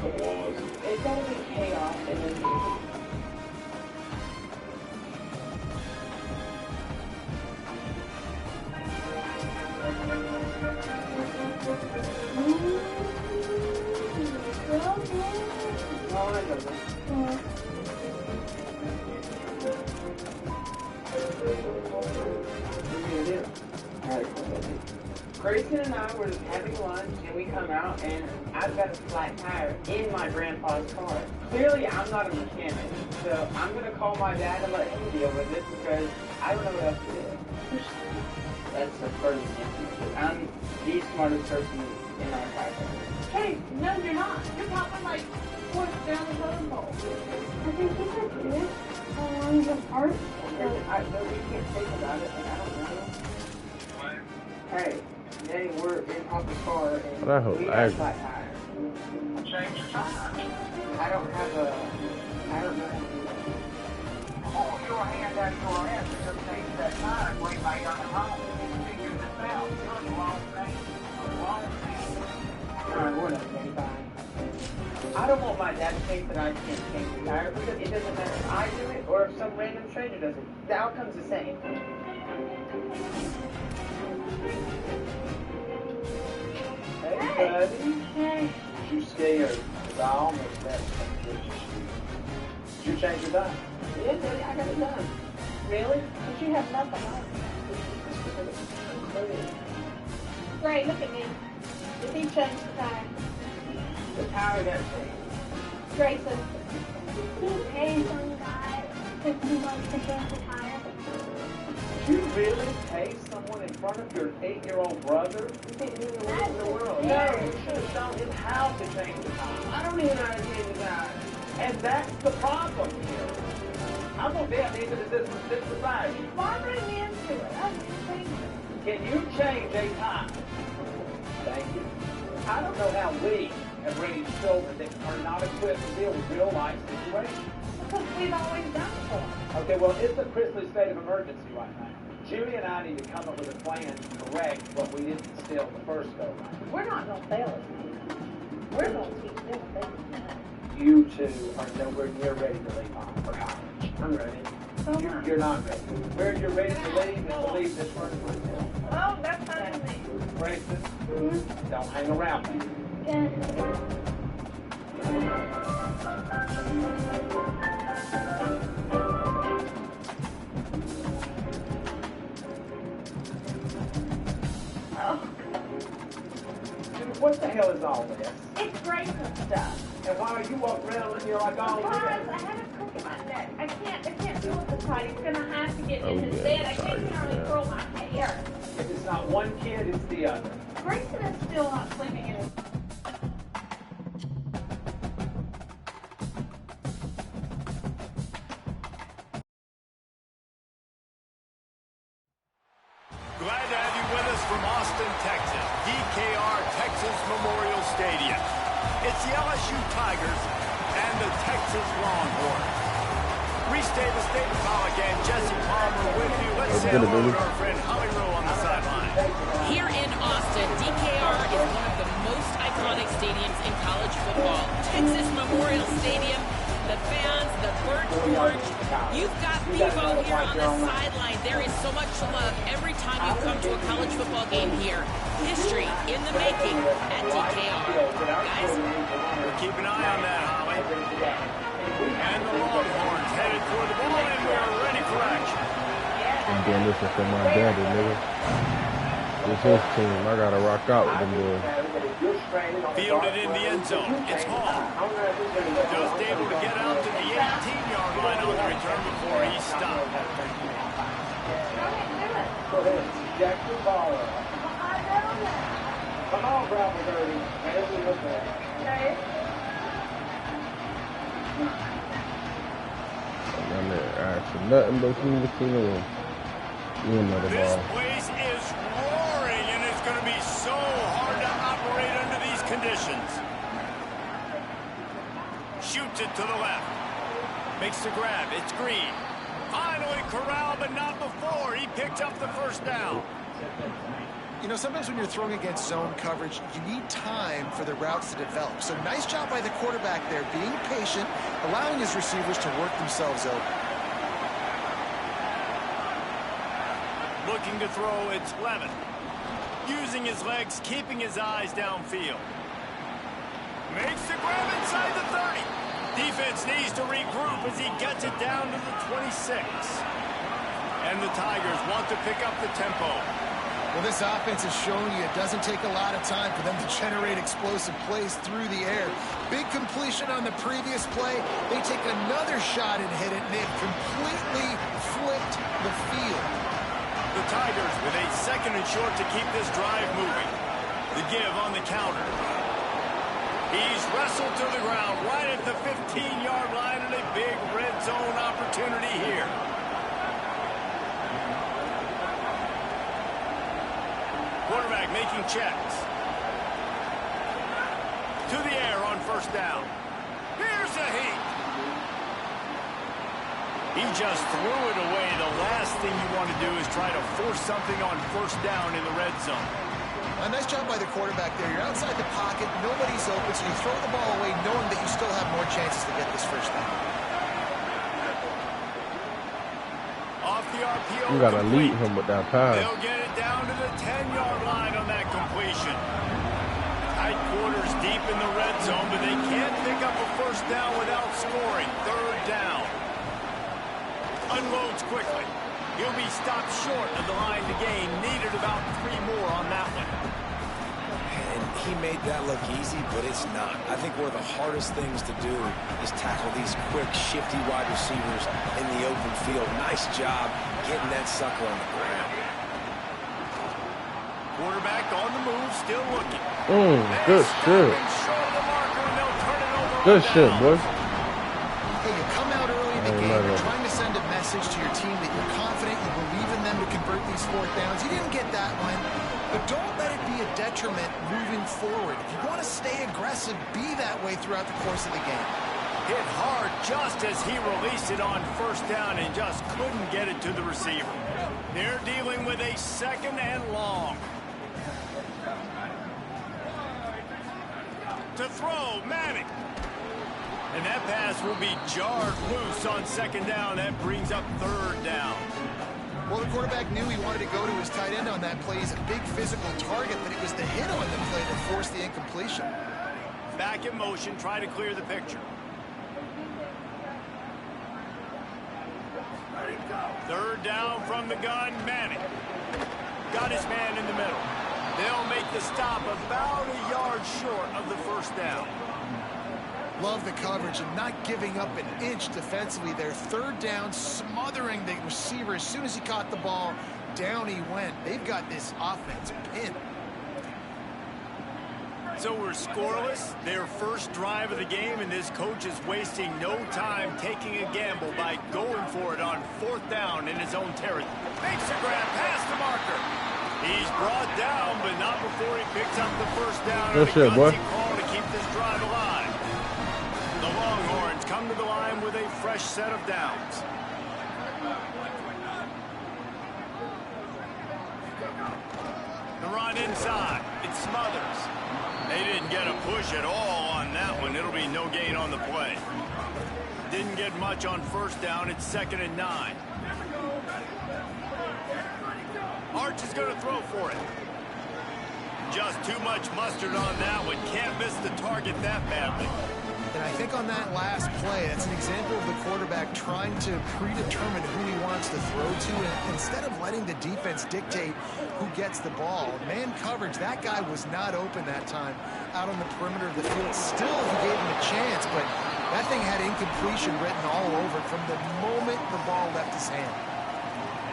It was. It's gotta be chaos in this game. Grayson and I were just having lunch, and we come out, and I've got a flat tire in my grandpa's car. Clearly, I'm not a mechanic, so I'm going to call my dad and let him deal with it, because I don't know what else to do. That's the first thing. I'm the smartest person in our car. Hey, no, you're not. You're probably like fourth down the road hole. I think he's like this along the park. No, we can't think about it, and I don't know. Hey, Danny, we're in Papa's car, and we have a flat tire. Change the tire. I don't know. Hold your hand out your ass and just change that tire and wait by your home. Figure this out. You're the wrong thing. Alright, we're not Danny, bye. I don't want my dad to think that I can't change the tire, because it doesn't matter if I do it or if some random stranger does it. The outcome's the same. Hey, buddy. Hey. You scared? Because I almost had some good shoes. Did you change your tire? Yeah, Daddy, I got it done. Really? But you have nothing on. Ray, look at me. Did he change the tire? The tire got changed. Grayson. He pays some guy $50 to change the tire. Did you really pay someone in front of your 8-year-old brother? You can't do the rest of the world. No, you should have shown him how to change the tire. I don't even know how to change the tire. And that's the problem here. I'm gonna bet neither does this one fit the tire. Why bring me into it? I just changed it. Can you change a tire? Thank you. I don't know how we have raised children that are not equipped to deal with real life situations. Because we've always done it for them. Okay, well, it's a priestly state of emergency right now. Judy and I need to come up with a plan to correct what we didn't steal the first go round. We're not going to fail it. We're going to teach them things. You two are nowhere near ready to leave home for college. I'm ready. So You're not ready. Where you're ready to leave is to leave this room right now. Oh, that's fine with me. Francis, don't hang around me. Yeah. Dude, what the hell is all this? It's Grayson stuff. And why are you walking around and you're like all Because over I have a crook in my neck. I can't do it this tight. He's going to have to get in his bed. I can't hardly curl my hair. If it's not one kid, it's the other. Grayson is still not sleeping in his Glad to have you with us from Austin, Texas, DKR Texas Memorial Stadium. It's the LSU Tigers and the Texas Longhorns. Reese Davis, David Pollock, and Jesse Palmer with you. Let's say hello to our friend Holly Rowe on the sideline. Here in Austin, DKR is one of the most iconic stadiums in college football. Texas Memorial Stadium, the fans, the burnt orange. You've got Bevo here on the sideline. There is so much love every time you come to a college football game here. History in the making at DKR. Guys? We'll keep an eye on that, Holly. And the Longhorns headed toward the ball, and we're ready for action. I'm doing this for my daddy, nigga. This his team. I gotta rock out with them boys. Fielded in the end zone. It's Hall. Just able to get out to the 18-yard line on the return before he stopped. Go ahead, jack the ball up. Come on, Bravo Dirty. There's the look at it. I'm there. Alright, so nothing but from between the room. You know the This ball. place is roaring, and it's going to be so hard to operate under these conditions. Shoots it to the left. Makes the grab. It's Green. Finally corralled, but not before. He picked up the first down. You know, sometimes when you're throwing against zone coverage, you need time for the routes to develop. So nice job by the quarterback there, being patient, allowing his receivers to work themselves open. Looking to throw, it's Levin. Using his legs, keeping his eyes downfield. Makes the grab inside the 30. Defense needs to regroup as he gets it down to the 26. And the Tigers want to pick up the tempo. Well, this offense is showing you it doesn't take a lot of time for them to generate explosive plays through the air. Big completion on the previous play. They take another shot and hit it, and they've completely flipped the field. The Tigers with a 2nd and short to keep this drive moving. The give on the counter. He's wrestled to the ground right at the 15-yard line, and a big red zone opportunity here. Quarterback making checks. To the air on 1st down. Here's a heat. He just threw it away. The last thing you want to do is try to force something on 1st down in the red zone. A nice job by the quarterback there. You're outside the pocket, nobody's open, so you throw the ball away knowing that you still have more chances to get this 1st down. Off the RPO. You gotta lead him with that pass. They'll get it down to the 10-yard line on that completion. Tight quarters deep in the red zone, but they can't pick up a 1st down without scoring. 3rd down. Unloads quickly. He'll be stopped short of the line to gain. Needed about 3 more on that one. And he made that look easy, but it's not. I think one of the hardest things to do is tackle these quick, shifty wide receivers in the open field. Nice job getting that sucker on the ground. Quarterback on the move, still looking. Good shit. Good shit, boy. Hey, you come out early in the game, you're trying to send a message to your team that you're confident, you believe in them to convert these 4th downs. You didn't get that one, but don't let it be a detriment moving forward. If you want to stay aggressive, be that way throughout the course of the game. Hit hard just as he released it on 1st down and just couldn't get it to the receiver. They're dealing with a 2nd and long. To throw, Manning. And that pass will be jarred loose on 2nd down. That brings up 3rd down. Well, the quarterback knew he wanted to go to his tight end on that play. He's a big physical target, but it was the hit on the play that forced the incompletion. Back in motion, try to clear the picture. 3rd down from the gun, Manning. Got his man in the middle. They'll make the stop about a yard short of the 1st down. Love the coverage and not giving up an inch defensively there. 3rd down, smothering the receiver. As soon as he caught the ball, down he went. They've got this offense pinned. So we're scoreless. Their first drive of the game, and this coach is wasting no time taking a gamble by going for it on 4th down in his own territory. Makes a grab past the marker. He's brought down, but not before he picks up the 1st down. Good shit, boy. Call to keep this drive alive. The Longhorns come to the line with a fresh set of downs. The run inside. It Smothers. They didn't get a push at all on that one. It'll be no gain on the play. Didn't get much on 1st down. It's 2nd and 9. Arch is going to throw for it. Just too much mustard on that one. Can't miss the target that badly. And I think on that last play, that's an example of the quarterback trying to predetermine who he wants to throw to, and instead of letting the defense dictate who gets the ball. Man coverage, that guy was not open that time out on the perimeter of the field. Still, he gave him a chance, but that thing had incompletion written all over it from the moment the ball left his hand.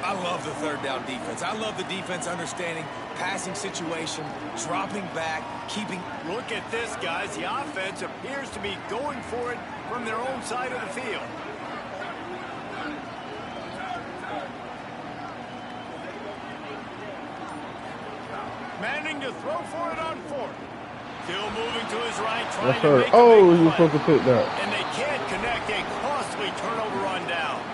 I love the 3rd down defense. I love the defense understanding passing situation, dropping back, keeping... Look at this, guys. The offense appears to be going for it from their own side of the field. Manning to throw for it on 4th. Still moving to his right, trying to make oh, he was supposed to pick that. And they can't connect. A costly turnover on downs.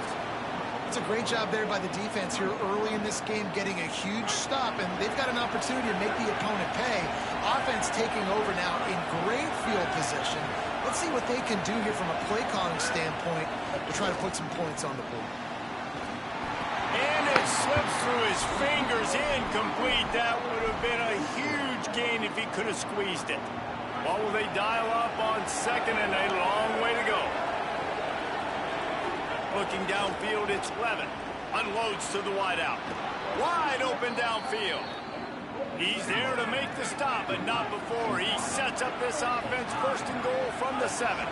It's a great job there by the defense here early in this game, getting a huge stop, and they've got an opportunity to make the opponent pay. Offense taking over now in great field position. Let's see what they can do here from a play calling standpoint to try to put some points on the board. And it slips through his fingers, incomplete. That would have been a huge gain if he could have squeezed it. What will they dial up on second, and a long way to go. Looking downfield, it's Levin. Unloads to the wideout. Wide open downfield. He's there to make the stop, but not before. He sets up this offense first and goal from the 7.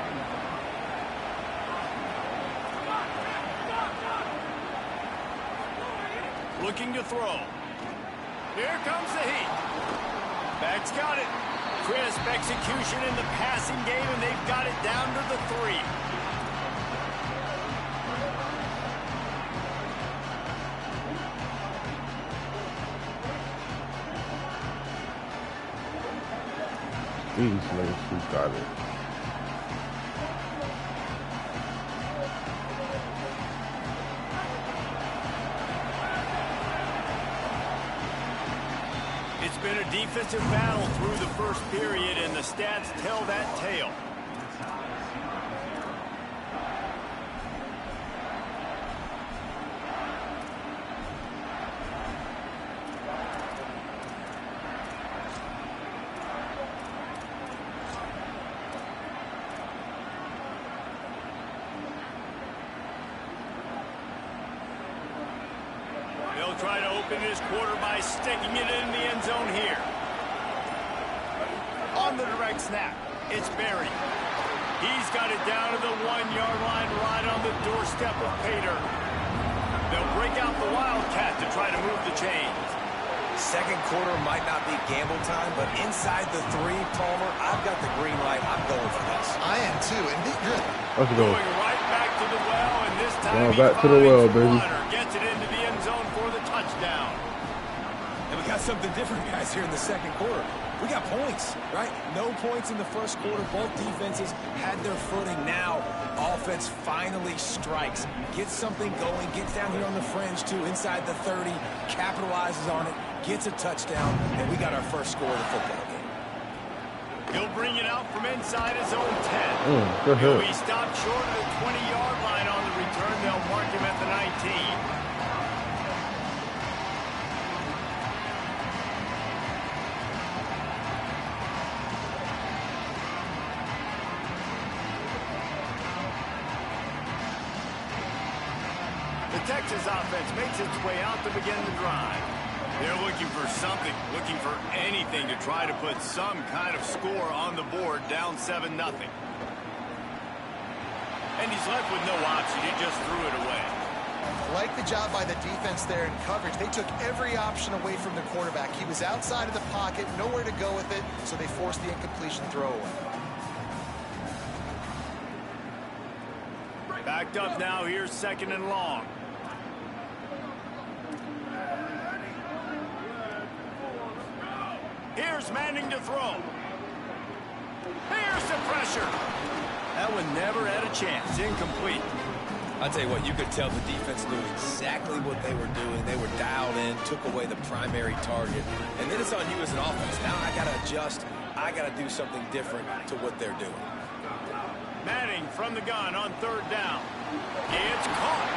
Looking to throw. Here comes the heat. Back's got it. Crisp execution in the passing game, and they've got it down to the 3. These niggas who got it. It's been a defensive battle through the first period, and the stats tell that tale. They'll try to open this quarter by sticking it in the end zone here. On the direct snap, it's Berry. He's got it down to the 1-yard line, right on the doorstep of Pater. They'll break out the Wildcat to try to move the chains. Second quarter might not be gamble time, but inside the 3, Palmer, I've got the green light. I'm going for this. I am too. And let's go. Going right back to the well, and this time going back to the well, baby. Gets it into the end zone for the touchdown. And we got something different, guys, here in the second quarter. We got points, right? No points in the first quarter. Both defenses had their footing. Now, offense finally strikes. Gets something going. Gets down here on the fringe, too, inside the 30. Capitalizes on it. Gets a touchdown. And we got our first score of the football game. He'll bring it out from inside his own 10. He'll be stopped short of the 20-yard line on the return. They'll mark him at the 19. The Texas offense makes its way out to begin the drive. They're looking for something, looking for anything to try to put some kind of score on the board, down 7-0. And he's left with no option. He just threw it away. like the job by the defense there in coverage. They took every option away from the quarterback. He was outside of the pocket, nowhere to go with it, so they forced the incompletion throwaway. Backed up now. Here's 2nd and long. Here's Manning to throw. Here's the pressure. That one never had a chance. Incomplete. I'll tell you what, you could tell the defense knew exactly what they were doing. They were dialed in, took away the primary target. And then it's on you as an offense. Now I got to adjust. I got to do something different to what they're doing. Manning from the gun on 3rd down. It's caught.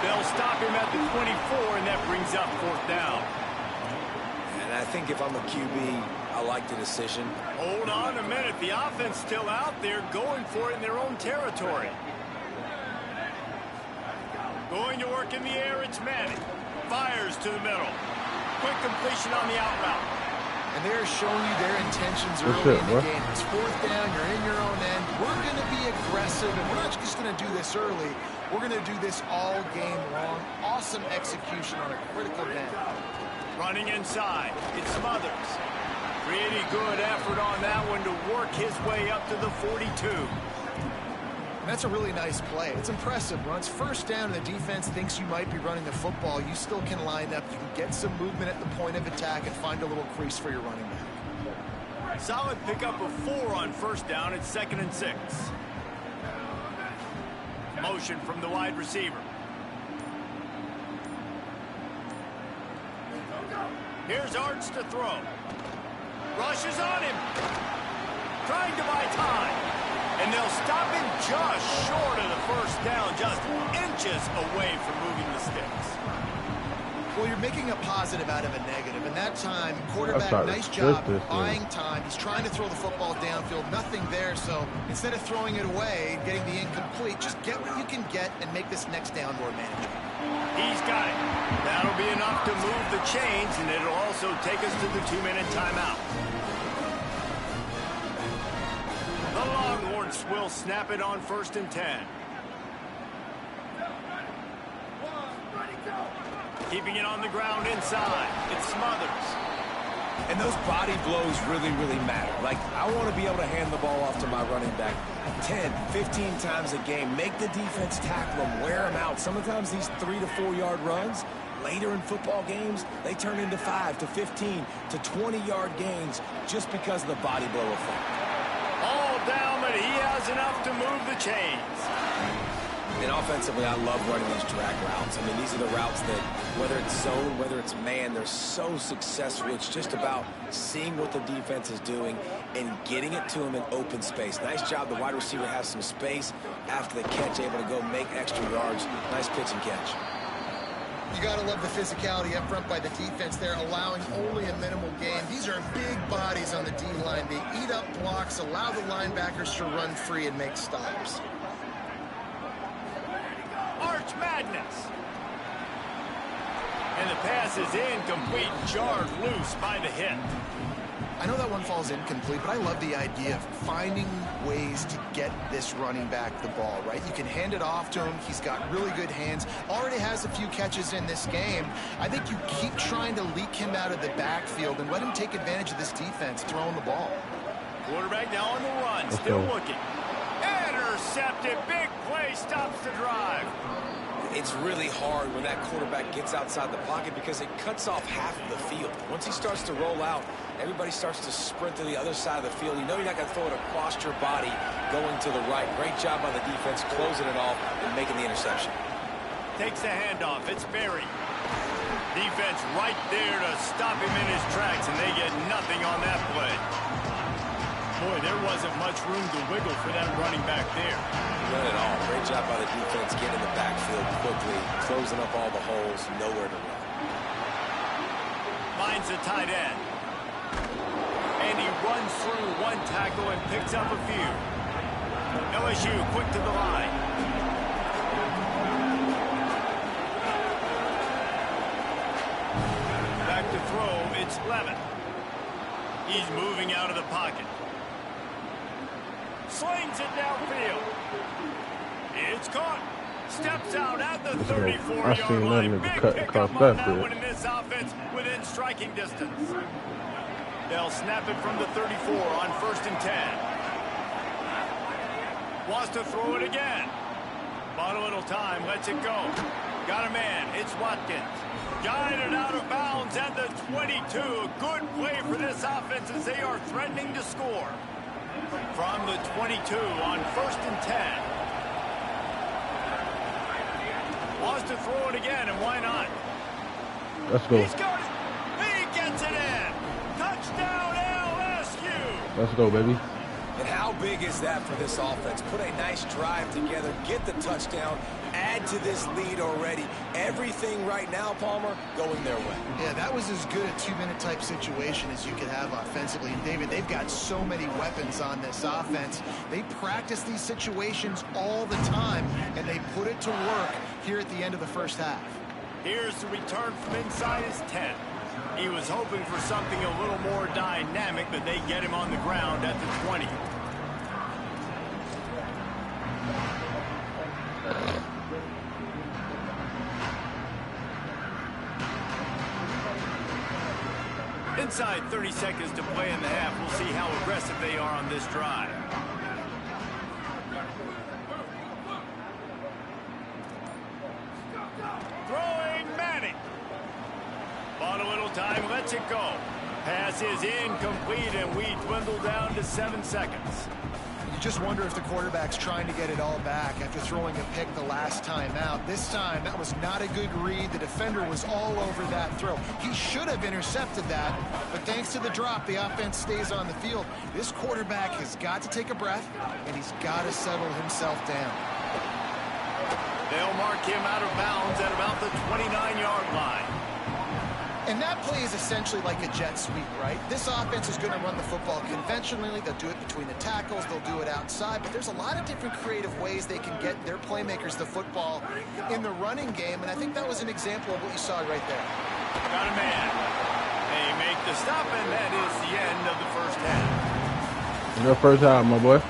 They'll stop him at the 24, and that brings up 4th down. And I think if I'm a QB, I like the decision. Hold on a minute. The offense still out there going for it in their own territory. Going to work in the air, it's Manning. Fires to the middle. Quick completion on the out route. And they're showing you their intentions early in the game. It's 4th down, you're in your own end. We're going to be aggressive, and we're not just going to do this early. We're going to do this all game long. Awesome execution on a critical down. Running inside, it's Smothers. Pretty good effort on that one to work his way up to the 42. That's a really nice play. It's impressive. When it's 1st down and the defense thinks you might be running the football, you still can line up. You can get some movement at the point of attack and find a little crease for your running back. Solid pickup of 4 on 1st down. It's 2nd and 6. Motion from the wide receiver. Here's Arch to throw. Rushes on him. Trying to buy time. And they'll stop him just short of the first down, just inches away from moving the sticks. Well, you're making a positive out of a negative. And that time, quarterback, nice job buying time. He's trying to throw the football downfield. Nothing there. So instead of throwing it away, getting the incomplete, just get what you can get and make this next down more manageable. He's got it. That'll be enough to move the chains, and it'll also take us to the 2-minute timeout. The Longhorns will snap it on 1st and 10. Keeping it on the ground inside. It's Smothers. And those body blows really, really matter. Like, I want to be able to hand the ball off to my running back 10, 15 times a game. Make the defense tackle them, wear them out. Sometimes these 3 to 4 yard runs, later in football games, they turn into 5 to 15 to 20 yard gains just because of the body blow effect. All down, but he has enough to move the chains. And offensively, I love running these drag routes. I mean, these are the routes that, whether it's zone, whether it's man, they're so successful. It's just about seeing what the defense is doing and getting it to them in open space. Nice job. The wide receiver has some space after the catch, able to go make extra yards. Nice pitch and catch. You got to love the physicality up front by the defense there, allowing only a minimal gain. These are big bodies on the D-line. They eat up blocks, allow the linebackers to run free and make stops. Arch Madness. And the pass is incomplete, jarred loose by the hit. I know that one falls incomplete, but I love the idea of finding ways to get this running back the ball, right? You can hand it off to him. He's got really good hands. Already has a few catches in this game. I think you keep trying to leak him out of the backfield and let him take advantage of this defense throwing the ball. Quarterback now on the run, still looking. Intercepted, big play, stops the drive. It's really hard when that quarterback gets outside the pocket because it cuts off half of the field. Once he starts to roll out, everybody starts to sprint to the other side of the field. You know you're not going to throw it across your body going to the right. Great job by the defense closing it off and making the interception. Takes the handoff. It's Berry. Defense right there to stop him in his tracks, and they get nothing on that play. Boy, there wasn't much room to wiggle for that running back there. None at all. Great job by the defense getting in the backfield quickly, closing up all the holes, nowhere to run. Finds a tight end. And he runs through one tackle and picks up a few. LSU quick to the line. Back to throw, it's Levin. He's moving out of the pocket. Slings it downfield. It's caught. Steps out at the 34-yard line. Big pickup on that one in this offense within striking distance. They'll snap it from the 34 on 1st and 10. Wants to throw it again. Bought a little time. Lets it go. Got a man. It's Watkins. Guided out of bounds at the 22. A good play for this offense as they are threatening to score. From the 22 on 1st and 10. Wants to throw it again, and why not? Let's go. He's got it. He gets it in. Touchdown LSU. Let's go, baby. And how big is that for this offense? Put a nice drive together, get the touchdown, add to this lead already. Everything right now, Palmer, going their way. Yeah, that was as good a 2-minute type situation as you could have offensively. And David, they've got so many weapons on this offense. They practice these situations all the time, and they put it to work here at the end of the first half. Here's the return from inside his 10. He was hoping for something a little more dynamic, but they get him on the ground at the 20. Inside 30 seconds to play in the half. We'll see how aggressive they are on this drive. Throwing Manning. Bought a little time, lets it go. Pass is incomplete, and we dwindle down to 7 seconds. Just wonder if the quarterback's trying to get it all back after throwing a pick the last time out. This time, that was not a good read. The defender was all over that throw. He should have intercepted that, but thanks to the drop, the offense stays on the field. This quarterback has got to take a breath, and he's got to settle himself down. They'll mark him out of bounds at about the 29-yard line. And that play is essentially like a jet sweep, right? This offense is going to run the football conventionally. They'll do it between the tackles. They'll do it outside. But there's a lot of different creative ways they can get their playmakers the football in the running game. And I think that was an example of what you saw right there. Got a man. They make the stop, and that is the end of the first half. Your first half, my boy.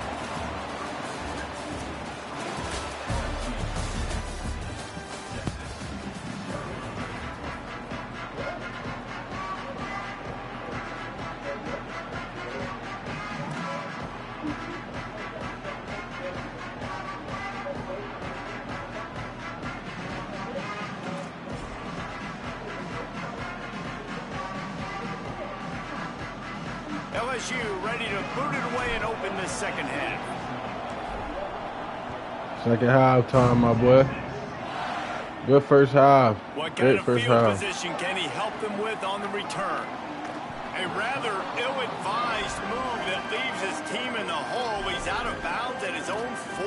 LSU ready to boot it away and open this second half. Second half time, my boy. Good first half. What kind Great of first field half. position can he help them with on the return? A rather ill-advised move that leaves his team in the hole. He's out of bounds at his own 4.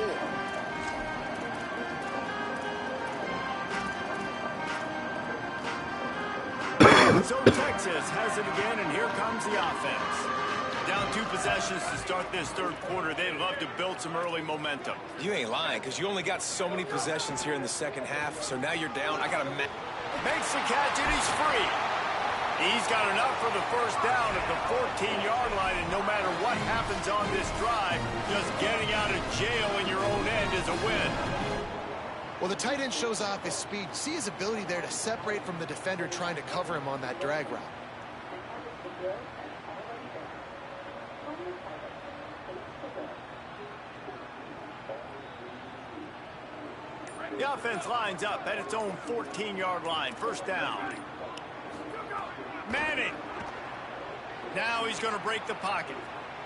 So Texas has it again, and here comes the offense. Down 2 possessions to start this third quarter. They'd love to build some early momentum. You ain't lying, because you only got so many possessions here in the second half, so now you're down. I got to makes the catch, and he's free. He's got enough for the first down at the 14-yard line, and no matter what happens on this drive, just getting out of jail in your own end is a win. Well, the tight end shows off his speed. See his ability there to separate from the defender trying to cover him on that drag route. The offense lines up at its own 14-yard line. First down. Manning. Now he's going to break the pocket.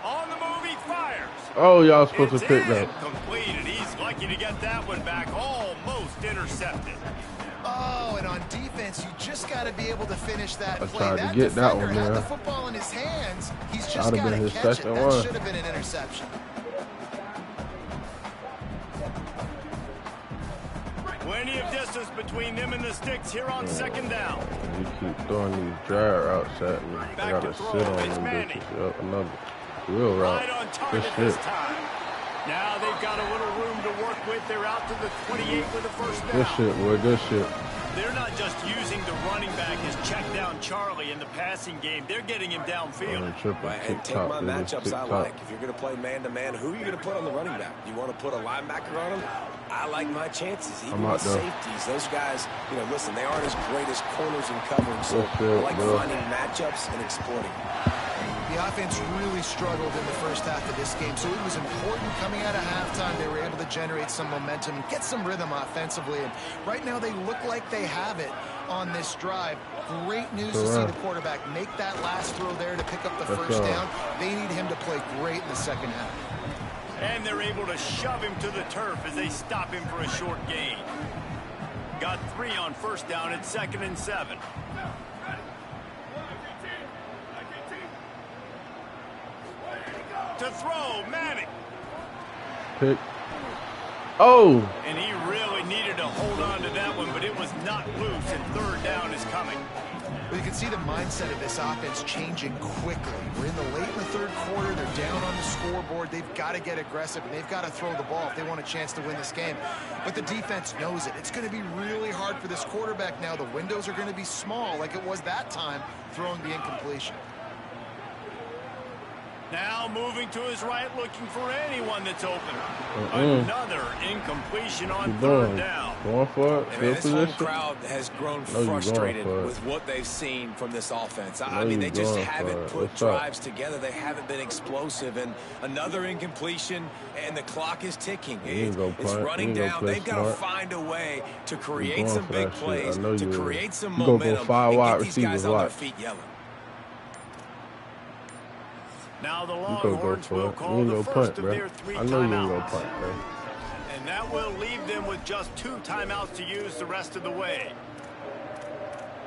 On the move, he fires. Oh, y'all supposed to pick that. Completed. He's lucky to get that one back. Almost intercepted. Oh, and on defense, you just got to be able to finish that play. tried to That get that defender one, had man. the football in his hands. He's just That'd got have been to his catch it. second That one. should have been an interception. Plenty of distance between them and the sticks here on second down. You keep throwing these drag routes at me. I Back gotta to throw. sit on It's them Manning. bitches. Yep, another real route. Right on Good target this shit. time. Now they've got a little room to work with. They're out to the 28 with a first down. Good shit, boy. Good shit. They're not just using the running back as check down Charlie in the passing game. They're getting him downfield. And take my matchups I like. If you're going to play man-to-man, who are you going to put on the running back? You want to put a linebacker on him? I like my chances. Even with safeties, those guys, you know, listen, they aren't as great as corners and covering, so I like finding matchups and exploiting. The offense really struggled in the first half of this game, so it was important coming out of halftime. They were able to generate some momentum and get some rhythm offensively. And right now they look like they have it on this drive. Great news to see the quarterback make that last throw there to pick up the first down. They need him to play great in the second half. And they're able to shove him to the turf as they stop him for a short gain. Got 3 on first down at 2nd and 7. To throw, Manning. Pick. Oh! And he really needed to hold on to that one, but it was not loose, and third down is coming. Well, you can see the mindset of this offense changing quickly. We're in the late in the third quarter. They're down on the scoreboard. They've got to get aggressive, and they've got to throw the ball if they want a chance to win this game. But the defense knows it. It's going to be really hard for this quarterback now. The windows are going to be small like it was that time throwing the incompletion. Now moving to his right, looking for anyone that's open. Another incompletion on third down. Going for it. This home crowd has grown frustrated with what they've seen from this offense. I mean, they just haven't put drives together. They haven't been explosive. And another incompletion, and the clock is ticking. It's running down. They've got to find a way to create some big plays, to create some momentum, and get these guys on their feet yelling. Now the You go Longhorns will for it. You call ain't the go first punt, of bro. their 3 I know you ain't go timeouts. punt, bro. And that will leave them with just 2 timeouts to use the rest of the way.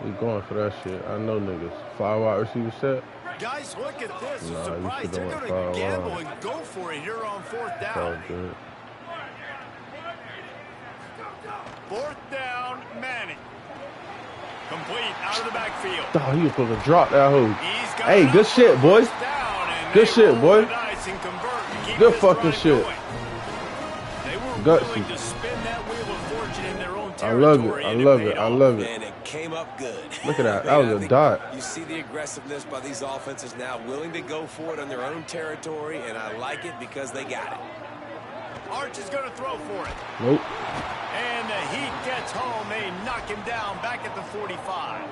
We going for that shit. I know niggas. 5 wide receiver set. Guys, look at this. Nah, Surprise. you They're should've going went to 5 gamble wide. and go for it here on 4th It's all down. good. 4th down, Manning. Complete out of the backfield. Oh, he was supposed to drop that hoe. He's got Hey, enough good shit, for boy. 1st down, and Good they shit, roll boy. the dice and convert to keep Good this fucking drive shit. going. They were Gutsy. willing to spin that wheel of fortune in their own I territory. love it. I and love paid it. I off. love it. And it came up good. Look at that. Man, That was I a think dot. You see the aggressiveness by these offenses now, willing to go for it on their own territory, and I like it because they got it. Arch is going to throw for it. Nope. And the Heat gets home. They knock him down back at the 45.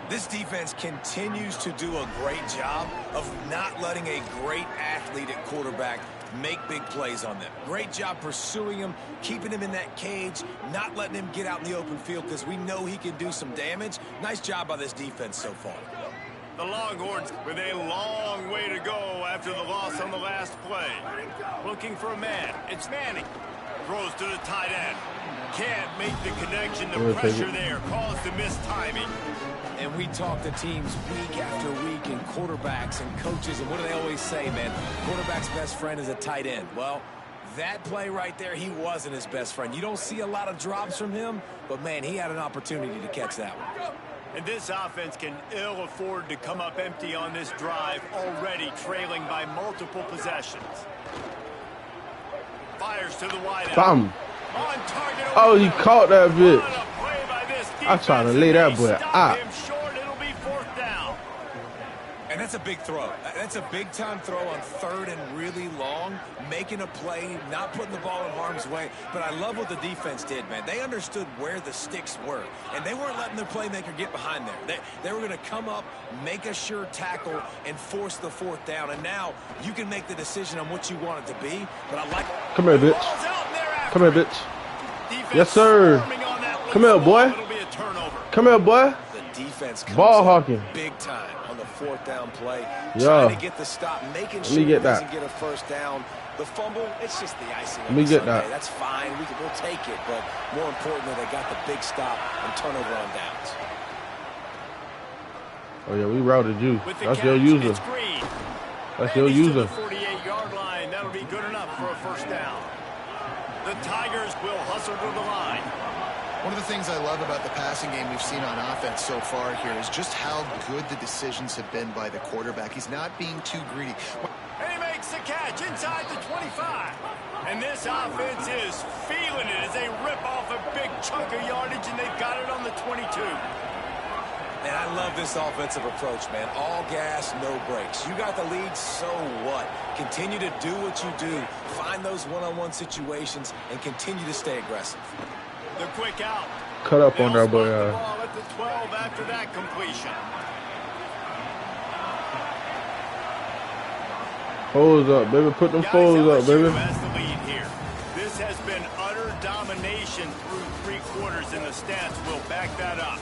This defense continues to do a great job of not letting a great athlete at quarterback make big plays on them. Great job pursuing him, keeping him in that cage, not letting him get out in the open field because we know he can do some damage. Nice job by this defense so far. The Longhorns with a long way to go after the loss on the last play. Looking for a man. It's Manning. Throws to the tight end. Can't make the connection. The pressure there caused the missed timing. And we talk to teams week after week and quarterbacks and coaches, and what do they always say, man? Quarterback's best friend is a tight end. Well, that play right there, he wasn't his best friend. You don't see a lot of drops from him, but, man, he had an opportunity to catch that one. And this offense can ill afford to come up empty on this drive, already trailing by multiple possessions. Fires to the wideout. Bam. On target. Oh, he caught that bitch. What a play by this I tried to lay that boy out. him short. It'll be 4th down. And that's a big throw. That's a big-time throw on 3rd and really long, making a play, not putting the ball in harm's way. But I love what the defense did, man. They understood where the sticks were, and they weren't letting their playmaker get behind there. They were going to come up, make a sure tackle, and force the 4th down. And now you can make the decision on what you want it to be, but I like... Come here, bitch. Come here, bitch. Yes, sir. Come here, boy. Come here, boy. The defense ball hawking big time on the 4th down play. Yeah. Trying to get the stop, making sure he doesn't get a 1st down. The fumble, it's just the icing on the Sunday. That's fine. We'll take it, but more importantly, they got the big stop and turnover on downs. Oh yeah, we routed you. That's your user. That's your user. 48-yard line. That'll be good enough for a 1st down. The Tigers will hustle to the line. One of the things I love about the passing game we've seen on offense so far here is just how good the decisions have been by the quarterback. He's not being too greedy. And he makes the catch inside the 25. And this offense is feeling it as they rip off a big chunk of yardage, and they've got it on the 22. And I love this offensive approach, man. All gas, no brakes. You got the lead, so what? Continue to do what you do. Find those one-on-one situations and continue to stay aggressive. The quick out. Cut up on that boy. The ball at the 12 after that completion. Folds up, baby. Put them folds up, baby. Has the lead here. This has been utter domination through 3 quarters, and the stats will back that up.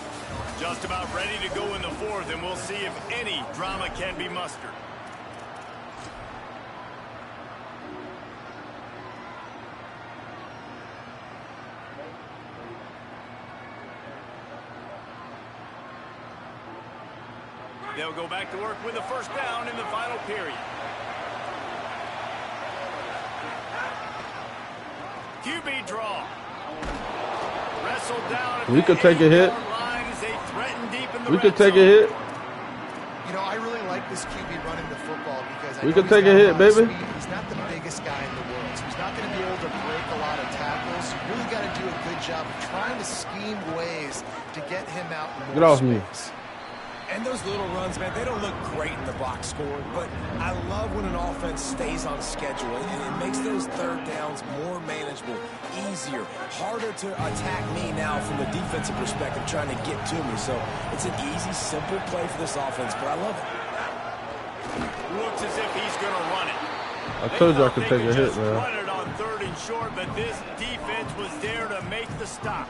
Just about ready to go in the 4th, and we'll see if any drama can be mustered. They'll go back to work with a 1st down in the final period. QB draw. Wrestled down. We could take a hit. We could take a hit. You know, I really like this QB running the football because we could take a hit, baby. He's not the biggest guy in the world, so he's not going to be able to break a lot of tackles. You really got to do a good job of trying to scheme ways to get him out in more space. And those little runs, man, they don't look great in the box score, but I love when an offense stays on schedule, and it makes those 3rd downs more manageable, easier, harder to attack me now from the defensive perspective trying to get to me. So it's an easy, simple play for this offense, but I love it. Looks as if he's going to run it. I told you I could take a hit, man. Run it on 3rd and short, but this defense was there to make the stop.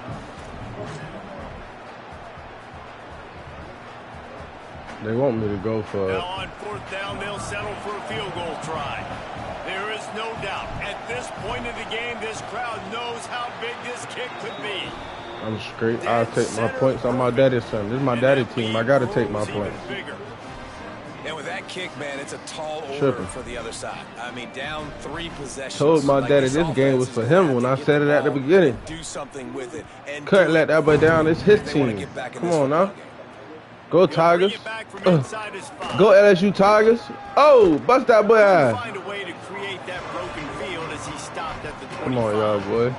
They want me to go for it. Now on 4th down, they'll settle for a field goal try. There is no doubt, at this point in the game, this crowd knows how big this kick could be. I'm straight. I'll take my points on my daddy's son. This is my daddy team. I got to take my points. And with that kick, man, it's a tall order for the other side. I mean, down 3 possessions. Told my daddy this game was for him when I said it at the beginning. Do something with it. And couldn't let that boy down. It's his team. Come on now. Go Tigers. Go LSU Tigers. Oh, bust that boy ass. Come on, y'all, boy.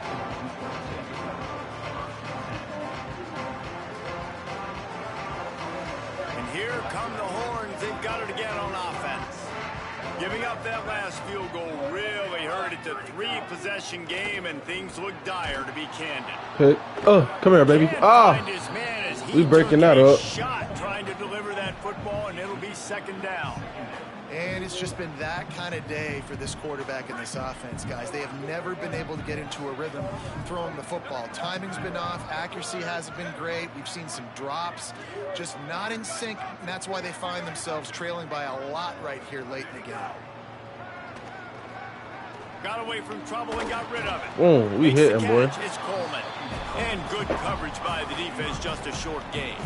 Giving up that last field goal really hurt. It's a 3-possession game, and things look dire, to be candid. Okay. Oh, come here, baby. Ah, we breaking that up. Shot trying to deliver that football, and it'll be 2nd down. And it's just been that kind of day for this quarterback and this offense, guys. They have never been able to get into a rhythm throwing the football. Timing's been off. Accuracy hasn't been great. We've seen some drops, just not in sync, and that's why they find themselves trailing by a lot right here late in the game. Got away from trouble and got rid of it. We hit him, boy. It's Coleman. And good coverage by the defense, just a short gain.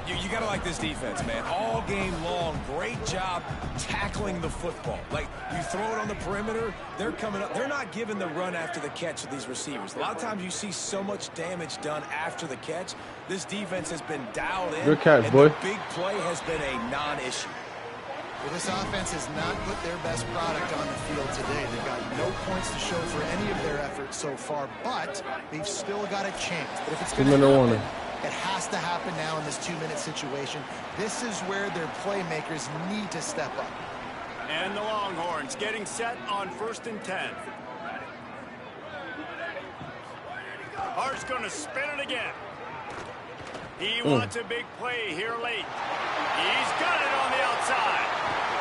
You got to like this defense, man. All game long, great job tackling the football. Like, you throw it on the perimeter, they're coming up. They're not giving the run after the catch of these receivers. A lot of times you see so much damage done after the catch. This defense has been dialed in. Good catch, boy. The big play has been a non-issue. Well, this offense has not put their best product on the field today. They've got no points to show for any of their efforts so far, but they've still got a chance. But if it's going to happen, it has to happen now in this 2-minute situation. This is where their playmakers need to step up. And the Longhorns getting set on 1st and 10. Hart's going to spin it again. He wants a big play here late. He's got it on the outside.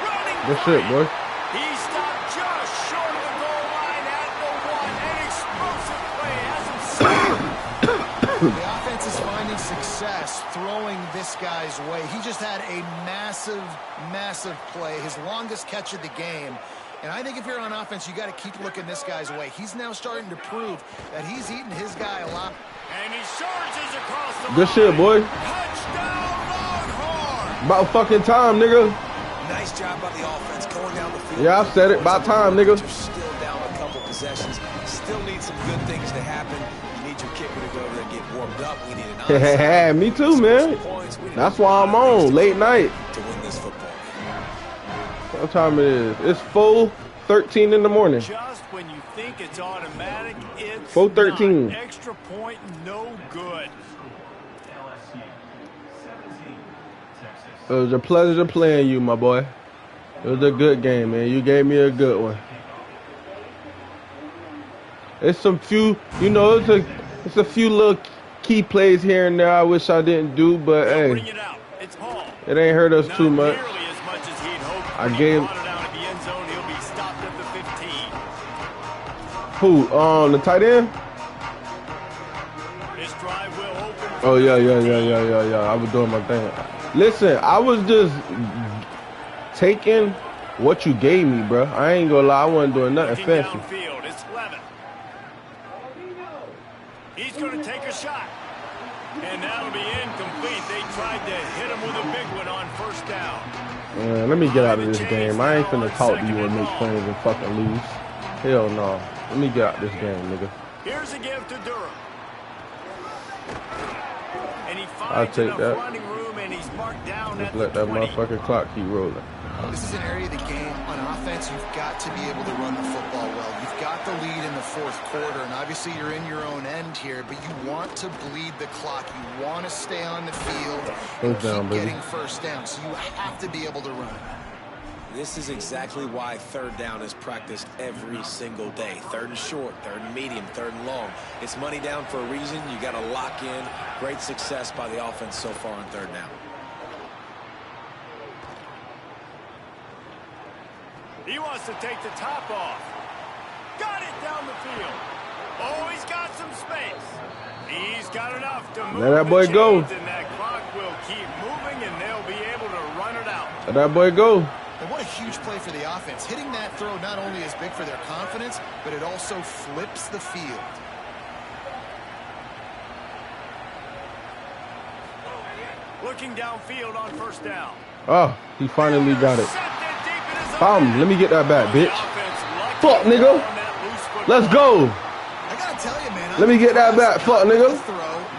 Running good shit, boy. He stopped just short of the goal line at the 1. An explosive play has him set. The offense is finding success throwing this guy's way. He just had a massive, massive play, his longest catch of the game. And I think if you're on offense, you got to keep looking this guy's way. He's now starting to prove that he's eating his guy a lot. And he charges across the good shit, boy. Touchdown, Longhorn. About fucking time, nigga. Nice job by the offense going down the field. Yeah, I said it. About time, nigga. You're still down a couple possessions. Still need some good things to happen. You need your kicker to go over there and get warmed up. We need an onside. Me too, man. That's why I'm on late night to win this football game. What time it is? It's 4:13 in the morning. Just when you think it's automatic, it's 4:13. Extra point, no good. It was a pleasure playing you, my boy. It was a good game, man. You gave me a good one. It's some few, you know, it's a few little key plays here and there I wish I didn't do, but hey, it ain't hurt us too much. I gave who? The tight end? Oh yeah. I was doing my thing. Listen, I was just taking what you gave me, bro. I ain't gonna lie, I wasn't doing nothing fancy. It's 11. He's gonna take a shot, and that'll be incomplete. They tried to hit him with a big one on 1st down. Man, let me get out of this game. I ain't finna talk to you and make friends and fucking lose. Hell no. Let me get out this game, nigga. Here's a give to Durham. And he I'll finds take that. running room, and he's marked down Just at let the that 20. motherfucking clock keep rolling. This is an area of the game on offense you've got to be able to run the football well. You've got the lead in the 4th quarter, and obviously you're in your own end here, but you want to bleed the clock. You want to stay on the field and keep getting 1st down, so you have to be able to run. This is exactly why 3rd down is practiced every single day. 3rd and short, 3rd and medium, 3rd and long. It's money down for a reason. You got to lock in. Great success by the offense so far on 3rd down. He wants to take the top off. Got it down the field. Oh, he's got some space. He's got enough to move. Let that boy go. And that clock will keep moving, and they'll be that boy go. And what a huge play for the offense. Hitting that throw not only is big for their confidence, but it also flips the field. Looking downfield on first down. Oh, he finally got it. Bam, let me get that back, bitch. Fuck, nigga. Let's go. I gotta tell you, man. Let me get that back. Fuck, nigga.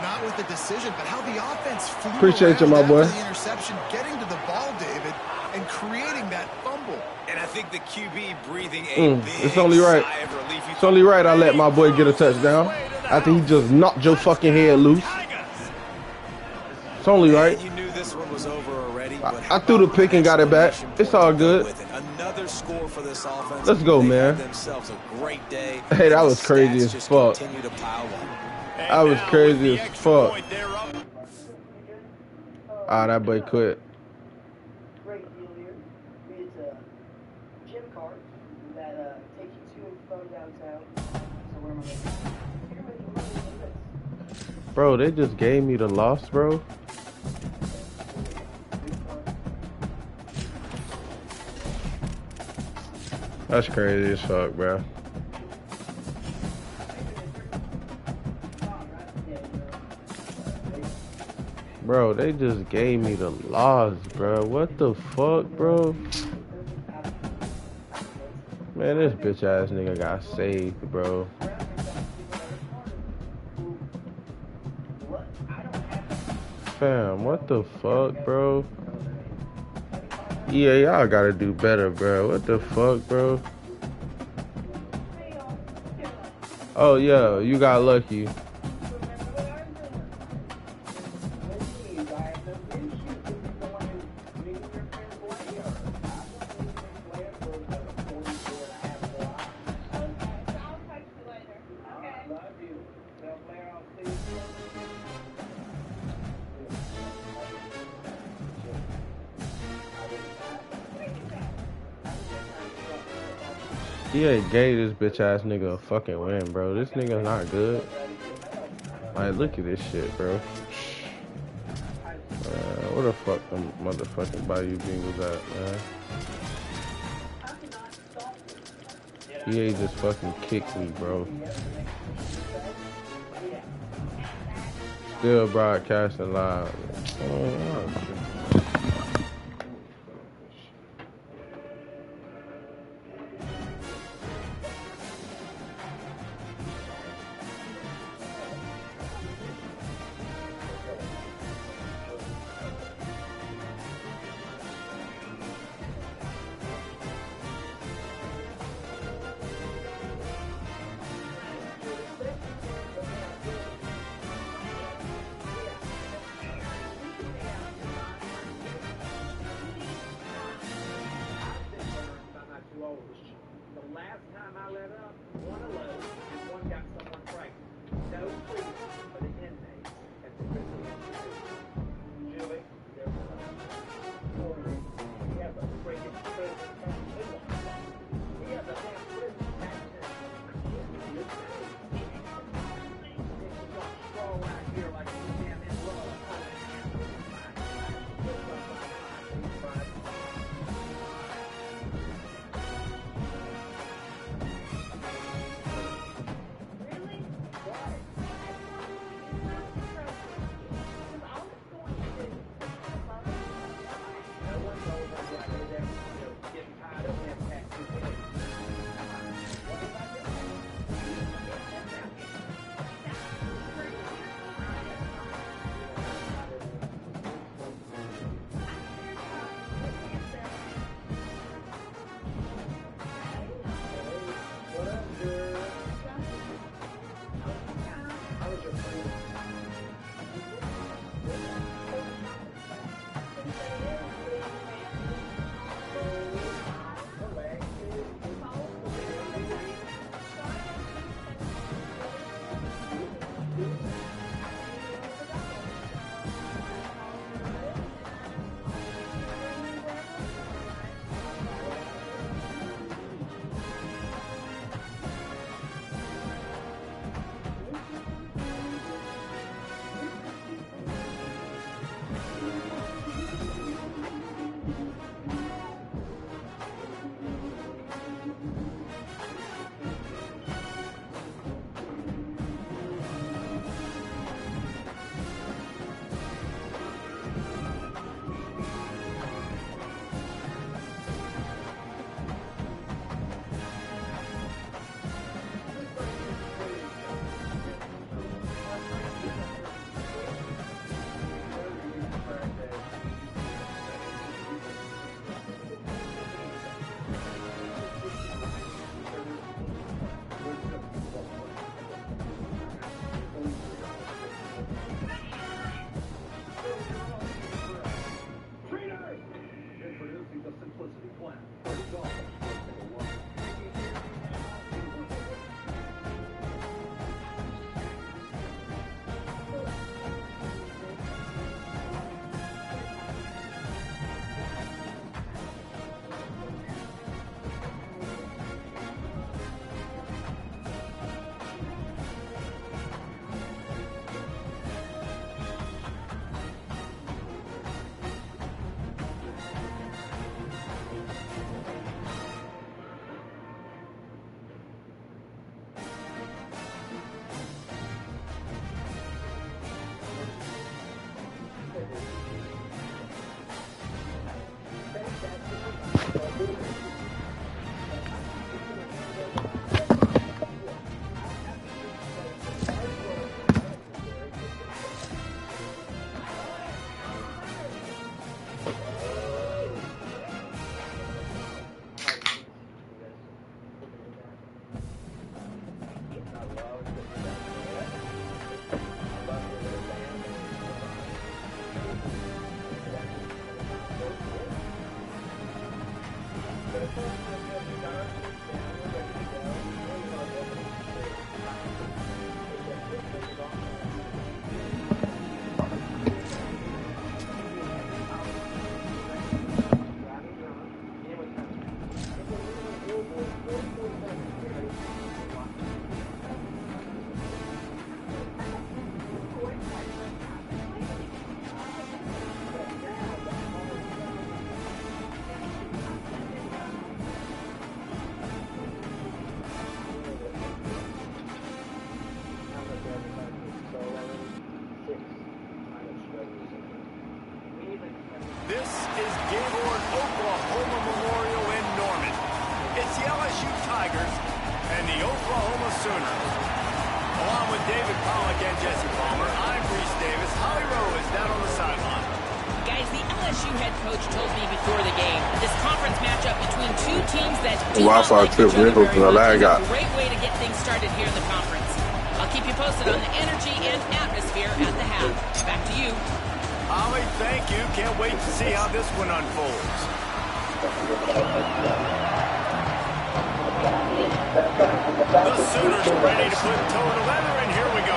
Not with the decision, but how the offense flew appreciate you, my boy. The interception, getting to the ball, David, and creating that fumble. And I think the QB breathing a big it's only right. sigh of relief. It's only right I let my boy get a touchdown after he just knocked your fucking head loose. It's only right. You knew this one was over already. I threw the pick and got it back. It's all good. Another score for this offense. Let's go, man. Themselves a great day. Hey, that was crazy as fuck. That was crazy as fuck. Ah, that boy quit. Great deal here. It's a gym card that takes you to and from downtown. So where am I? Bro, they just gave me the loss, bro. That's crazy as fuck, bro. Bro, they just gave me the loss, bro. What the fuck, bro? Man, this bitch ass nigga got saved, bro. Fam, what the fuck, bro? Yeah, y'all gotta do better, bro. What the fuck, bro? Oh, yeah, you got lucky. He gave this bitch ass nigga a fucking win, bro. This nigga not good. Like, look at this shit, bro. Where the fuck them motherfucking Bayou Bengals at, man? EA just fucking kicked me, bro. Still broadcasting live. Oh, shit. is Gaylord Oklahoma Memorial in Norman. It's the LSU Tigers and the Oklahoma Sooners. Along with David Pollack and Jesse Palmer, I'm Reese Davis. Holly Rowe is down on the sideline. Guys, the LSU head coach told me before the game that this conference matchup between two teams that do not like each other very much is a great way to get things started here in the conference. I'll keep you posted on the energy and atmosphere at the half. Back to you. Holly, thank you. Can't wait to see how this one unfolds. The Sooners are ready to put toe to leather, and here we go.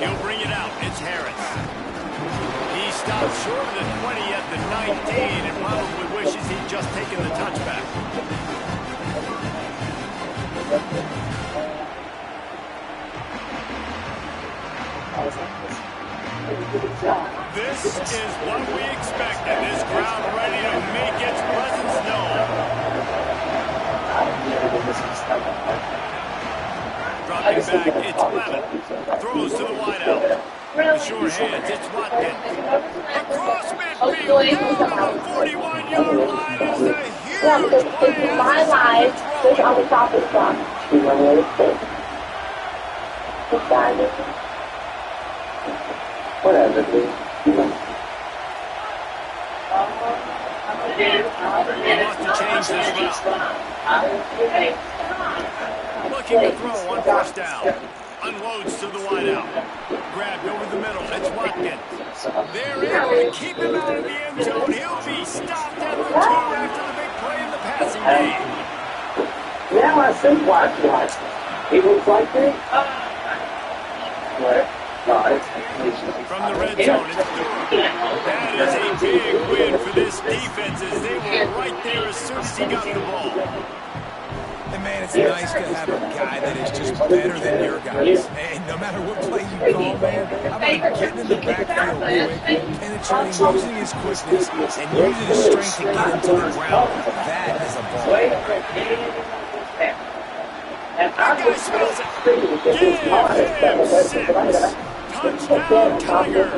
He'll bring it out. It's Harris. He stopped short of the 20 at the 19 and probably wishes he'd just taken the touchback. This is what we expected. This crowd ready to make its presence known. Dropping back, it's Levin. Throws to the wideout. The short hands, it's Watkins. Across midfield, down to the 41-yard line is a huge play. My life, there's on the top of the clock. Whatever, dude. He wants to change this route. Looking to throw on first down. Unloads to the wideout. Grabbed over the middle. It's Watkins. They're able to keep him out of the end zone. He'll be stopped at the 2 after the big play in the passing game. Now I see Watkins. He looks like this. From the red zone, it's Durham. That is a big win for this defense as they were right there as soon as he got the ball. And man, it's nice to have a guy that is just better than your guys. And no matter what play you call, man, how about getting in the backfield quick, penetrating, using his quickness, and using his strength to get him to the ground. That is a ball. That guy smells it. Give him 6. Touchdown, Tigers. I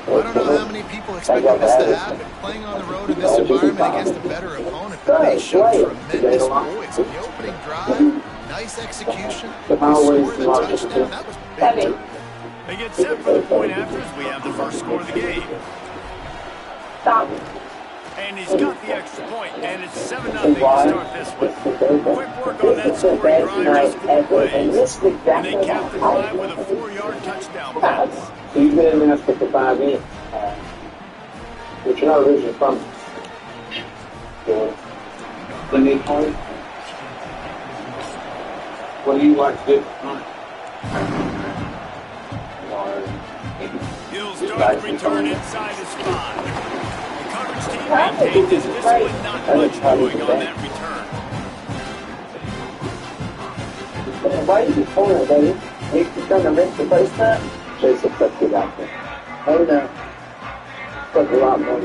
don't know how many people expected this to happen. Playing on the road in this environment against a better opponent, but they showed tremendous poise. In the opening drive, nice execution. They scored the touchdown. That was big. They get set for the point after as we have the first score of the game. And he's got the extra point, and it's 7-0 to start this one. Quick work on that scoring drive, just 4 plays. And they cap the drive with a 4-yard touchdown pass. So you've been in there for 5 years. But you're not originally from the main point. What do you like to do? He'll start the return inside his 5. Team maintained his discipline, not much doing on that return. Why are you pulling it, buddy? You're going to miss the first time? Chase a quick get out there. Oh no. Took a lot more.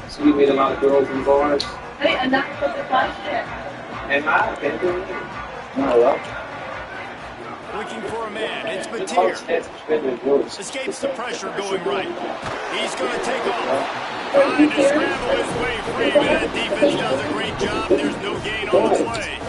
So you meet a lot of girls in bars? Hey, enough for the question. In my opinion, no. Looking for a man, it's Mateer. Escapes the pressure going right. He's going to take off. Trying to scramble his way free, but that defense does a great job. There's no gain on the play.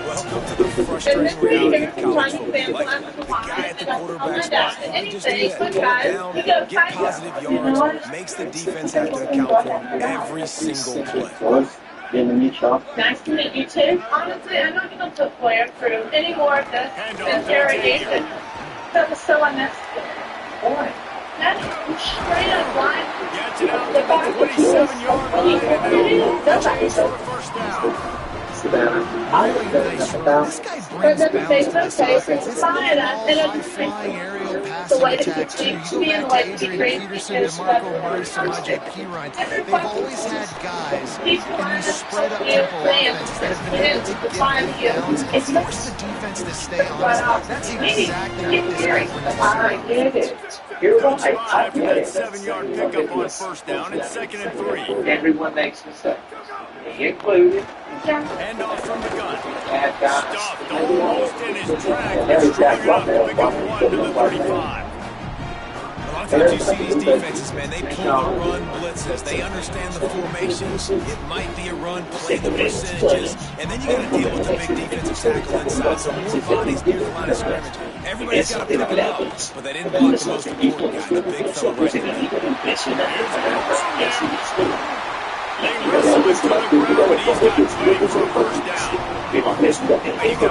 Welcome to the frustrating reality of college football. Like the guy at the quarterback spot, he just do that. Pull it down, get positive yards, makes the defense have to account for him every single play. Nice to meet you too. Honestly, I'm not going to put Blair through any more of this interrogation. That was so unnecessary. That's straight up line. Gets it out to the 27-yard line, and they'll move the chains for a first down. Really nice run. This guy brings balance to this offense. It's not all high-flying aerial passing attack, too. You go back to Adrian Peterson, DeMarco Murray, Samaje Perine. They've always had guys in these spread up tempo offenses that have been able to give good balance and force the defense to stay honest. That's exactly what this conference is. You're right. After that 7-yard pickup on first down, it's 2nd and 3. Everyone makes mistakes. Me included. Hand off from the gun. Stuffed almost in his track. Strong enough to pick up 1 to the 35. A lot of times you see these defenses, man, they pull the run blitzes. They understand the formations. It might be a run, play the percentages, and then you got to deal with the big defensive tackle inside. So more bodies near the line of scrimmage. Everybody's got to pick them up, but they didn't block the most important guy, the big fella right there. They wrestle it to the ground, but he's got plenty for a first down. You got to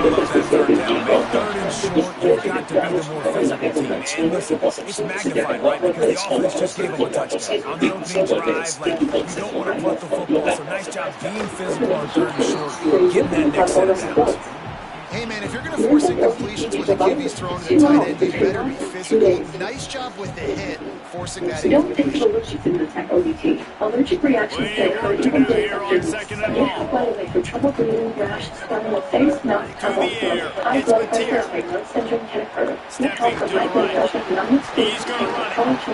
love that third down, man. 3rd and short, you've got to be the more physical team. And listen, it's magnified, right? Because the offense just gave them a touchdown. On the opening drive, like, you don't want to punt the football, so nice job being physical on 3rd and short, getting that next set of downs. Hey, man, if you're going to force incompletions when the QB's throwing to the tight end, you better be physical. Nice job with the hit, forcing that incompletion. Allergic reactions can occur even days after use. By the way, for trouble breathing, rash, swelling of face, mouth, tongue, high blood pressure, or nose syndrome can occur. Stepping to the right. He's going to run it.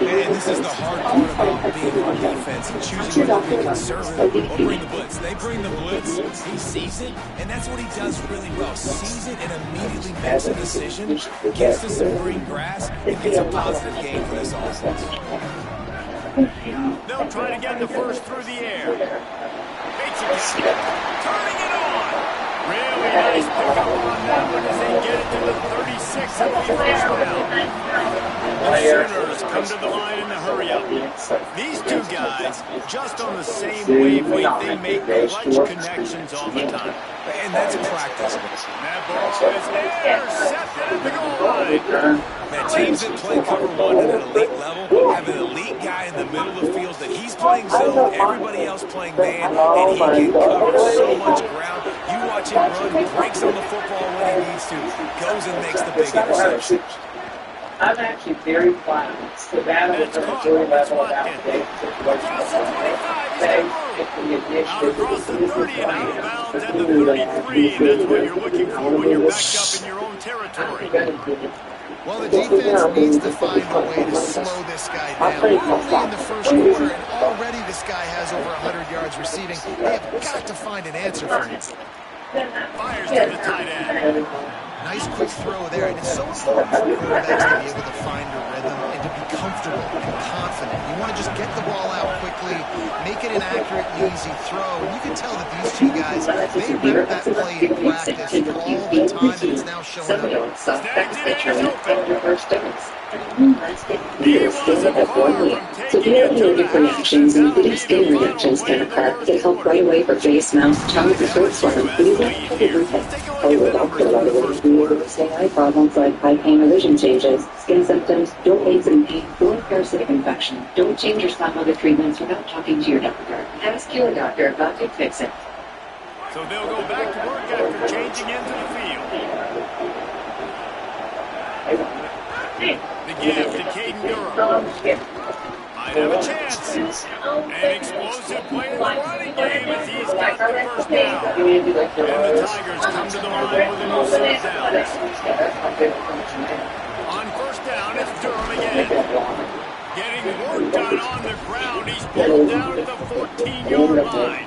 And this is the hard part about being on defense and choosing whether to be conservative or bring the blitz. They bring the blitz, he sees it, and that's what he does really well. Sees it and immediately makes a decision, gets to some green grass, and gets a positive gain for this offense. They'll try to get the first through the air. Bates again. Turning it on. Really nice pickup on that one as they get it to the 36 and the first down. The Sooners come to the line in the hurry-up. These two guys, just on the same wavelength, they make clutch connections all the time. And that's practice. That ball is intercepted at the goal line. Man, teams that play cover 1 at an elite level have an elite guy in the middle of the field that he's playing zone, everybody else playing man, and he can cover so much ground. You watch him run, breaks on the football when he needs to, goes and makes the big interception. I'm actually very proud. The battle is going to really level out today. Across the 25, he's got room. Out across the 30 and out of bounds at the 33. That's what you're looking for when you're backed up in your own territory. Well, the defense needs to find a way to slow this guy down. We're only in the first quarter, and already this guy has over 100 yards receiving. They have got to find an answer for him. Fires to the tight end. Nice quick throw there, and it's so important for quarterbacks to be able to find a rhythm and to be comfortable and confident. You want to just get the ball out quickly, make it an accurate and easy throw. And you can tell that these two guys, they rep that play in practice all the time, and it's now showing up. Snags it and is open. He wasn't far from taking it to the reactions, including skin reactions, can occur. Get help right away for face, mouth, tongue, and throat swelling. These are eye problems like eye pain or vision changes, skin symptoms, joint aches and pain, or parasitic infection. Don't change or stop other treatments without talking to your doctor. Ask your doctor about it, fix it. So they'll go back to work after changing into the field. The give to Caden Durham. Might have a chance. An explosive play in the running game as he's got the first down. And the Tigers come to the line with a new set of downs. On first down, it's Durham again. Getting work done on the ground. He's pulled down at the 14-yard line.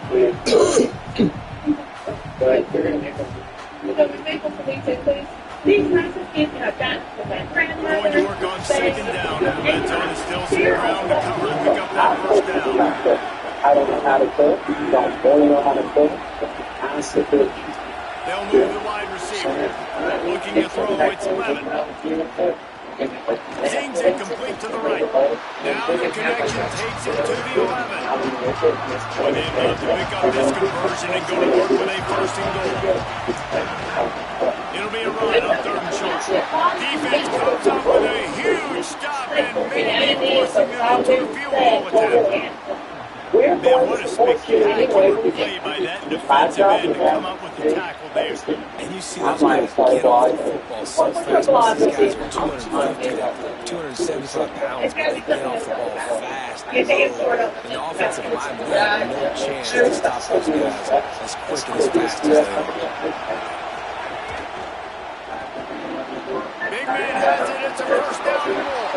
These nicest kids have got the grandmother. Going to work on 2nd down. And the red zone is still some ground to cover to pick up that first down. I don't know how to cook. You don't really know how to cook. Ask the cook. They'll move the wide receiver. Looking to throw, it's Levin. Zings it complete to the right. Now the connection takes it to the 11. With him able to pick up this conversion and go to work with a first and goal. It'll be a run on 3rd and short. Defense comes up with a huge stop and maybe forcing them into a field goal attempt. Man, what a spectacular play by that defensive end to come up with the tackle there. And you see those guys get off the football so fast. Most of these guys are 250 to 275 pounds, but they get off the ball fast and low. And the offensive line will have no chance to stop those guys as quick and as fast as they are. Big man has it. It's a first down ball.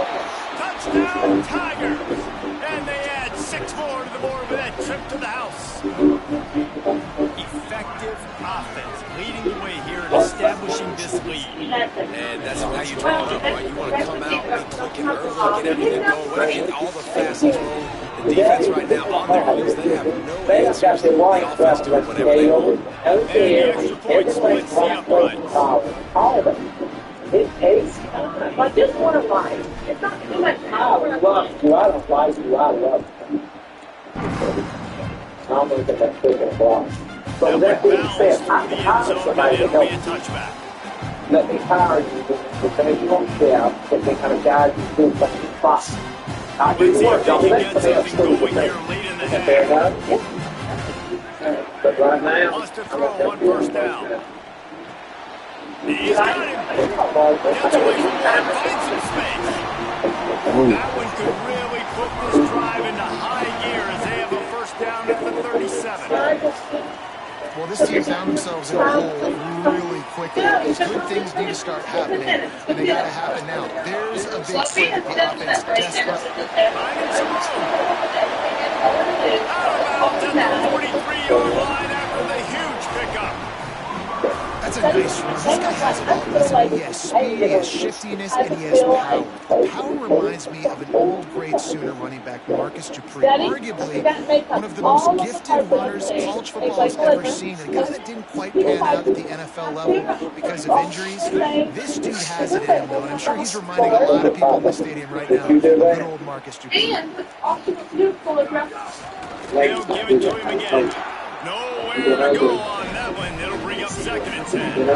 Touchdown, Tigers. And they add 6 more to the board with that trip to the house. Effective offense leading the way here and establishing this lead. And that's how you draw it up, right? You want to come out, be clicking early, get everything going, get all the facets rolling. The defense right now on their heels, they have no answers. The offense doing whatever they want. And the extra point splits the upright. It takes time. Like this one of mine. It's not too much power. I love it. I'm going to get that big block. So that being said, I can power somebody to help you. Let me power you because you won't step, but they kind of guide you through something fast. I'll do the work. Don't let somebody else do the thing. Fair enough? Yeah. But right now, Wants to throw on first down. He's got him. Gets away from one, finds some space. That one could really put this drive into high gear as they have a first down at the 37. Well, this team found themselves in a hole really quickly. These good things need to start happening, and they got to happen now. There's a big play that the offense desperate. Finding some room. Out of bounds at the 43-yard line after the huge pickup. That's a nice run. This guy has it all. Listen, he has speed, he has shiftiness, and he has power. Power reminds me of an old great Sooner running back, Marcus Dupree. Arguably one of the most gifted runners college football has ever seen. A guy that didn't quite pan out at the NFL level because of injuries. This dude has it in him, though, and I'm sure he's reminding a lot of people in the stadium right now of good old Marcus Dupree. They'll give it to him again. Nowhere to go on that one. It'll bring up 2nd and 10.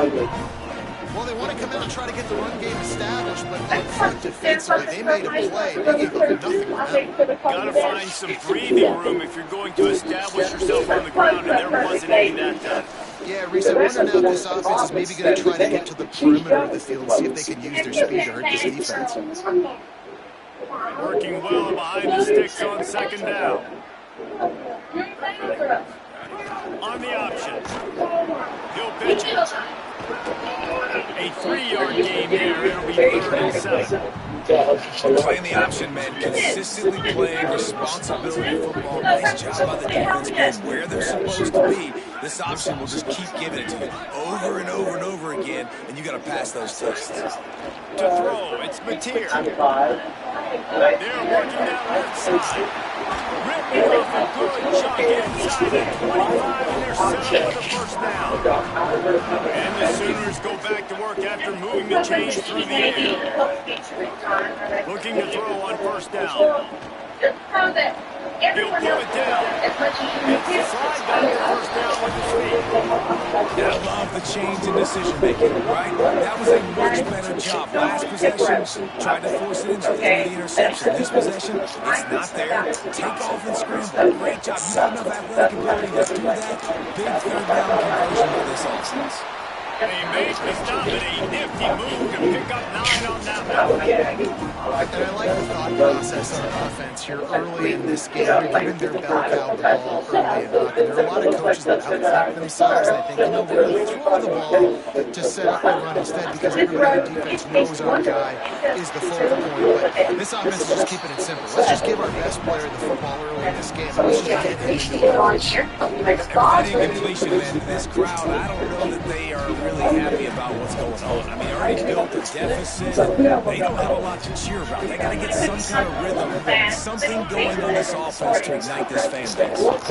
Well, they want to come out and try to get the run game established, but up front defensively, they made a play. They gave up nothing on that. Got to find some breathing room if you're going to establish yourself on the ground, and there wasn't any that time. Yeah, Reese, I wonder now if this offense is maybe going to try to get to the perimeter of the field and see if they can use their speed to hurt this defense. Working well behind the sticks on 2nd down. On the option. He'll pitch it. A 3-yard gain there. It'll be 3rd and 7. Playing the option, man. Consistently playing responsibility football. Nice job by the defense being where they're supposed to be. This option will just keep giving it to you over and over and over again, and you got to pass those tests. To throw, it's Mateer. They're working that left side. Ripping off a good chunk inside the 25, and they're set up for the first down. And the Sooners go back to work after moving the chains through the air. Looking to throw on first down. He'll pull it down. It's the slide back to first down with his feet. And I love the change in decision making, right? That was a much better job. Last possession, tried to force it into the interception. This possession, it's not there. Take off and scramble. Great job. You got enough athletic ability to do that. Big 3rd down conversion for this offense. He made the stop at a nifty move to pick up 9 on that one. And I like the thought process on offense here early in this game. They're giving their bell cow the ball early and often. There are a lot of coaches that outthink themselves and they think, you know, we're going to throw the ball to set up the run instead because everybody on defense knows our guy is the focal point. But this offense is just keeping it simple. Let's just give our best player the football early in this game. Let's just get into it. Finding completion, man. This crowd, I don't know that they are really happy about what's going on. I mean, they already built a deficit. They don't have a lot to cheer about. They got to get some kind of rhythm, something going on this offense to ignite this fan base. Wide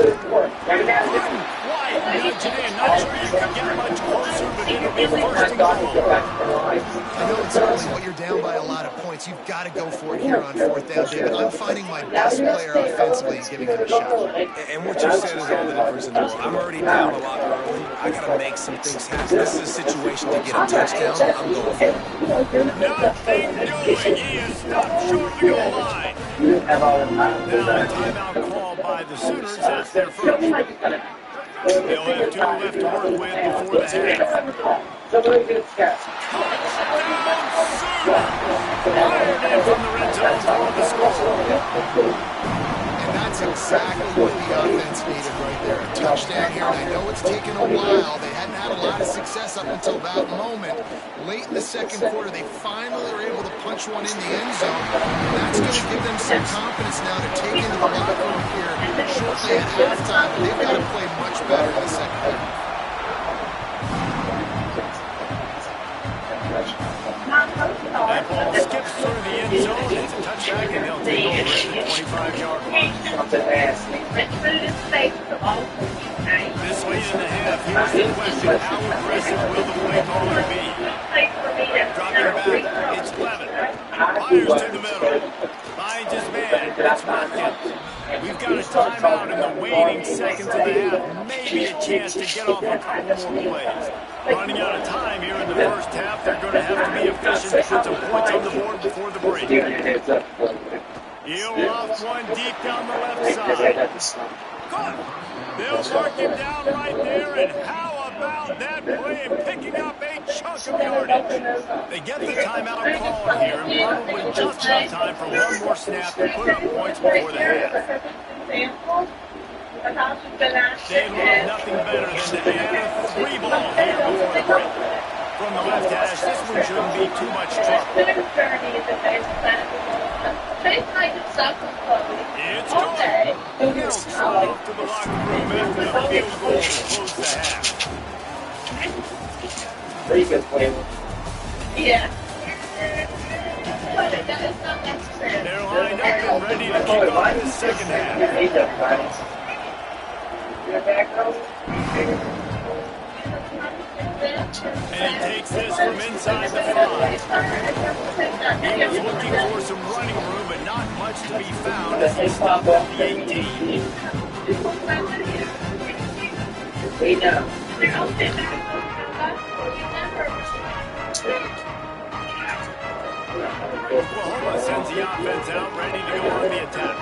nudge it in. Not sure you can get much closer, but it'll be first and goal. I know it's early, but you're down by a lot of points. You've got to go for it here on 4th down, David. I'm finding my best player offensively and giving him a shot. And what you said is all the difference in the world. I'm already down a lot early. I got to make some things happen. This is a situation to get a touchdown. I'm going for it. Nothing doing. He is stopped short of the goal line. Now a timeout call by the Sooners. That's their first. They'll have 2 left to work with before the half. Touchdown Sooners! Fired in from the red zone toward the score. And that's exactly what the offense needed right there. A touchdown here, and I know it's taken a while. They hadn't had a lot of success up until that moment. Late in the second quarter, they finally were able to punch one in the end zone. And that's going to give them some confidence now to take into the locker room here shortly at halftime. And they've got to play much better in the second half. That ball skips through the end zone. It's a touchback, and they'll take over at the 25-yard line. This late in the half, here's the question. How aggressive will the play caller be? Dropping back, it's Levin. Fires to the middle. Finds his man. It's Watkins. We've got a timeout in the waning seconds of the half. Maybe a chance to get off a couple more plays. Running out of time here in the first half. They're going to have to be efficient, put some points on the board before the break. He'll off one deep down the left side. Good. They'll mark him down right there, and how about that play and picking up a chunk of yardage? They get the timeout called here, and probably just enough time for one more snap to put up points before the half. They'd love nothing better than to add a 3 ball here before the break. From the left hash, this one shouldn't be too much trouble. It's good. Milks off to the locker room after the field goal to close the half. Pretty good play. Yeah. They're lined up and ready to kick off the second half. And he takes this from inside the 5. He was looking for some running room, but not much to be found as he stopped at the 18. Oklahoma sends the offense out, ready to go on the attack.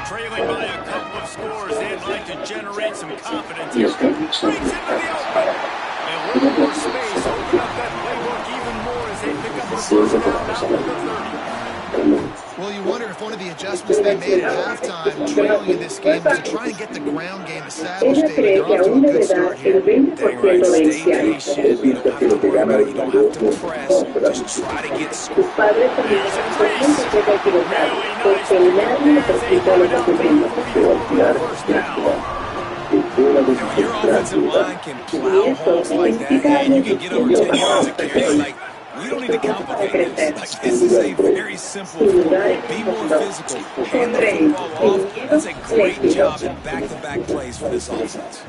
Trailing by a couple of scores, they'd like to generate some confidence here. Breaks into the open. And a little more space, open up that playbook even more as they pick up the first down out to the 30. Well, you wonder if one of the adjustments they made at halftime, trailing in this game, was to try and get the ground game established. They're off to a good start here. Dang right, stay patient. You don't have to worry about it. You don't have to press. Just try to get scored. Here's a crease. Really nice there as they run it out to the 44 for the first down. And when your offensive line can plow holes like that, and you can get over 10 yards of carry, like, we don't need to complicate this. Like, this is a very simple form. Be more physical. Hand the football off. That's a great job in back-to-back plays for this offense.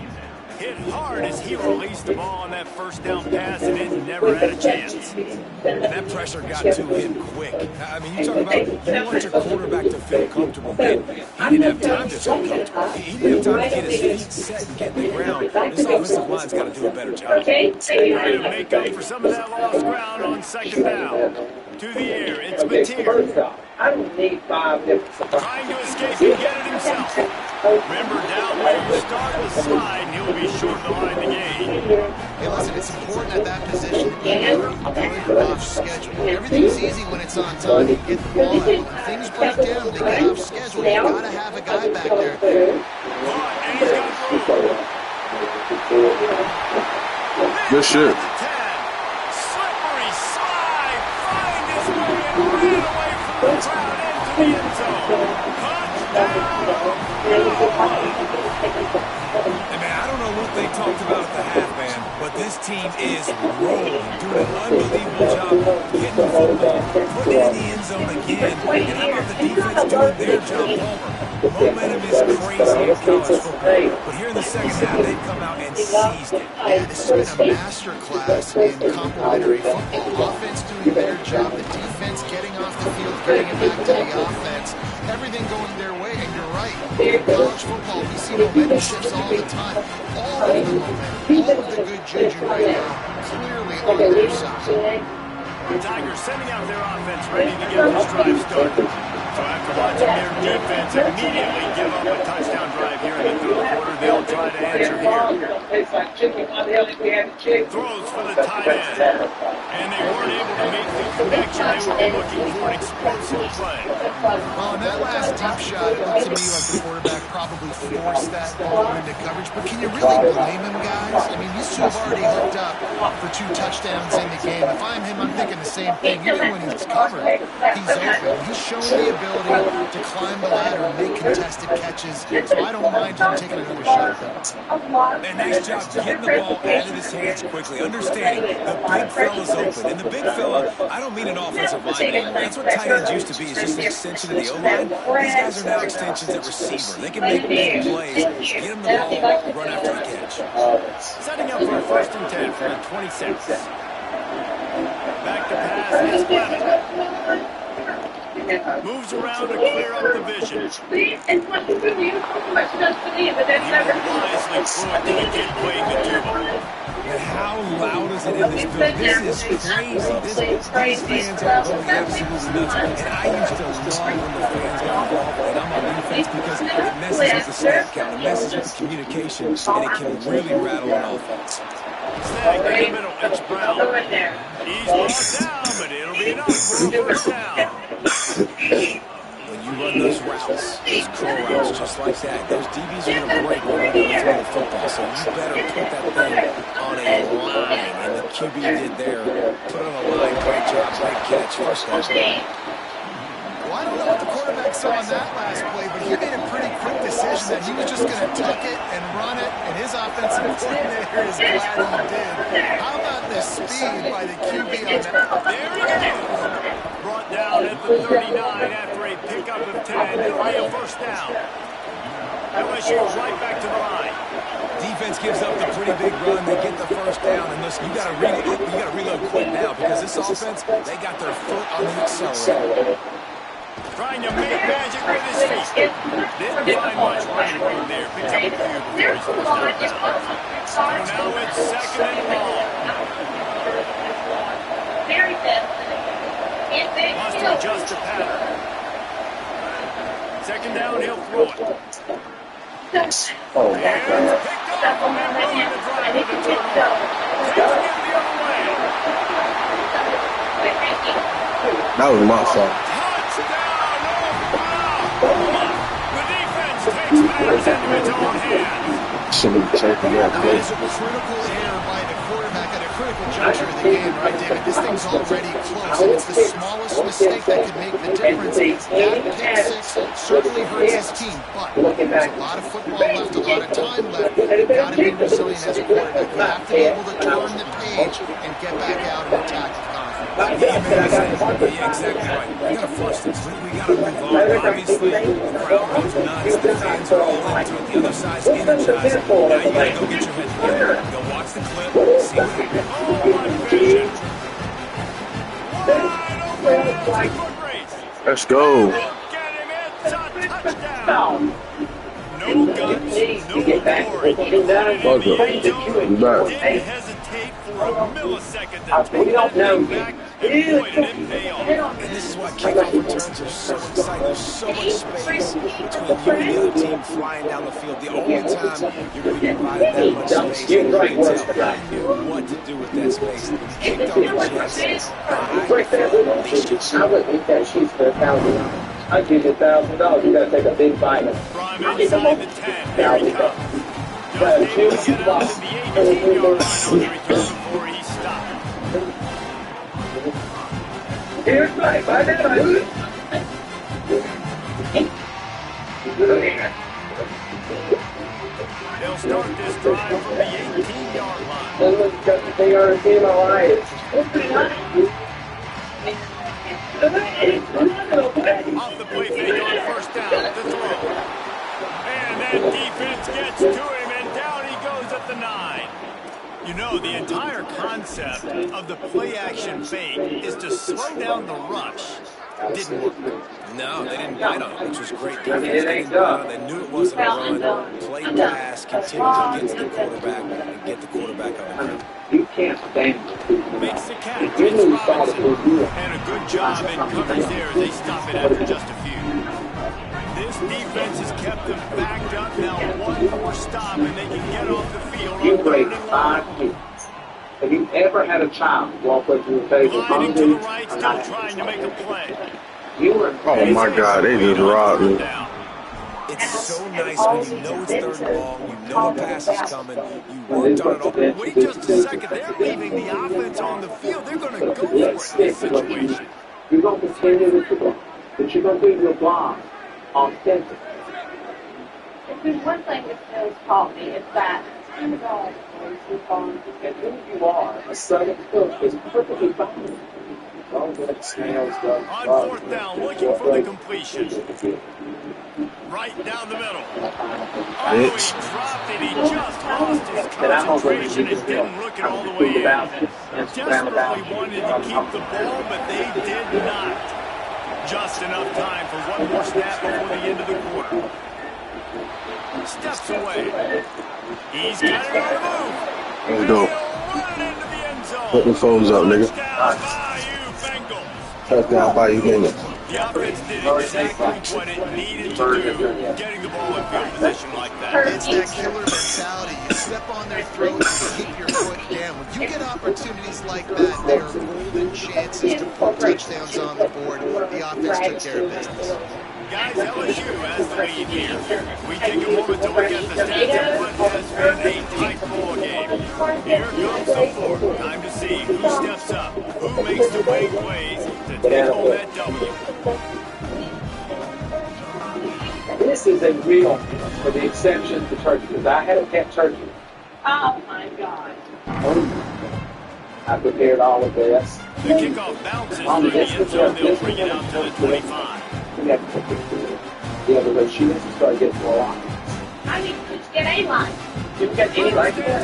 Hit hard as he released the ball on that first down pass, and it never had a chance. And that pressure got to him quick. I mean, you talk about you want your quarterback to feel comfortable. Man, he didn't have time to feel comfortable. He didn't have time to get his feet set and get in the ground. This offensive line's got to do a better job. Trying to make up for some of that lost ground on second down. To the air, it's Mateer. I don't need 5 minutes. Trying to escape and get it himself. Remember, down where you start the slide, and he'll be sure to line the game. Hey, listen, it's important at that position to be good off schedule. Everything's easy when it's on time. You get the ball out. When things break down, they get off schedule. You got to have a guy back there. And he's got room. Good shit. Slippery slide. Find his way and ran away from the crowd into the end zone. Hey, man, I don't know what they talked about at the half, man, but this team is rolling, doing an unbelievable job getting the football, putting it in the end zone again, and how about the defense doing their job, Palmer? Momentum is crazy in college football, but here in the second half, they've come out and seized it. Yeah, this has been a master class in complementary football. Offense doing their job, the defense getting off the field, getting it back to the offense. Everything going their way, and you're right. In college football, we see momentum shifts all the time. All of the momentum, all of the good juju right now, clearly on their side. The Tigers sending out their offense, ready to get this drive started. after watching their defense immediately give up a touchdown drive here in the third quarter, they'll try to answer here. Throws for the tight end. And they weren't able to make the connection. They were looking for an explosive play. Well, in that last deep shot, it looked to me like the quarterback probably forced that ball into coverage. But can you really blame him, guys? I mean, these two have already hooked up for 2 touchdowns in the game. If I'm him, I'm thinking the same thing. Even when he's covered, he's open. He's shown the ability to climb the ladder and make contested catches. So I don't mind him taking another shot. And nice job getting the ball out of his hands quickly. Understanding the big fella's open. And the big fella, I don't mean an offensive lineman. That's what tight ends used to be, is just an extension of the O-line. These guys are now extensions at receiver. They can make big plays, get him the ball, run after the catch. Setting up for a 1st and 10 from the 26. Back to pass is Clement. Moves around to clear up the vision. He will wisely throw it to the kid playing the tuba. And how loud is it in this building? This is crazy. These fans are going absolutely nuts. And I used to love when the fans got involved, and I'm on defense because it messes with the snap count, it messes with the communication, and it can really rattle an offense. Snag in the middle, it's Brown. He's brought down, but it'll be enough for a 1st down. When you run those routes, those curl routes just like that, those DBs are going to break when they're throwing the football, so you better put that thing on a line, and the QB did there. Put it on a line, great job, great catch, 1st down. Well, I don't know what the quarterback saw on that last play, but he made a pretty quick decision that he was just going to tuck it and run it, and his offensive coordinator is glad he did. How about the speed by the QB on that? There he goes. Brought down at the 39 after a pickup of 10. It'll be a 1st down. LSU right back to the line. Defense gives up the pretty big run. They get the 1st down, and listen, you got to reload quick now because this offense, they got their foot on the accelerator. Trying to make magic with his feet. Didn't find much running room there. Picks up a few before he's forced out of bounds. So now it's 2nd and long. Wants to adjust the pattern. 2nd down, he'll throw it. And it's picked up and running the drive with a turnover. Taking it the other way. That was my fault. The defense takes matters into its own hands. Shouldn't be checking that. That is a critical error by the quarterback at a critical juncture of the game, right, David? This thing's already close, and it's the smallest mistake that could make the difference. That pick 6 certainly hurts his team, but there's a lot of football left, a lot of time left. You've got to be resilient as a quarterback. You have to be able to turn the page and get back out and attack with confidence. Yeah, exactly right. We got to flush this. We got to move on. Obviously, the crowd goes nuts. The fans are all into it. The other side's energized. Now you got to go get your head together. Go watch the clip. See what happens. Oh, my vision. Wide open. Foot race. Let's go. Look at him. It's a touchdown. No guts, no glory. Didn't hesitate for a millisecond to take that thing back, and boy, did it pay off. And this is why kickoff returns are so exciting. There's so much space between you and the other team flying down the field. The only time you're going to be provided that much space, and you can tell he knew what to do with that space. He kicked off the Jets behind the field. They should I would eat that cheese for $1,000. I'd give you $1,000. You got to take a big bite of it. Prime inside the 10. Here he comes. Just able to get out to the 18-yard line on the return before he stopped. Here's my bite. They'll start this drive from the 18-yard line. They are a game of life. Off the play fake on 1st down to throw. And that defense gets to him, and down he goes at the 9. You know, the entire concept of the play-action fake is to slow down the rush. Didn't work. No, they didn't bite on it, which was great defense. They didn't bite on it. They knew it wasn't a run. Play pass, continue to get to the quarterback, and get the quarterback on the ground. You can't stand. Makes the catch. It's Robinson. And a good job in coverage there as they stop it after just a few. This defense has kept them backed up. Now one more stop, and they can get off the field. You break 5 feet. Have you ever had a child walk up to your face and Gliding to the right, still trying to make a play. Oh my God, they just robbed me. It's so nice when you know it's third and long, you know a pass is coming, you worked on it all. Wait just a second. They're leaving the offense on the field. They're going to go for it in this situation. You're going to continue with the block, but you're going to do your block authentic. If there's one thing that Phil's taught me, it's that And who you are, a southern cook is perfectly fine. On fourth down, looking for the completion. Right down the middle. Oh, he dropped it. He just lost his concentration and didn't look it all the way in. Desperately wanted to keep the ball, but they did not. Just enough time for one more snap before the end of the quarter. Steps away. He's got it on the move. Let's go. Run into the end zone. Put the phones up, nigga. Touchdown by you, Bengals. The offense did exactly what it needed to do, getting the ball in field position like that. It's that killer mentality. You step on their throats and keep your foot down. When you get opportunities like that, they are golden chances to put touchdowns on the board. The offense took care of business. Guys, LSU has the lead here. We take a moment to look at the stats of what has been a tight ball game. Here comes the fourth. Time to see who steps up, who makes the winning plays to take home that W. This is a real, for the exception to turkey, because I had a pet turkey. oh my God. I prepared all of this. The kickoff bounces through the end zone. They'll bring it out to the 25. Yeah, because she needs to start getting more on. I need to get a line. You can get any like that.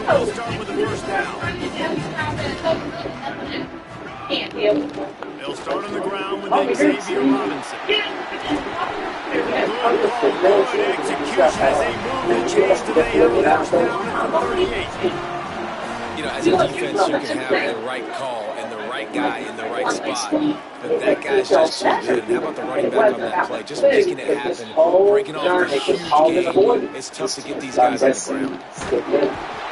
We'll start with the first down. Can't deal with it. They'll start on the ground with Xavier Robinson. Good execution as they move the chase till they have a first down at the 38. You know, as a defense, you can have the right call and the right guy in the right spot. But that guy's just too good. And how about the running back on that play? Just making it happen, breaking off a huge game. It's tough to get these guys on the ground.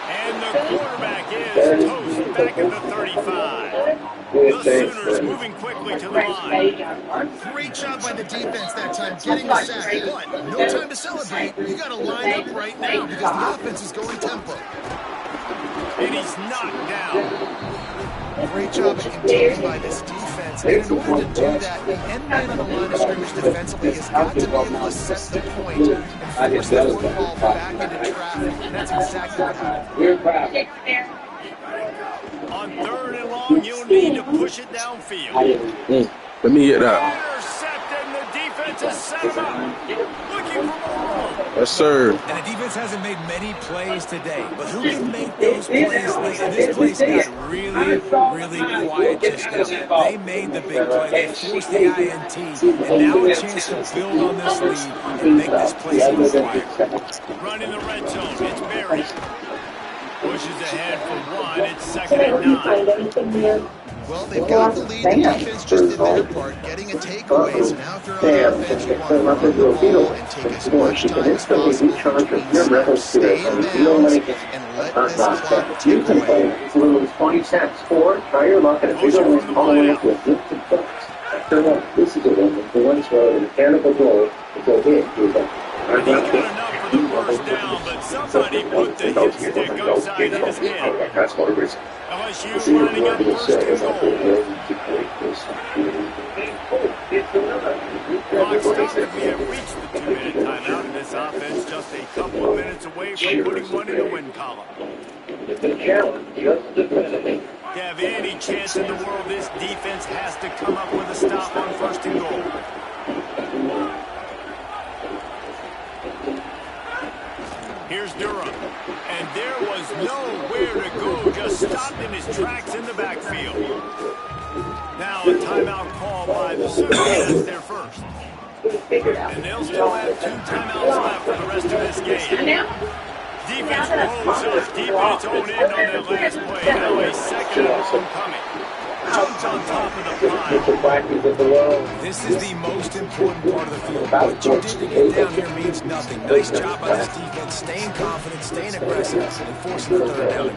And the quarterback is toast back at the 35. The Sooners moving quickly to the line. Great job by the defense that time, getting the sack. But no time to celebrate. You got to line up right now because the offense is going tempo. And he's knocked down. Great job at containing by this defense. And in order to do that, the end man on the line of scrimmage defensively has got to be able to set the point and force the football back into traffic. And that's exactly what happened. On third and long, you'll need to push it downfield. Let me get that. Intercepted, and the defense has set him up. Looking for more. Yes, sir. And the defense hasn't made many plays today, but who can make those plays late? And this place got really quiet just now. They made the big play. They forced the INT, and now a chance to build on this lead and make this place even quieter. Running the red zone, it's Barry. Pushes ahead for one. It's second and 9. Well, they've got the lead. The defense just did their part, getting a takeaway. So now if you're on offense, you want to run the ball and take as much time as possible between snaps. Stay in bounds and let this clock tick away. It's literally 20 cents. Or try your luck at a bigger one following up with lifted books. Turn up. This is a one with the ones where a mechanical goal to go hit. He got enough for the first down, but somebody put the hit stick upside his head. LSU lining up first and goal. Clock stopped, and we have reached the 2-minute timeout, and this offense just a couple of minutes away from putting one in the win column. To have any chance in the world, this defense has to come up with a stop on first and goal. Here's Durham, and there was nowhere to go, just stopped in his tracks in the backfield. Now a timeout call by the Sooners. That's their first. And they'll still have 2 timeouts left for the rest of this game. Defense rolls up deep in its own end on that last play. Now a second and long coming. Jumps on top of the pile. This is the most important part of the field. What you did to get down here means nothing. Nice job by this defense, staying confident, staying aggressive, and forcing the third down.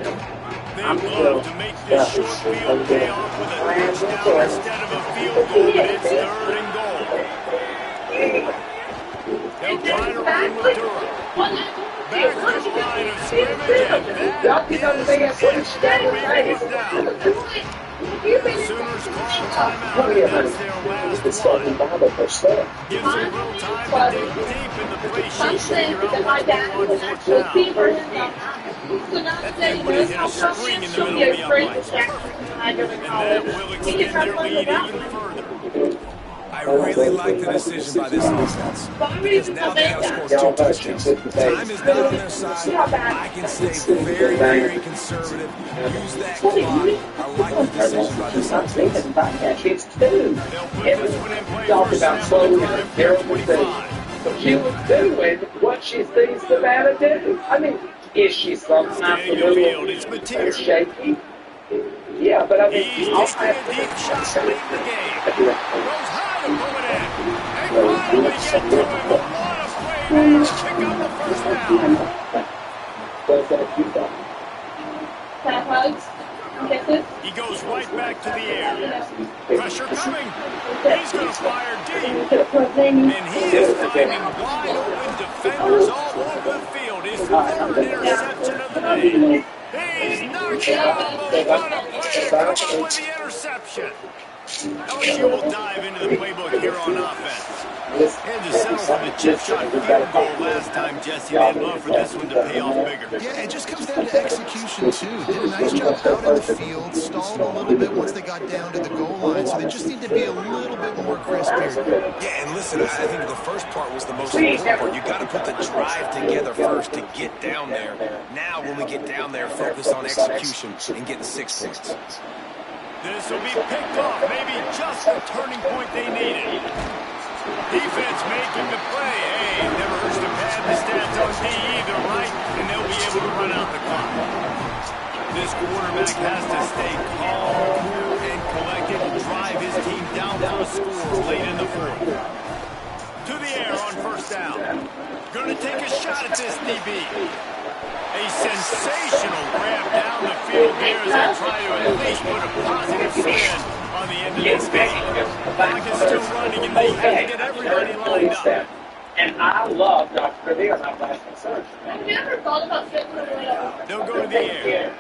They'd love to make this short field pay off with a touchdown instead of a field goal, but it's 3rd and goal. They'll try to run with Durham. Back to the line of scrimmage, and that is it. That'll be 4th down. Sooners call timeout, and that's their last one. Gives them a little time to dig deep in the play sheet, figure out what they want 4th down. That put it in a string in the middle of the uprights. And that will extend their lead even further. I really like the decision by this offense, because now they have scored 2 touchdowns. Time is not on their side. I can stay very, very conservative. Use that clock. I like the decision by this offense. They'll put this one in play for a snap on the current 25. So she was doing what she sees the batter do. I mean, is she sometimes a little shaky? Yeah, but I mean, I'll have to deep shot late in the game. Goes high to pull it in. And finally get to him. What a play there to pick up the 1st down. He goes right back to the air. Pressure coming. He's going to fire deep. And he is finding wide open defenders all over the field. His 3rd interception of the day. He's knocked out, but what a play coupled with the interception. LSU will dive into the playbook here on offense. And to settle for the chip shot field goal last time, Jesse, they'd love for this one to pay off bigger. Yeah, it just comes down to execution, too. Did a nice job out in the field, stalled a little bit once they got down to the goal line, so they just need to be a little bit more crisp here. Yeah, and listen, I think the first part was the most important part. You got to put the drive together first to get down there. Now, when we get down there, focus on execution and getting 6 points. This will be picked off, maybe just the turning point they needed. Defense making the play. Hey, never hurts to pad the stats on D either, right? And they'll be able to run out the clock. This quarterback has to stay calm, cool, and collected and drive his team down for a score late in the 4th. To the air on 1st down. Gonna take a shot at this DB. A sensational grab down the field here as they try to at least put a positive spin on the end of this game. Clock is still running, and they have to get everybody lined up. And I love Dr. Revere, my last concern. Have you ever thought about getting a little They'll go to the air.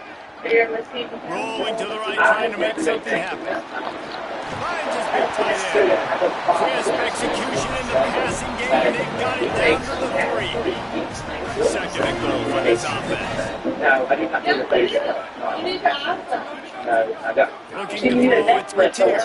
Rolling to the right, trying to make something happen. Finds his big tight end. Crisp execution in the passing game, and they've got it down to the 3. 2nd and goal for this offense. No, I did not do the face. You need to ask them. No, I don't. Looking to throw, it's Mateer.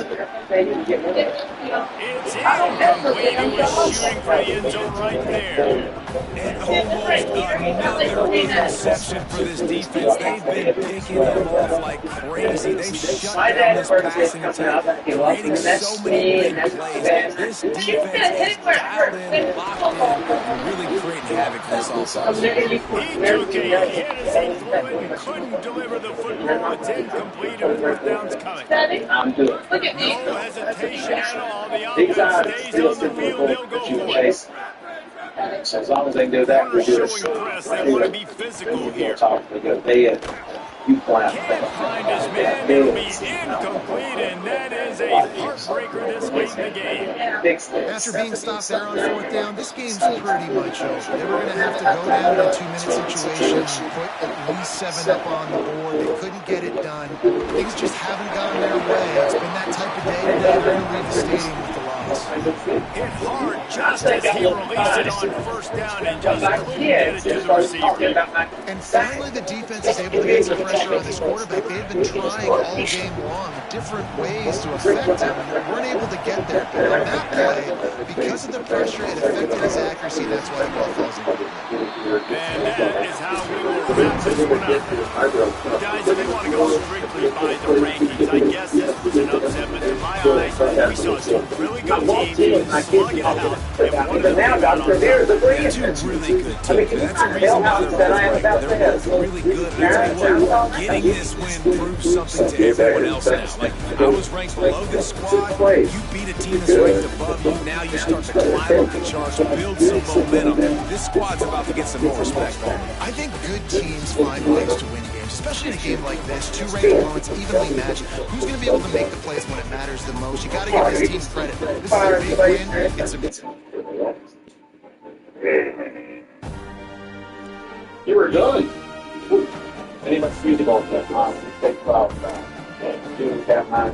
It's incomplete. He was shooting for the end zone right there. And almost another interception for this defense. They've been picking them off like crazy. They've shut down this passing attack, creating so many big plays. This defense is dialed in, locked in, and really creating havoc for this offense. He took a hit as he threw it and couldn't deliver the football. It's incomplete, and 4th down's coming. I'm good. Look at me. No hesitation at all. The offense stays on the field. They'll go for it. So as long as they can do that, we're good. Showing press. They want to be physical here. They go dead. You fly. Can't find his man. It'll be incomplete, and that is a heartbreaker this late in the game. After being stopped there on 4th down, this game's pretty much over. They were going to have to go down in a 2-minute situation, put at least 7 up on the board. They couldn't get it done. Things just haven't gone their way. It's been that type of day today. They're going to leave the stadium with the loss. Hit hard just as he released it on 1st down and just couldn't get it to the receiver. And finally, the defense is able to get some pressure on this quarterback. They had been trying all game long different ways to affect him, and they weren't able to get there. But on that play, because of the pressure, it affected his accuracy. That's why the ball falls in. And that is how we will wrap this one up. Guys, if you want to go strictly by the rankings, I guess this was an upset, but to my eyes, we saw some really good team, slug it out, and one of the now, Doctor, there's a brilliant. Two really good teams. That's the reason why they're both ranked. They're both really good. And I tell you what, getting this win proves something to everyone else now. Like, I was ranked below this squad. You beat a team that's ranked above you. Now you start to climb up the charts, build some momentum. This squad's about to get some more respect. I think good teams find ways to win games, especially in a game like this. Two ranked opponents evenly matched. Who's going to be able to make the plays when it matters the most? You got to give this team credit. This is a big win. It's a You were done. Any much music on that? Take 12. Do have 9.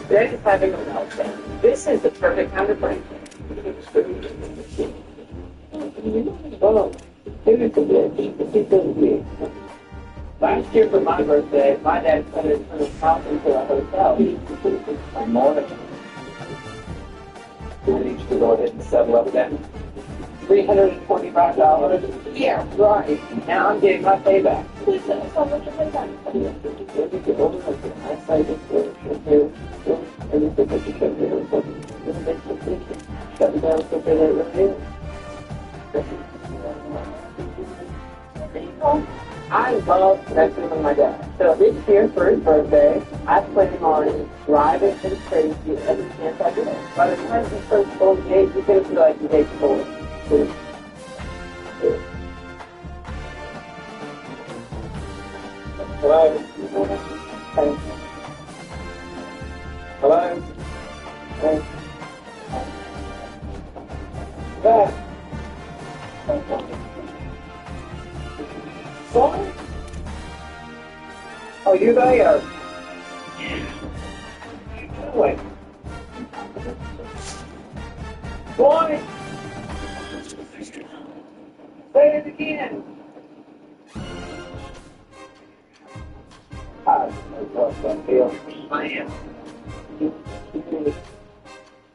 They're just having a meltdown. This is the perfect time to break. Oh, it is a bitch. Last year for my birthday, my dad sent his house into a hotel. I'm more. We need to go ahead and settle up that $325. Yeah, right. Now I'm getting my payback. Please tell us how much your payback is. I say this here, everything that you can do. Shut it down so they don't reveal. I love messing with my dad. So this year for his birthday, I plan on driving him crazy every chance I get. By the time he turns 48, he's going to feel like he's 84. Hello? Hey. Hello? Hey. Back. What? Oh, you there? Wait. Boy! Say it again. I am.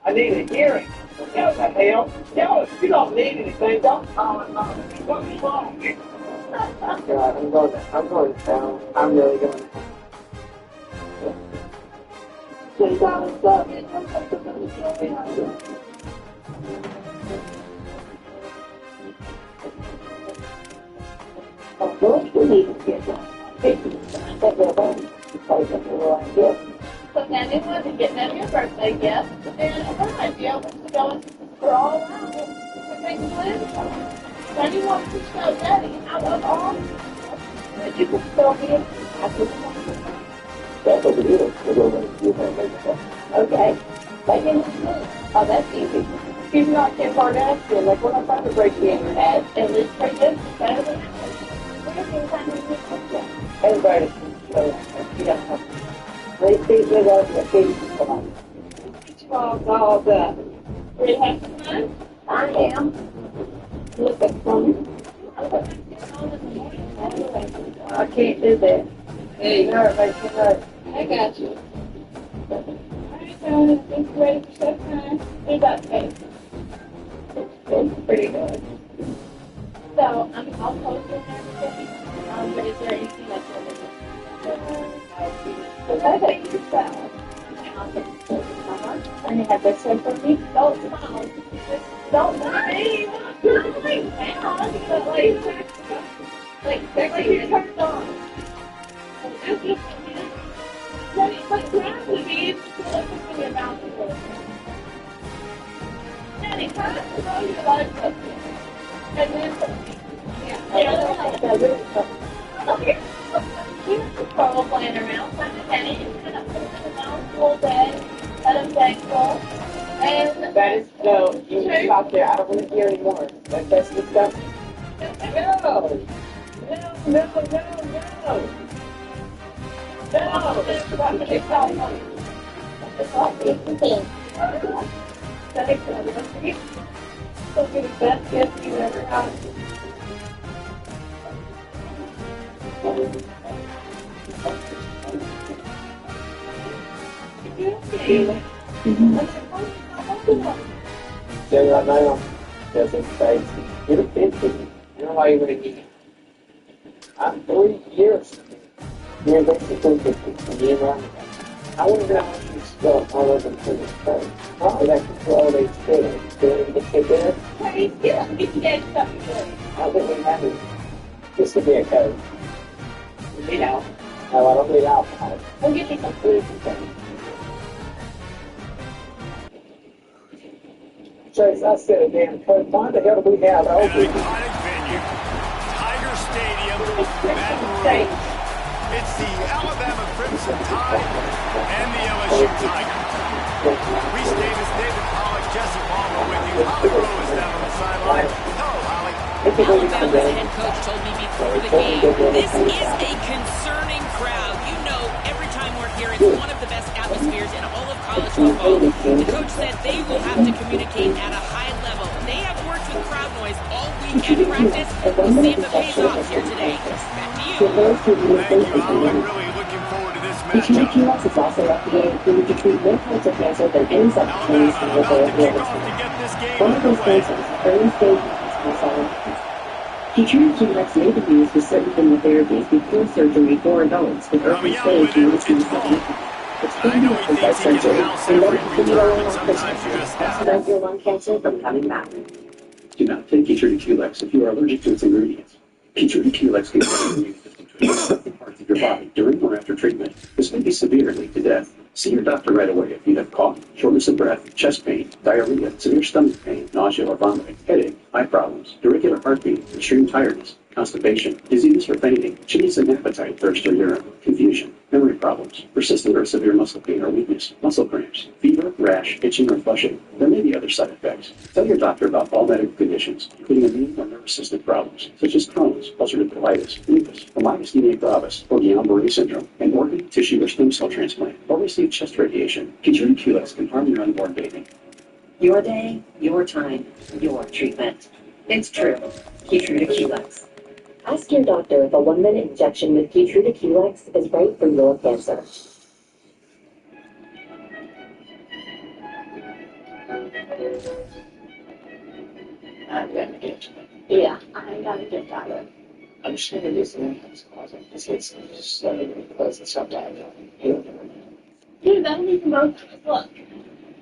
I need a hearing. What the hell? Tell us, you don't need anything, don't call it mom. What's wrong? God, I'm going down. I'm really going down. Of course, we need to get that. So now they wanted to get them your birthday gift, and a good idea was to go and crawl around to make a plan. Daddy wants to show Daddy how of all that you can still be after the morning. That's over here. We're going to do that. Okay. Like in the moon. Oh, that's easy. She's not Kim Kardashian. Like, we're not trying to break the internet. And this break is better than that. We're going to find a new subject. Everybody can show us. They see with us the people come on. All done. Are you having fun? I am. Look at me. I can't do that. Hey, no, make you know. I got you. Alright, so I think we're ready for stuff time. What about space? It's pretty good. So, I'll post it and everything. But is there anything that's really good? I think you sell. And you have this one for me. Don't smile. Don't mind. Not like down, but like you're turned on. Then it's like grab the beads to look in your mouth and go. And it kind of throw your legs up here. And then, okay. Here's the pearl playing her mouth. Find a penny and kind of put it in the mouth all day. Let them thankful. And that is, no, you can stop there. I don't want to hear anymore. That's disgusting. No! No, no, no, no! No! It's not funny. It's not funny. Thanks, honey. It'll be the best gift you ever got. Say right now, that's crazy. You're 50. You know why you would have given. I'm 3 years. You're basically 50 me around. I wouldn't know how you spell all over the place. Probably that control they stay. Do you get there? Hey, yeah, stuff. How can we have it? This could be a code. You know. No, I don't need alcohol. We'll get you some food. Chase, I said a damn code. Why the hell do we have An open? iconic venue, Tiger Stadium, Baton Rouge. It's the Alabama Crimson Tide and the LSU Tigers. Reese Davis, David Pollock, Jesse Palmer with you. Holly Rowe is down on the sideline. Hello, Holly. Alabama's head coach told me before the game, this is a concerning crowd. You know, every time we're here, it's one of the best atmospheres in all of college football. The coach said they will have to communicate at a high level. They have worked with crowd noise all week at practice. We'll see if it pays off here today. Back to you. Thank you, Holly. Really looking forward to this matchup. HBQX is also FDA approved to treat more cancer cancer than any subcutaneous Alabama about to kick off to get this game One of those underway. cancers, early stage small cell lung cancer. Keytruda QX may be used with certain chemotherapies before surgery for adults with early Coming out stage with it, non-small it's cell Paul. lung cancer. It's I know he thinks he can surgery house and every let it return, but sometimes you just to have. prevent your lung cancer from coming back. Do not take Keytruda QX if you are allergic to its ingredients. Keytruda QX can cause immune system to attack parts of your body during or after treatment. This may be severe and lead to death. See your doctor right away if you have cough, shortness of breath, chest pain, diarrhea, severe stomach pain, nausea or vomiting, headache, eye problems, irregular heartbeat, extreme tiredness, constipation, dizziness or fainting, changes in appetite, thirst or urine, confusion, memory problems, persistent or severe muscle pain or weakness, muscle cramps, fever, rash, itching or flushing. There may be other side effects. Tell your doctor about all medical conditions, including immune or nervous system problems, such as Crohn's, ulcerative colitis, lupus, myasthenia gravis, or Guillain-Barré syndrome, an organ, tissue, or stem cell transplant, or receive chest radiation. Keytruda QX can harm your unborn baby. Your day, your time, your treatment. It's true. Keytruda QX. Ask your doctor if a 1-minute injection with Keytruda QX is right for your cancer. I'm gonna get you. Yeah, I gotta get that one. I'm just gonna do something else. Just get some slowly close the shop down. Dude, that'll be the most. Look.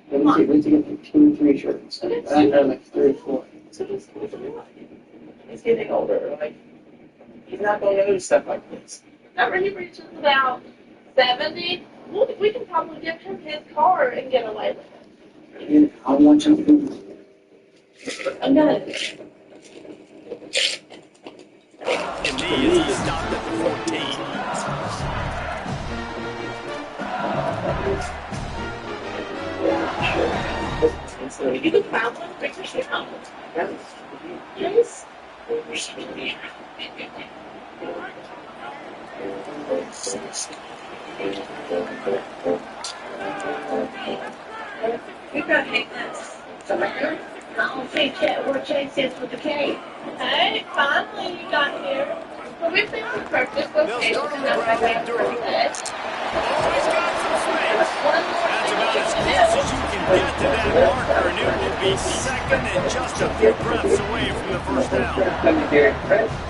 We need to get 2 or 3 shirts. Okay. I know like 3 or 4. So just He's getting older. Like he's not going to notice stuff like this. whenever he reaches about 70, we can probably give him his car and get away with it. I want you to. I'm gonna. Indeed, he stopped at the 14. You can found one, pictures you found one. Yes. You're gonna hate this. I'll take it where Chase is with the cake. Hey, finally you got here. Well, we've been for breakfast. They'll start on the ground with Durham. Oh, he's got some space. That's about as close as you can get to that marker, and it will be second and just a few breaths away from the first down.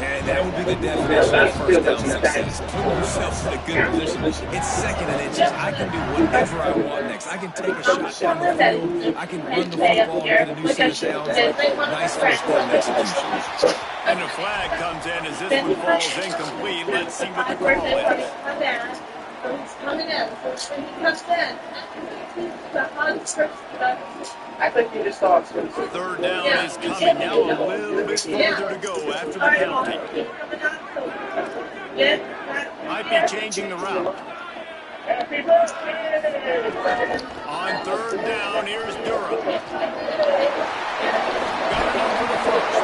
And that would be the definition of first down success. Put yourself in a good position. It's second and inches. I can do whatever I want next. I can take a shot down the field. I can run the football and get a new set of downs. Nice first down execution. And the flag comes in as this one falls incomplete. Let's see what the call is. My dad. He's coming in. When he comes in, I think you just saw it. Third down is coming now. A little bit further to go after the penalty. Might be changing the route. On third down, here's Durham. Got enough for the first.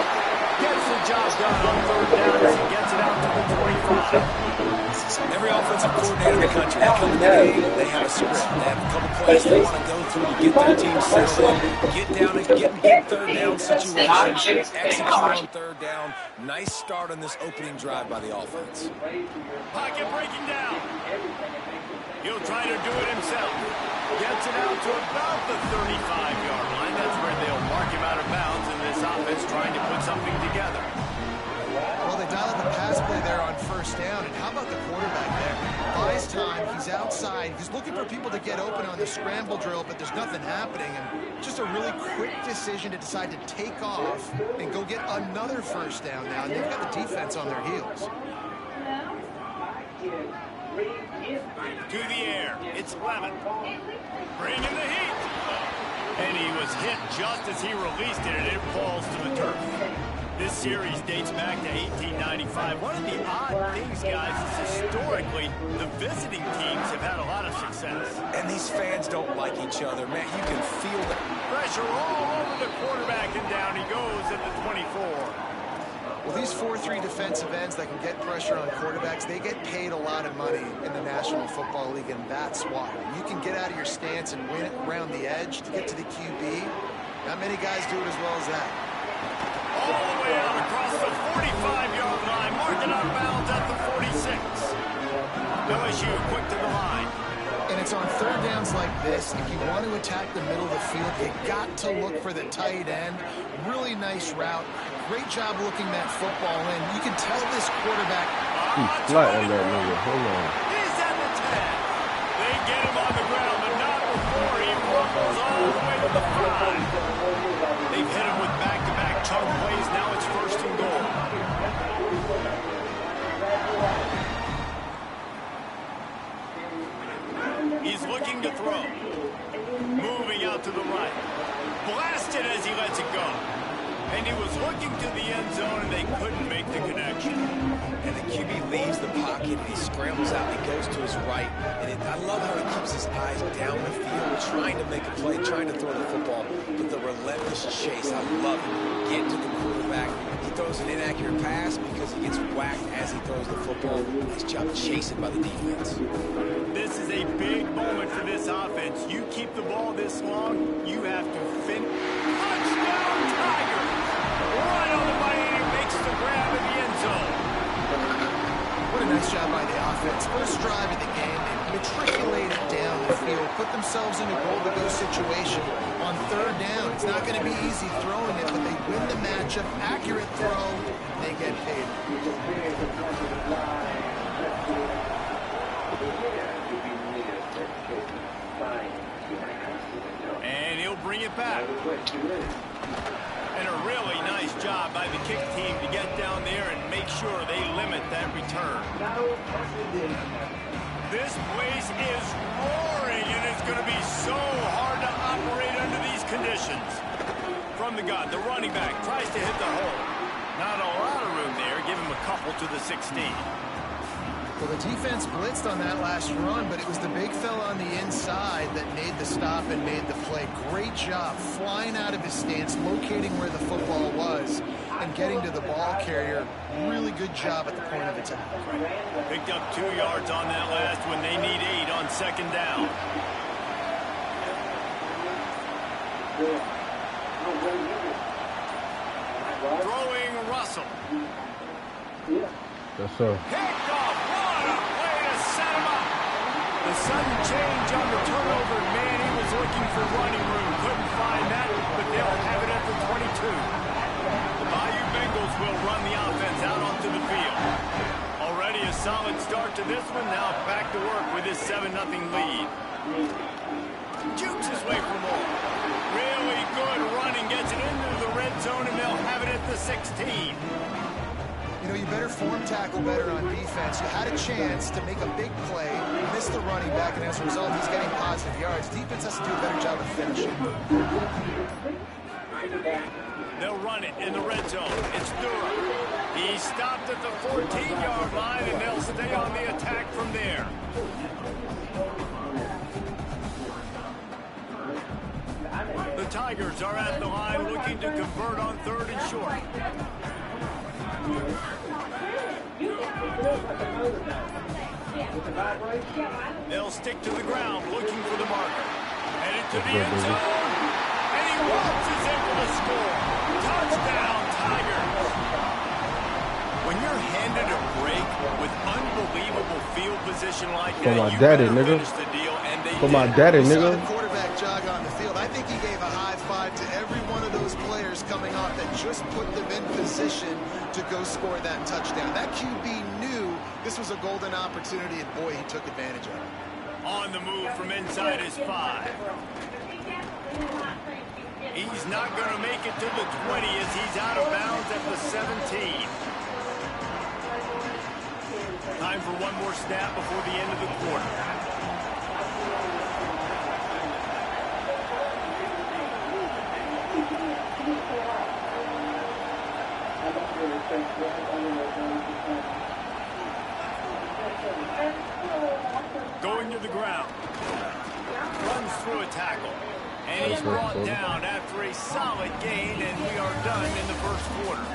Gets the job done on third down as he gets it out to the 25. Every offensive coordinator in the country, they come in the game, they have a script. They have a couple plays they want to go through to get their team settled in, get down and get third down situations, execute on third down. Nice start on this opening drive by the offense. Pocket breaking down. He'll try to do it himself. Gets it out to about the 35-yard line. That's where they'll mark him out of bounds, and this offense trying to put something together. Well, they dial up a pass play there on first first down, and how about the quarterback there? Buys time, he's outside, he's looking for people to get open on the scramble drill, but there's nothing happening, and just a really quick decision to decide to take off and go get another first down now, and they've got the defense on their heels. To the air, it's Lemon. Bringing the heat. And he was hit just as he released it, and it falls to the turf. This series dates back to 1895. One of the odd things, guys, is historically, the visiting teams have had a lot of success. And these fans don't like each other, man. You can feel the pressure all over the quarterback, and down he goes at the 24. Well, these 4-3 defensive ends that can get pressure on quarterbacks, they get paid a lot of money in the National Football League, and that's why. You can get out of your stance and win it around the edge to get to the QB. Not many guys do it as well as that. All the way out across the 45-yard line, marking out of bounds at the 46. LSU quick to the line. And it's on third downs like this. If you want to attack the middle of the field, you got to look for the tight end. Really nice route. Great job looking that football in. You can tell this quarterback. He's flat on that nigga. Hold on. He's at the 10. They get him on the ground, but not before he rumbles all the way to the 5. They've hit him with back-to-back chunk plays. Now it's first and goal. He's looking to throw. Moving out to the right. Blasted as he lets it go. And he was looking to the end zone, and they couldn't make the connection. And the QB leaves the pocket, and he scrambles out, and he goes to his right. And I love how he keeps his eyes down the field, trying to make a play, trying to throw the football. But the relentless chase, I love it. Get to the quarterback. He throws an inaccurate pass because he gets whacked as he throws the football. Nice job chasing by the defense. This is a big moment for this offense. You keep the ball this long, you have to finish. Touchdown, Tigers! Right on the money, and he makes the grab in the end zone. What a nice job by the offense. First drive of the game, they matriculated down the field, put themselves in a goal-to-go situation on third down. It's not going to be easy throwing it, but they win the matchup. Accurate throw, they get paid. And he'll bring it back. And a really nice job by the kick team to get down there and make sure they limit that return. This place is roaring, and it's going to be so hard to operate under these conditions. From the gun, the running back tries to hit the hole. Not a lot of room there. Give him a couple to the 16. Well, the defense blitzed on that last run, but it was the big fella on the inside that made the stop and made the play. Great job flying out of his stance, locating where the football was, and getting to the ball carrier. Really good job at the point of attack. Picked up 2 yards on that last one. They need 8 on second down. Throwing Russell. Yes, sir. Picked off. What a way to set him up. The sudden change on the turnover. Man, he was looking for running room. Couldn't find that, but they'll have it at the 22. The Bayou Bengals will run the offense out onto the field. Already a solid start to this one. Now back to work with his 7-0 lead. Jukes his way for more. Really good running. Gets it into the red zone, and they'll have it at the 16. You know, you better form tackle better on defense. You had a chance to make a big play, missed the running back, and as a result, he's getting positive yards. Defense has to do a better job of finishing. They'll run it in the red zone. It's Durham. He stopped at the 14-yard line, and they'll stay on the attack from there. The Tigers are at the line looking to convert on third and short. They'll stick to the ground looking for the marker. Headed to the end zone. And he waltzes in for the score. Touchdown, Tigers. When you're handed a break with unbelievable field position like that, you better finish the deal, and they for my daddy, nigga. The quarterback jog on the field. I think he gave a high five to every one of those players coming off that just put them in position to go score that touchdown. That QB knew This was a golden opportunity, and boy, he took advantage of it. On the move from inside his 5. He's not going to make it to the 20 as he's out of bounds at the 17. Time for one more snap before the end of the quarter. Going to the ground. Runs through a tackle. And he's brought down after a solid gain, and we are done in the first quarter.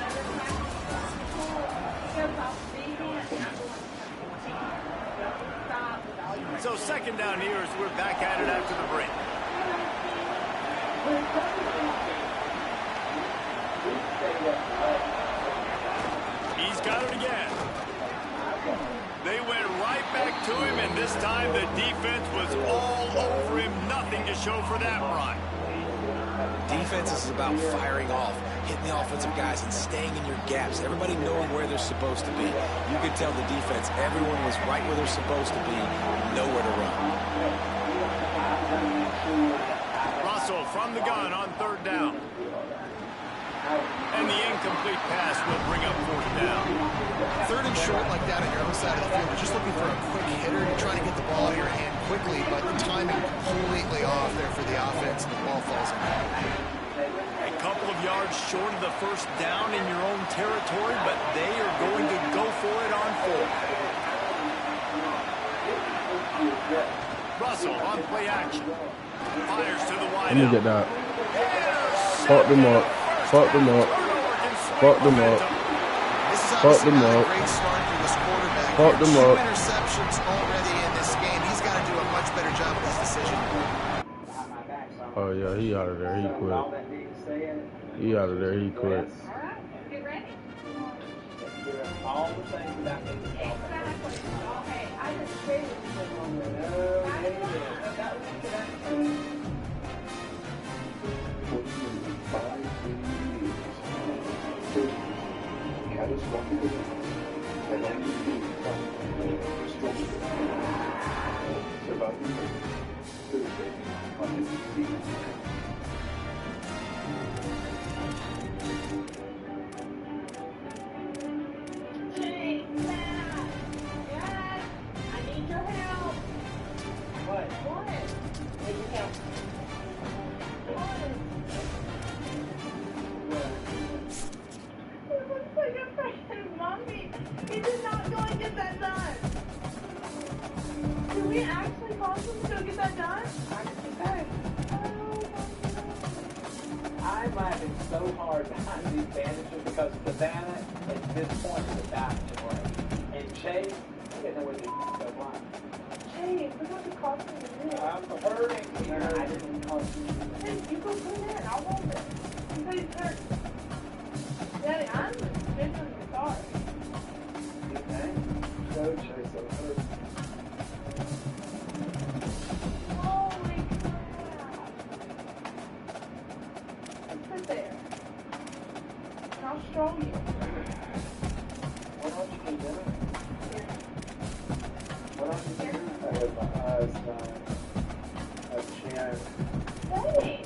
So second down here as we're back at it after the break. He's got it again. They went right back to him, and this time the defense was all over him. Nothing to show for that run. Defense is about firing off, hitting the offensive guys, and staying in your gaps. Everybody knowing where they're supposed to be. You could tell the defense, everyone was right where they're supposed to be, nowhere to run. Russell from the gun on third down. And the incomplete pass will bring up fourth down. Third and short like that on your own side of the field. You're just looking for a quick hitter. You're trying to get the ball out of your hand quickly, but the timing completely off there for the offense, and the ball falls in. A couple of yards short of the first down in your own territory, but they are going to go for it on fourth. Russell on play action. Fires to the wide. Let me get that. Fuck them up. Fuck them up. Fuck them up. Fuck them up. Great start for this quarterback. Fuck them up. 2 interceptions already in this game. He's got to do a much better job with this decision. Oh yeah, he out of there. He quit. He out of there. He quit. All the things without making it all Okay, I just agree Mommy, he did not go and get that done. Can we actually call him to go get that done? I'm laughing so hard behind these bandages because Savannah at this point is about to break. And Chase, I didn't know where they go blind. Chase, look what the cost of it is. I'm hurting. I didn't call you. Hey, you go put it in. I'll hold it. Until you hurt. Daddy, I'm genuinely sorry. Okay. Go, Chase. I'm hurting. Holy crap. Sit there. And I'll show you. Why don't you do dinner? Why don't you do dinner? I have my eyes done. My chin. Hey.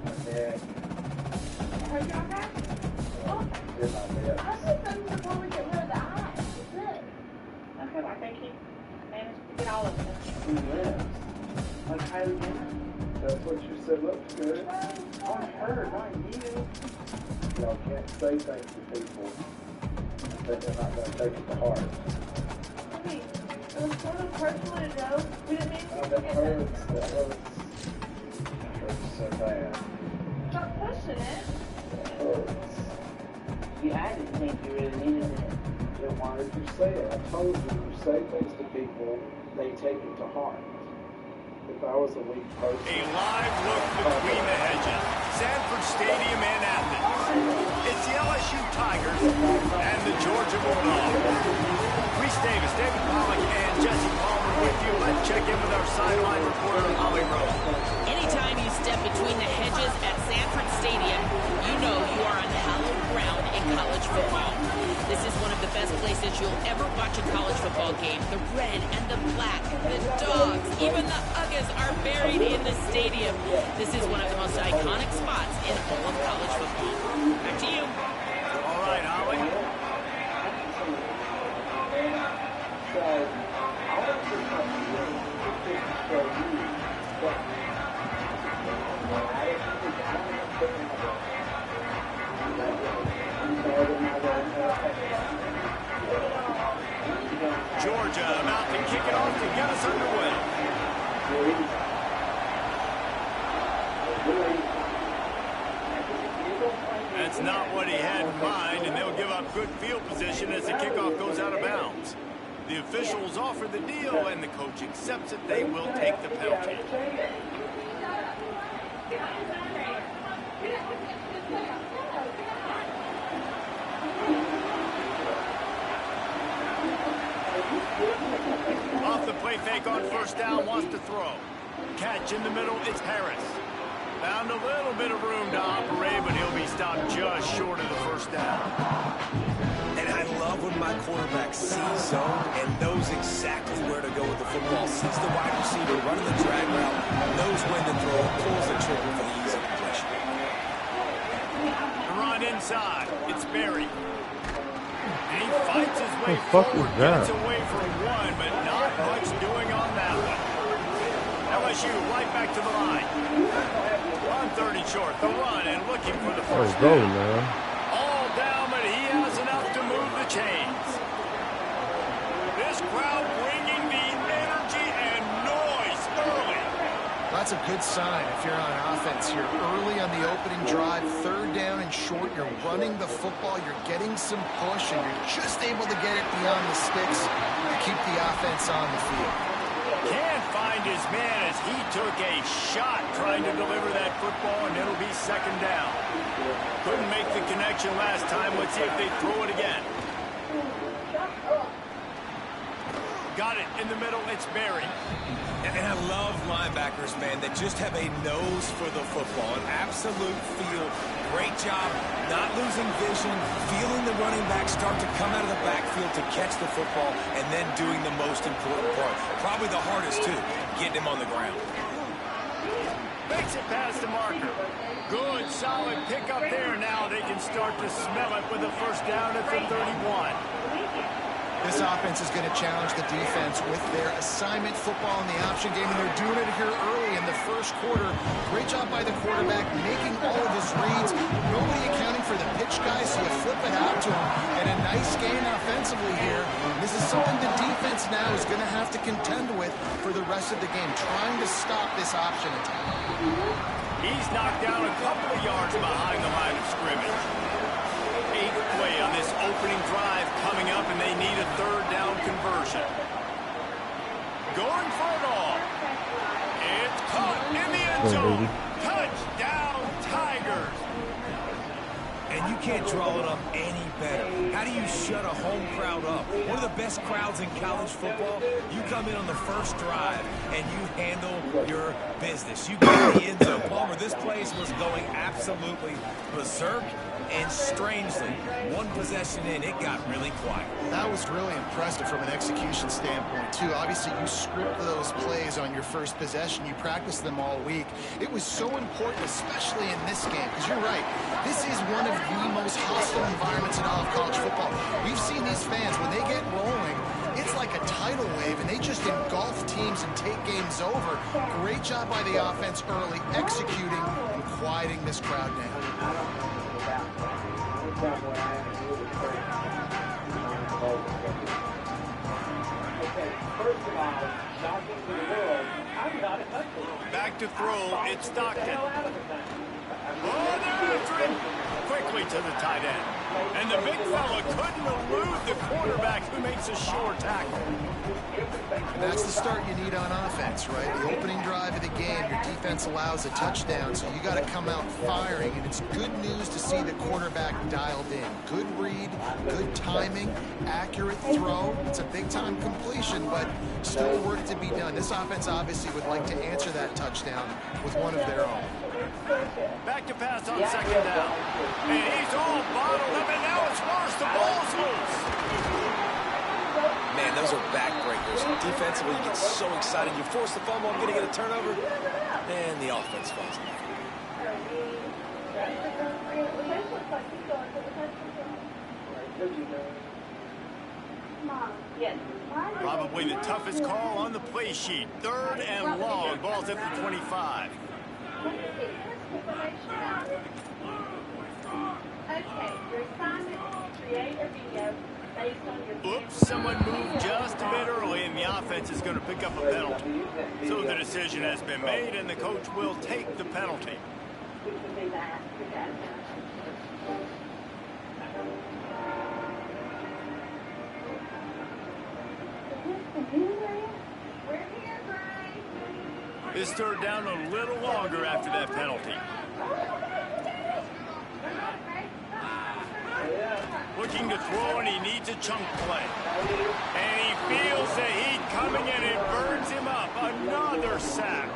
My neck. Are you okay? Oh. Did my lips. I just think we're going to get rid of the eyes. That's it. Okay, I think he managed to get all of them. Your lips. Like Kylie Jenner. That's what you said looks good. On her, not you. Y'all can't say things to people that they're not going to take it to heart. Hey, it was sort of personal to know. We didn't mean to That get hurts. That hurts. That hurts so bad. Stop pushing it. That hurts. Yeah, I didn't think you really needed it. Then why did you say it? I told you, you say things to people, they take it to heart. If I was a weak person. A live look between the hedges. Sanford Stadium and Athens. It's the LSU Tigers and the Georgia Bulldogs. Reese Davis, David Pollock, and Jesse Palmer with you. Let's check in with our sideline reporter, Holly Rose. Anytime you step between the hedges at Sanford Stadium, you know you are on hallowed ground in college football. This is one of the best places you'll football game. The red and the black, the dogs, even the Uggas are buried in the stadium. This is one of the most iconic spots in all of college football. Back to you. All right, Holly. Georgia about to kick it off to get us underway. That's not what he had in mind, and they'll give up good field position as the kickoff goes out of bounds. The officials offer the deal, and the coach accepts it. They will take the penalty. Off the play fake on first down, wants to throw. Catch in the middle, it's Harris. Found a little bit of room to operate, but he'll be stopped just short of the first down. And I love when my quarterback sees zone and knows exactly where to go with the football. Sees the wide receiver running the drag route, knows when to throw, pulls the trigger for the easy completion. The run inside, it's Berry. And he fights his way forward, gets away from one, but not much doing on that one. LSU right back to the line. On 30 short, the run and looking for the first down. All down, but he has enough to move the chains. This crowd bringing the energy and noise early. That's a good sign if you're on offense. You're early on the opening drive, third down and short. You're running the football. You're getting some push, and you're just able to get it beyond the sticks to keep the offense on the field. Can't find his man as he took a shot trying to deliver that football, and it'll be second down. Couldn't make the connection last time. Let's see if they throw it again. Got it in the middle. It's Berry. And I love linebackers, man, that just have a nose for the football, an absolute feel. Great job not losing vision, feeling the running back start to come out of the backfield to catch the football, and then doing the most important part. Probably the hardest, too, getting him on the ground. Makes it past the marker. Good, solid pick up there. Now they can start to smell it with a first down at the 31. This offense is going to challenge the defense with their assignment football in the option game, and they're doing it here early in the first quarter. Great job by the quarterback, making all of his reads. Nobody accounting for the pitch guy, so you flip it out to him. And a nice gain offensively here. This is something the defense now is going to have to contend with for the rest of the game, trying to stop this option attack. He's knocked down a couple of yards behind the line of scrimmage. 8th play on this opening drive coming up, and they need a third down conversion. Going for it all. It's caught in the end zone. Touchdown, Tigers. And you can't draw it up any better. How do you shut a home crowd up? One of the best crowds in college football. You come in on the first drive, and you handle your business. You get the end zone. Palmer, this place was going absolutely berserk. And strangely, one possession in, it got really quiet. That was really impressive from an execution standpoint, too. Obviously, you script those plays on your first possession. You practice them all week. It was so important, especially in this game, because you're right. This is one of the most hostile environments in all of college football. We've seen these fans, when they get rolling, it's like a tidal wave, and they just engulf teams and take games over. Great job by the offense early, executing and quieting this crowd down. Back to throw, it's Stockton. Oh, they're after him. Quickly to the tight end. And the big fella couldn't elude the quarterback, who makes a sure tackle. That's the start you need on offense, right? The opening drive of the game, your defense allows a touchdown, so you got to come out firing, and it's good news to see the quarterback dialed in. Good read, good timing, accurate throw. It's a big-time completion, but still work to be done. This offense obviously would like to answer that touchdown with one of their own. Back to pass on second down. And he's all bottled up, and now it's worse. The ball's loose. Man, those are backbreakers. Defensively, you get so excited. You force the fumble, I'm going to get a turnover, and the offense falls in. Probably the toughest call on the play sheet. 3rd and long. Ball's at the 25. Okay, your assignment is to create a video based on your... Oops, someone moved just a bit early, and the offense is going to pick up a penalty. So the decision has been made, and the coach will take the penalty. This 3rd down a little longer after that penalty. Looking to throw, and he needs a chunk play. And he feels the heat coming, and it burns him up. Another sack.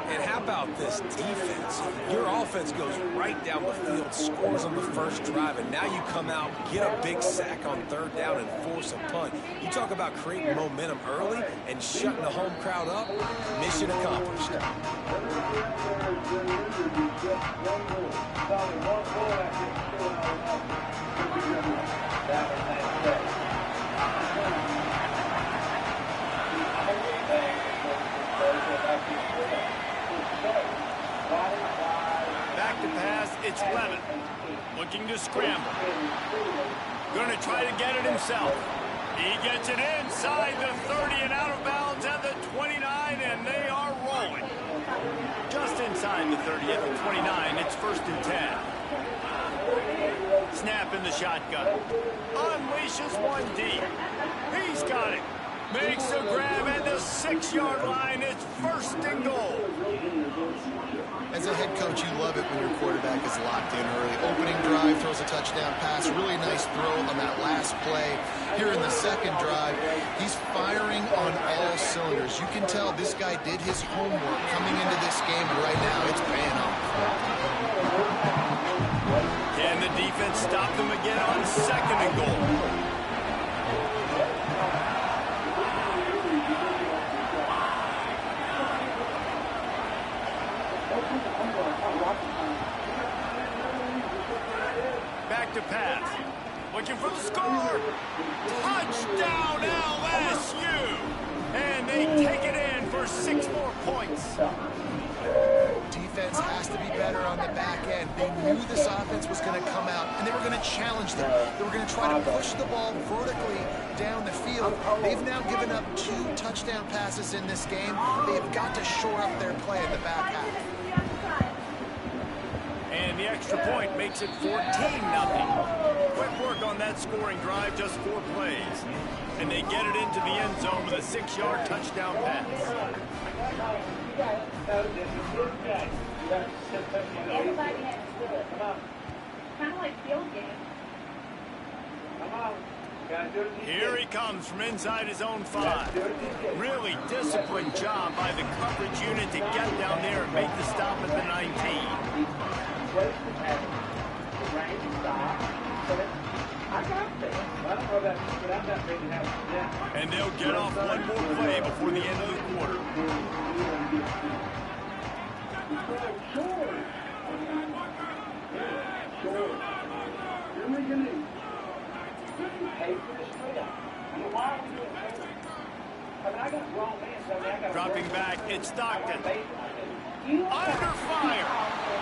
And how about this defense? Your offense goes right down the field, scores on the first drive, and now you come out, get a big sack on 3rd down, and force a punt. You talk about creating momentum early and shutting the home crowd up. Mission accomplished. Back to pass, it's Levin. Looking to scramble. Going to try to get it himself. He gets it inside the 30 and out of bounds at the 29, and they are rolling. Just inside the 30 at the 29, it's 1st and 10. Snap in the shotgun. Unleashes one deep. He's got it. Makes a grab at the 6-yard line. It's 1st and goal. As a head coach, you love it when your quarterback is locked in early. Opening drive, throws a touchdown pass. Really nice throw on that last play. Here in the 2nd drive, he's firing on all cylinders. You can tell this guy did his homework coming into this game. Right now, it's paying off. Can the defense stop them again on 2nd and goal? Back to pass. Looking for the score. Touchdown LSU. And they take it in for 6 more points. Defense has to be better on the back end. They knew this offense was going to come out, and they were going to challenge them. They were going to try to push the ball vertically down the field. They've now given up 2 touchdown passes in this game. They've got to shore up their play in the back half. And the extra point makes it 14-0. Quick work on that scoring drive, just 4 plays. And they get it into the end zone with a 6-yard touchdown pass. Everybody has to do it. Kind of like field game. Here he comes from inside his own 5. Really disciplined job by the coverage unit to get down there and make the stop at the 19. And they'll get off one more play before the end of the quarter. Dropping back, it's Stockton. Under fire.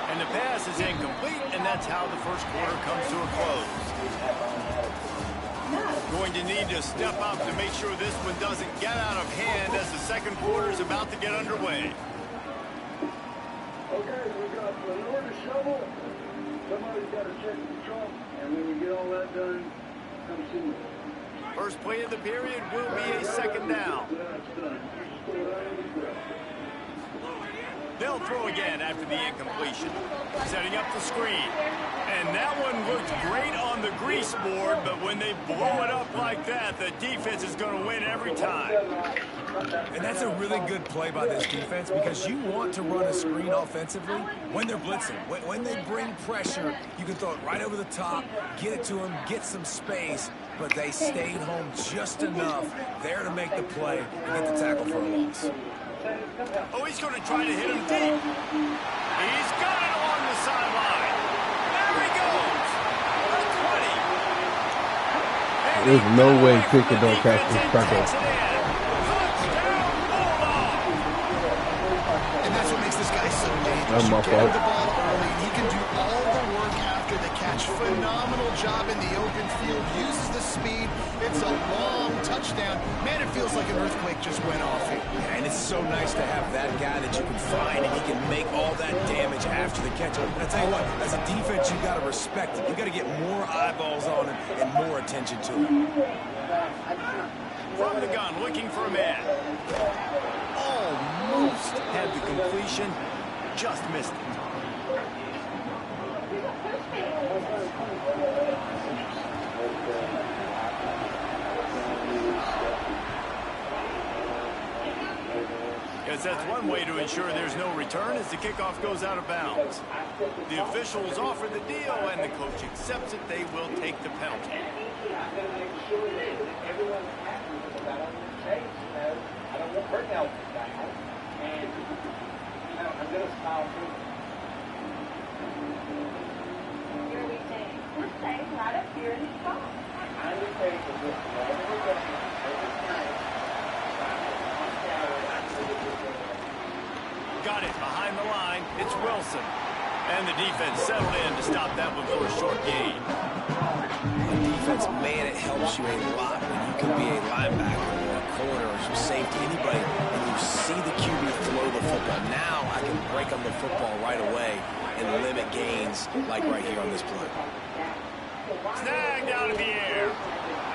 And the pass is incomplete, and that's how the first quarter comes to a close. Going to need to step up to make sure this one doesn't get out of hand as the second quarter is about to get underway. Okay, we got manure to shovel. Somebody's got to check the truck, and when we get all that done, come see me. First play of the period will be a 2nd down. They'll throw again after the incompletion. Setting up the screen. And that one looked great on the grease board, but when they blow it up like that, the defense is going to win every time. And that's a really good play by this defense because you want to run a screen offensively when they're blitzing. When they bring pressure, you can throw it right over the top, get it to them, get some space. but they stayed home just enough there to make the play and get the tackle for a loss. Oh, he's going to try to hit him deep. He's got it along the sideline. There he goes. The 20. There's no way Pickett don't catch this tackle. And that's what makes this guy so dangerous. That's my Get him fault. the ball early, and he can do all the work after the catch. Phenomenal job in the open field. Uses the speed. It's a long touchdown. Man, it feels like an earthquake just went off here. And it's so nice to have that guy that you can find, and he can make all that damage after the catch. And I tell you what, as a defense, you got to respect it. You got to get more eyeballs on him and more attention to him. From the gun, looking for a man. Almost had the completion, just missed it. Yes, that's one way to ensure there's no return as the kickoff goes out of bounds. The officials offer the deal, and the coach accepts it. They will take the penalty. Got it behind the line. It's Wilson. And the defense settled in to stop that one for a short gain. The defense, man, it helps you a lot when you can be a linebacker or a corner or some safety, anybody, and you see the QB throw the football. Now I can break on the football right away and limit gains like right here on this play. Snagged out of the air.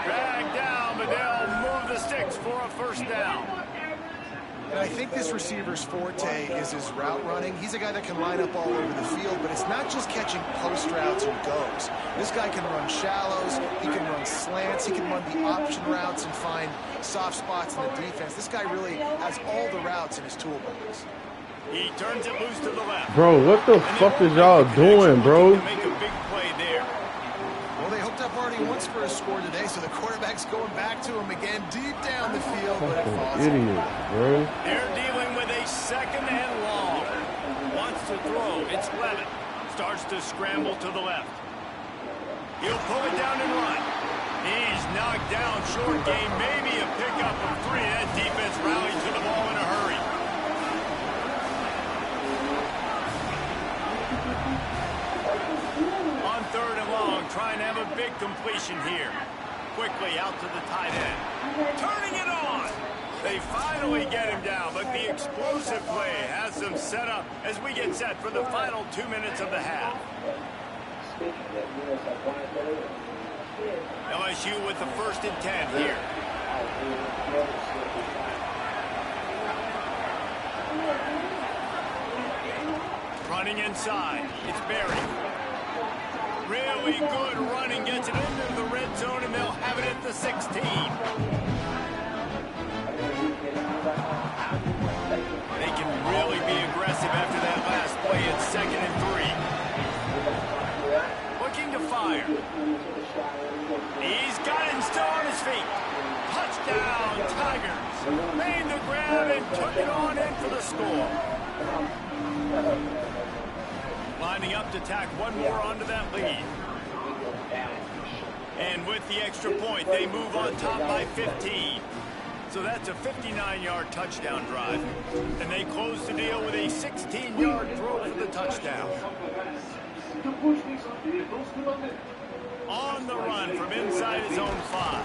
Dragged down, but they'll move the sticks for a first down. And I think this receiver's forte is his route running. He's a guy that can line up all over the field, but it's not just catching post routes and goes. This guy can run shallows, he can run slants, he can run the option routes and find soft spots in the defense. This guy really has all the routes in his toolbox. He turns it loose to the left. Bro, what the fuck is y'all doing, bro? Make a big play there. Well, they hooked up already once for a score today, so the quarterback's going back to him again deep down the field. But it falls. Idiot, bro. They're dealing with a second and long. Wants to throw. It's Levitt. Starts to scramble to the left. He'll pull it down and run. He's knocked down short game. Maybe a pickup of 3. That defense rallied to the ball in a hurry. On third and long, trying to have a big completion here. Quickly out to the tight end. Turning it on. They finally get him down, but the explosive play has them set up as we get set for the final 2 minutes of the half. LSU with the 1st and 10 here. Running inside. It's Berry. Really good running. Gets it into the red zone, and they'll have it at the 16. They can really be aggressive after that last play. It's 2nd and 3. Looking to fire. He's got it still on his feet. Touchdown, Tigers. Made the grab and took it on in for the score. Lining up to tack one more onto that lead. And with the extra point, they move on top by 15. So that's a 59-yard touchdown drive. And they close the deal with a 16-yard throw for the touchdown. On the run from inside his own 5.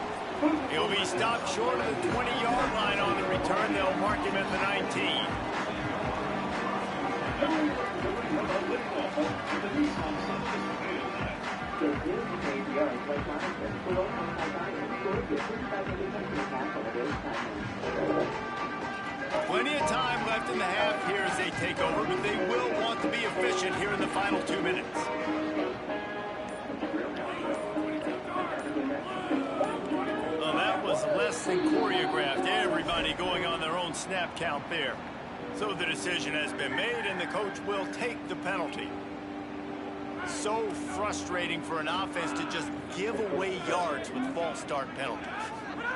He'll be stopped short of the 20-yard line on the return. They'll mark him at the 19. Plenty of time left in the half here as they take over, but they will want to be efficient here in the final 2 minutes. Well, that was less than choreographed. Everybody going on their own snap count there. So the decision has been made, and the coach will take the penalty. So frustrating for an offense to just give away yards with false start penalties.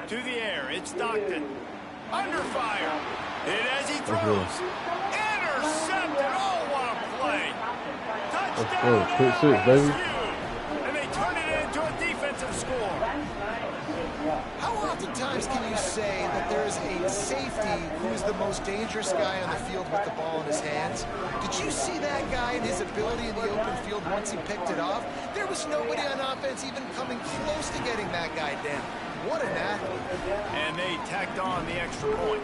To the air, it's Stockton. Under fire. Hit as he throws. Intercepted. Oh, what a play. Touchdown, pick six, baby. And they turn it into a defensive score. How oftentimes can you say that there is a safety who is the most dangerous guy on the field with the ball in his hands? Did you see that guy and his ability in the open field once he picked it off? There was nobody on offense even coming close to getting that guy down. What an athlete. And they tacked on the extra point.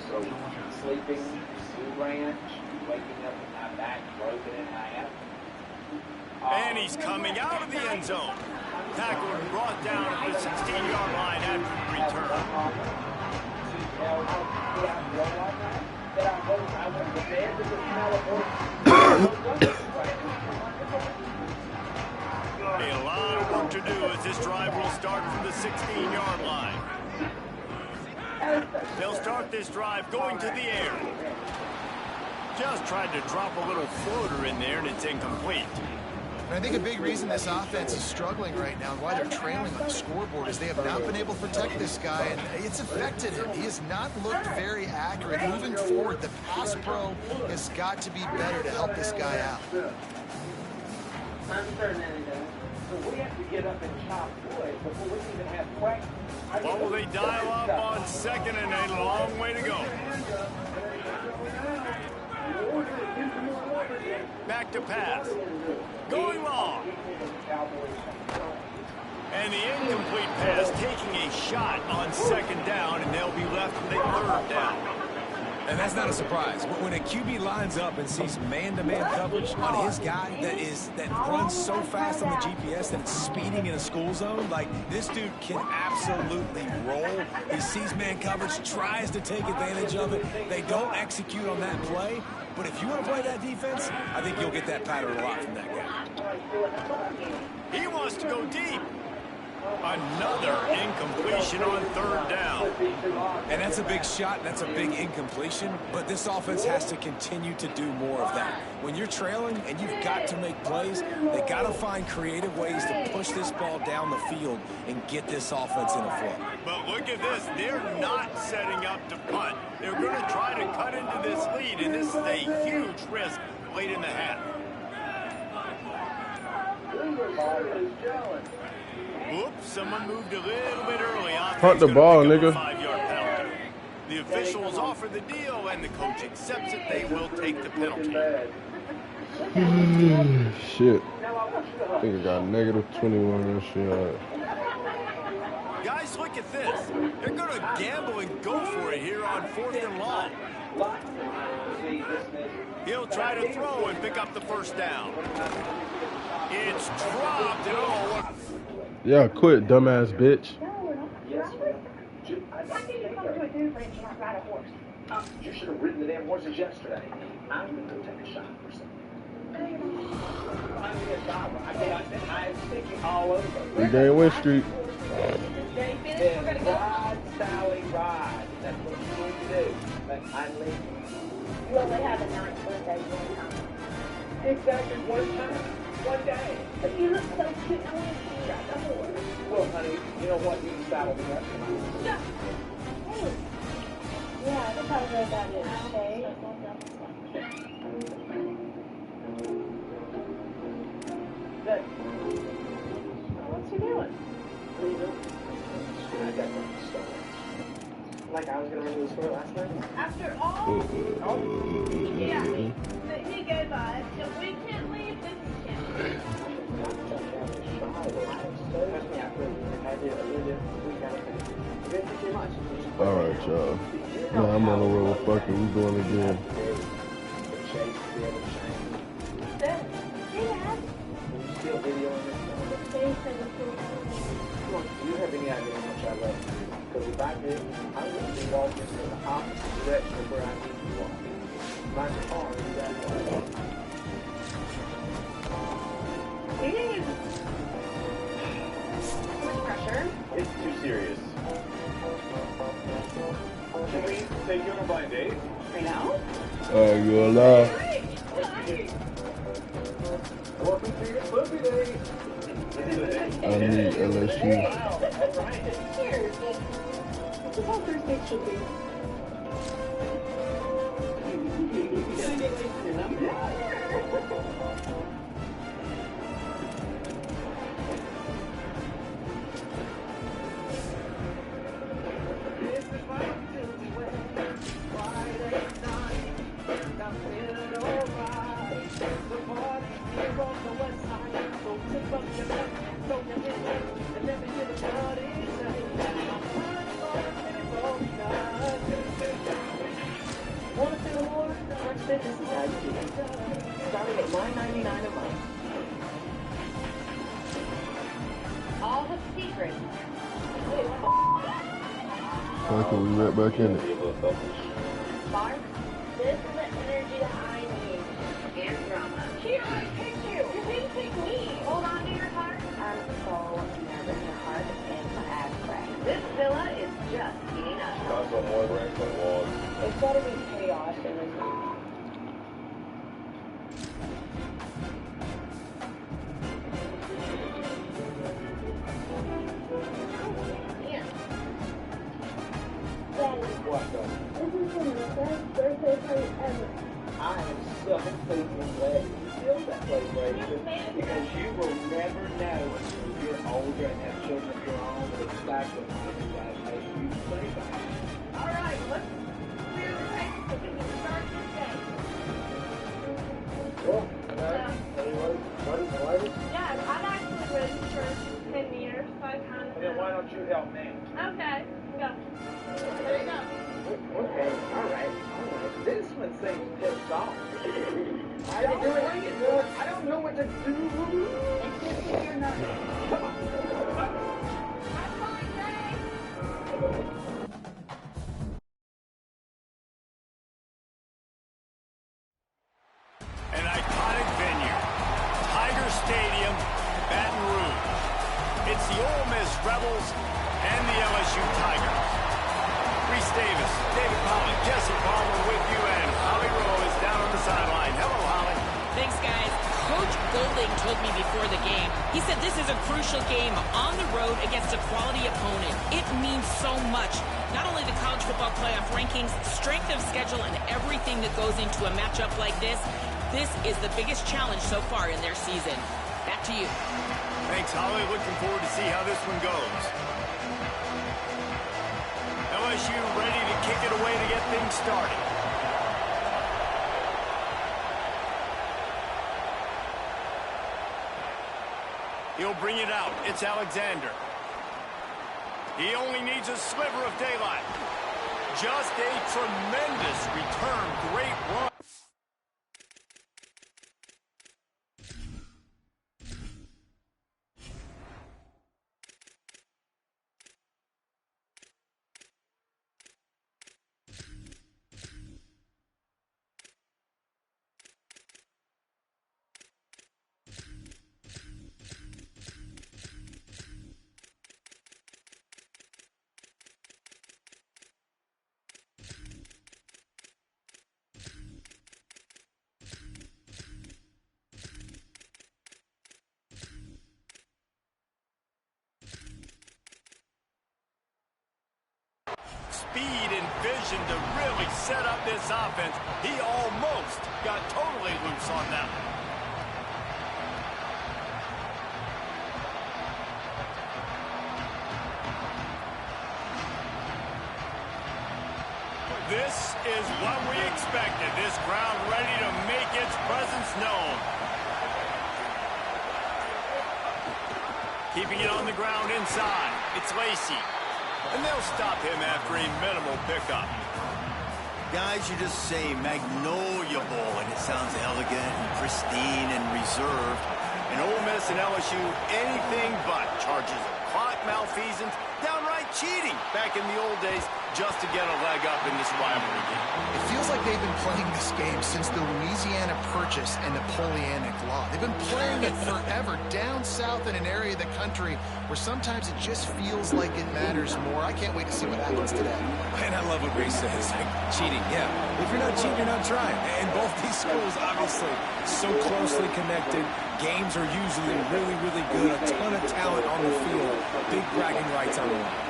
So sleeping, ranch, waking up with my back broken in half. And he's coming out of the end zone. Tackled and brought down at the 16-yard line after the return. A lot of work to do as this drive will start from the 16-yard line. They'll start this drive going to the air. Just tried to drop a little floater in there, and it's incomplete. And I think a big reason this offense is struggling right now and why they're trailing on the scoreboard is they have not been able to protect this guy, and it's affected him. He has not looked very accurate. Moving forward, the pass pro has got to be better to help this guy out. I'm certain that it does. So we have to get up and chop wood before we even have practice. What will they dial up on second and a long way to go? Back to pass. Going long. And the incomplete pass taking a shot on second down, and they'll be left with a third down. And that's not a surprise. When a QB lines up and sees man-to-man coverage on his guy that runs so fast on the GPS that it's speeding in a school zone, like this dude can absolutely roll. He sees man coverage, tries to take advantage of it. They don't execute on that play. But if you want to play that defense, I think you'll get that pattern a lot from that guy. He wants to go deep. Another incompletion on third down. And that's a big shot, that's a big incompletion, but this offense has to continue to do more of that. When you're trailing and you've got to make plays, they got to find creative ways to push this ball down the field and get this offense in a flow. But look at this. They're not setting up to punt. They're going to try to cut into this lead, and this is a huge risk late in the half. Oops, someone moved a little bit early. Hunt the ball, nigga. 5-yard penalty. The officials offer the deal, and the coach accepts it. They will take the penalty. Shit. I think I got -21 this shit. Guys, look at this. They're going to gamble and go for it here on 4th and long. He'll try to throw and pick up the first down. It's dropped, and oh, what... Yeah, quit, dumbass bitch. You should have ridden the damn horses yesterday. I'm going to go take a shot or something. Regain West Street. Ride, Sally, ride. That's what you need to do. But I leave. You only have a 9th birthday one time. Exactly one time. One day. But you look so cute. I want to see you ride the horse. Well, honey, you know what? You can saddle me up tonight. Yeah. Hey. Yeah, that's how good that is. Okay. Good. What's he doing? I got one stolen. Like I was going to run to the store last night. After all, yeah, that he gave us, if we can't leave, then we can't leave. Alright, y'all. Nah, I'm on the road. Fuck it. We doing it again. Dad. Still videoing this. Come on, do you have any idea how much I love you? Because if I did, I wouldn't be walking in the opposite direction of where I need to walk. My car is that way. Much pressure. It's too serious. Can we take you on a blind date? Right now? You're alive. Hi. I need LSU. Cheers. This is how first date should be. Fitness is as cheap, starting at $9.99 a month. All the secrets. Okay, we right back in it. Spark, this is the energy that I need. And drama. Here, I picked you. You didn't pick me. Hold on to your heart. I'm so nervous. My heart and my ass crack. This villa is just heating up. It's gotta be chaos in this. This is the best birthday party ever. I am so freaking glad you feel that way, Brady, because you will never know when you get older and have children of your own the sacrifice that make you say that. All right, let's clear the table so we can start this day. Cool. What is the latest? Yeah, I've actually ridden for 10 meters, so I kind of. Then why don't you help me? Okay, go. There you go. Okay, all right. This one seems pissed off. I don't know what to do. It's just that you're not. Have fun, Ray. An iconic venue, Tiger Stadium, Baton Rouge. It's the Ole Miss Rebels and the LSU Tigers. Reese Davis, David Pollock, Jesse Palmer with you, and Holly Rowe is down on the sideline. Hello, Holly. Thanks, guys. Coach Golding told me before the game, he said this is a crucial game on the road against a quality opponent. It means so much. Not only the college football playoff rankings, strength of schedule, and everything that goes into a matchup like this, this is the biggest challenge so far in their season. Back to you. Thanks, Holly. Looking forward to see how this one goes. LSU ready to kick it away to get things started. He'll bring it out. It's Alexander. He only needs a sliver of daylight. Just a tremendous return. Great run. Speed and vision to really set up this offense. He almost got totally loose on that. This is what we expected. This crowd ready to make its presence known. Keeping it on the ground inside. It's Lacey. And they'll stop him after a minimal pickup. Guys, you just say Magnolia Bowl, and it sounds elegant and pristine and reserved. And Ole Miss and LSU, anything but. Charges of clock malfeasance, downright cheating back in the old days. just to get a leg up in this rivalry game. It feels like they've been playing this game since the Louisiana Purchase and Napoleonic Law. They've been playing it forever down south in an area of the country where sometimes it just feels like it matters more. I can't wait to see what happens today. And I love what Ray says, like, cheating, yeah. If you're not cheating, you're not trying. And both these schools, obviously, so closely connected. Games are usually really, really good. A ton of talent on the field. Big bragging rights on the line.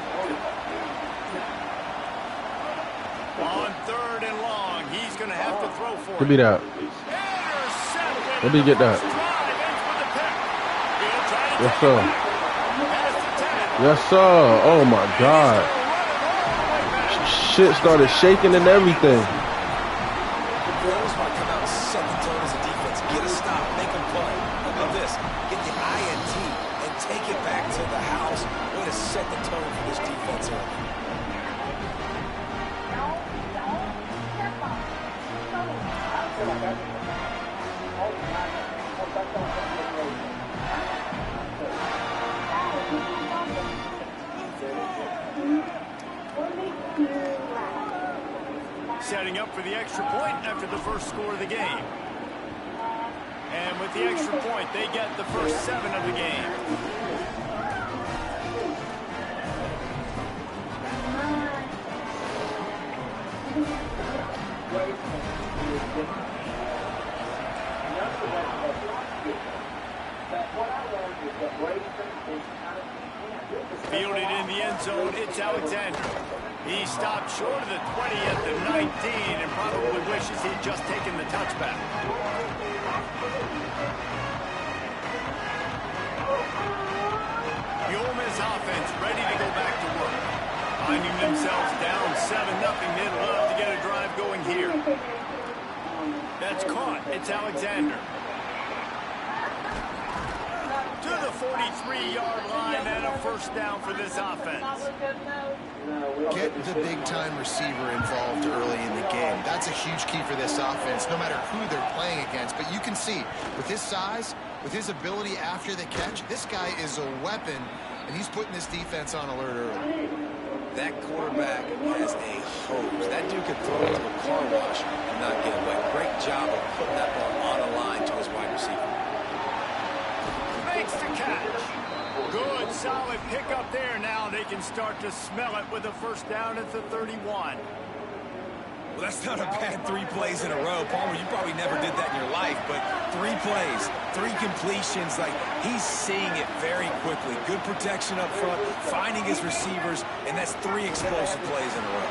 On 3rd and long, he's going to have to throw for it. Give me that. Let me get that. Yes, sir. Yes, sir. Oh, my God. Shit started shaking and everything. Setting up for the extra point after the first score of the game. And with the extra point, they get the first 7 of the game. Fielded in the end zone, it's Alexander. He stopped short of the 20 at the 19 and probably wishes he'd just taken the touchback. The Ole Miss offense ready to go back to work. Finding themselves down 7-0, they'd love to get a drive going here. That's caught. It's Alexander. To the 43-yard line and a first down for this offense. Get the big-time receiver involved early in the game. That's a huge key for this offense, no matter who they're playing against. But you can see, with his size, with his ability after the catch, this guy is a weapon, and he's putting this defense on alert early. That quarterback has a hose. That dude could throw it to a car wash and not get wet. Great job of putting that ball on a line to his wide receiver. Makes the catch. Good, solid pickup there. Now they can start to smell it with a first down at the 31. Well, that's not a bad 3 plays in a row. Palmer, you probably never did that in your life, but 3 plays, 3 completions, like he's seeing it very quickly. Good protection up front, finding his receivers, and that's 3 explosive plays in a row.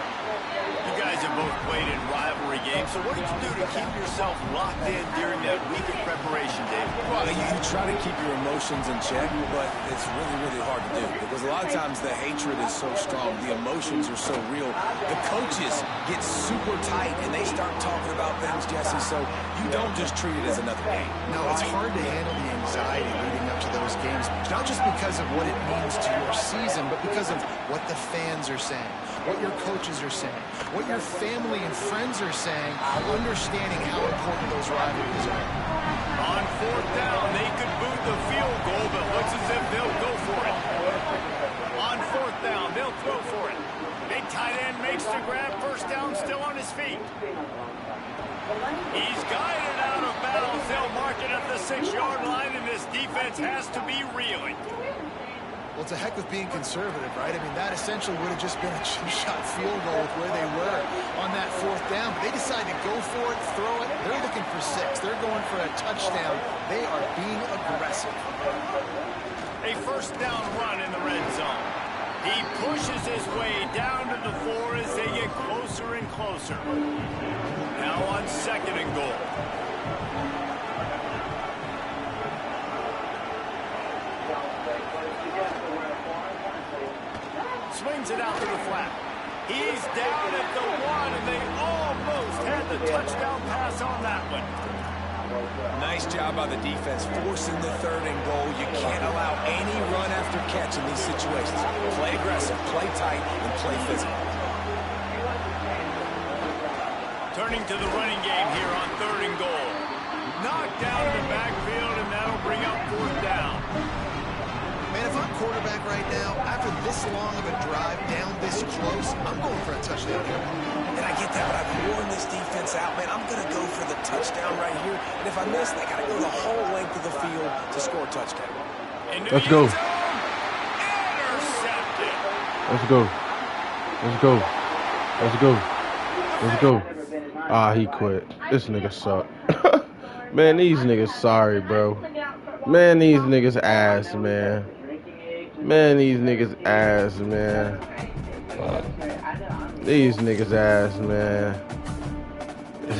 You guys have both played in rivalry games, so what did you do to keep yourself locked in during that week of preparation, Dave? Well, you try to keep your emotions in check, but it's really, really hard to do because a lot of times the hatred is so strong, the emotions are so real. The coaches get super tight and they start talking about things, Jesse, so you don't just treat it as another game. No, it's hard to handle the anxiety leading up to those games, not just because of what it means to your season, but because of what the fans are saying, what your coaches are saying, what your family and friends are saying, understanding how important those rivalries are. On 4th down, they could boot the field goal, but looks as if they'll go for it. On 4th down, they'll throw for it. Big tight end makes the grab, first down, still on his feet. He's guided out of bounds. They'll mark it at the 6-yard line, and this defense has to be reeling. Well, it's a heck of being conservative, right? I mean, that essentially would have just been a 2-shot field goal with where they were on that 4th down. But they decided to go for it, throw it. They're looking for 6. They're going for a touchdown. They are being aggressive. A first down run in the red zone. He pushes his way down to the 4 as they get closer and closer. Now on 2nd and goal. Swings it out to the flat. He's down at the 1, and they almost had the touchdown pass on that one. Nice job by the defense forcing the 3rd and goal. You can't allow any run after catch in these situations. Play aggressive, play tight, and play physical. Turning to the running game here on 3rd and goal. Knocked down in the backfield, and that'll bring up 4th down. Man, if I'm quarterback right now, after this long of a drive down this close, I'm going for a touchdown here. And I get that, but I've worn this defense out, man. I'm going to go for the touchdown right here. And if I miss, they got to go the whole length of the field to score a touchdown. Let's go. Let's go. Let's go. Let's go. Let's go. Ah, he quit. This nigga suck. Man, these niggas sorry, bro. Man, these niggas ass, man. Man, these niggas ass, man. These niggas ass, man.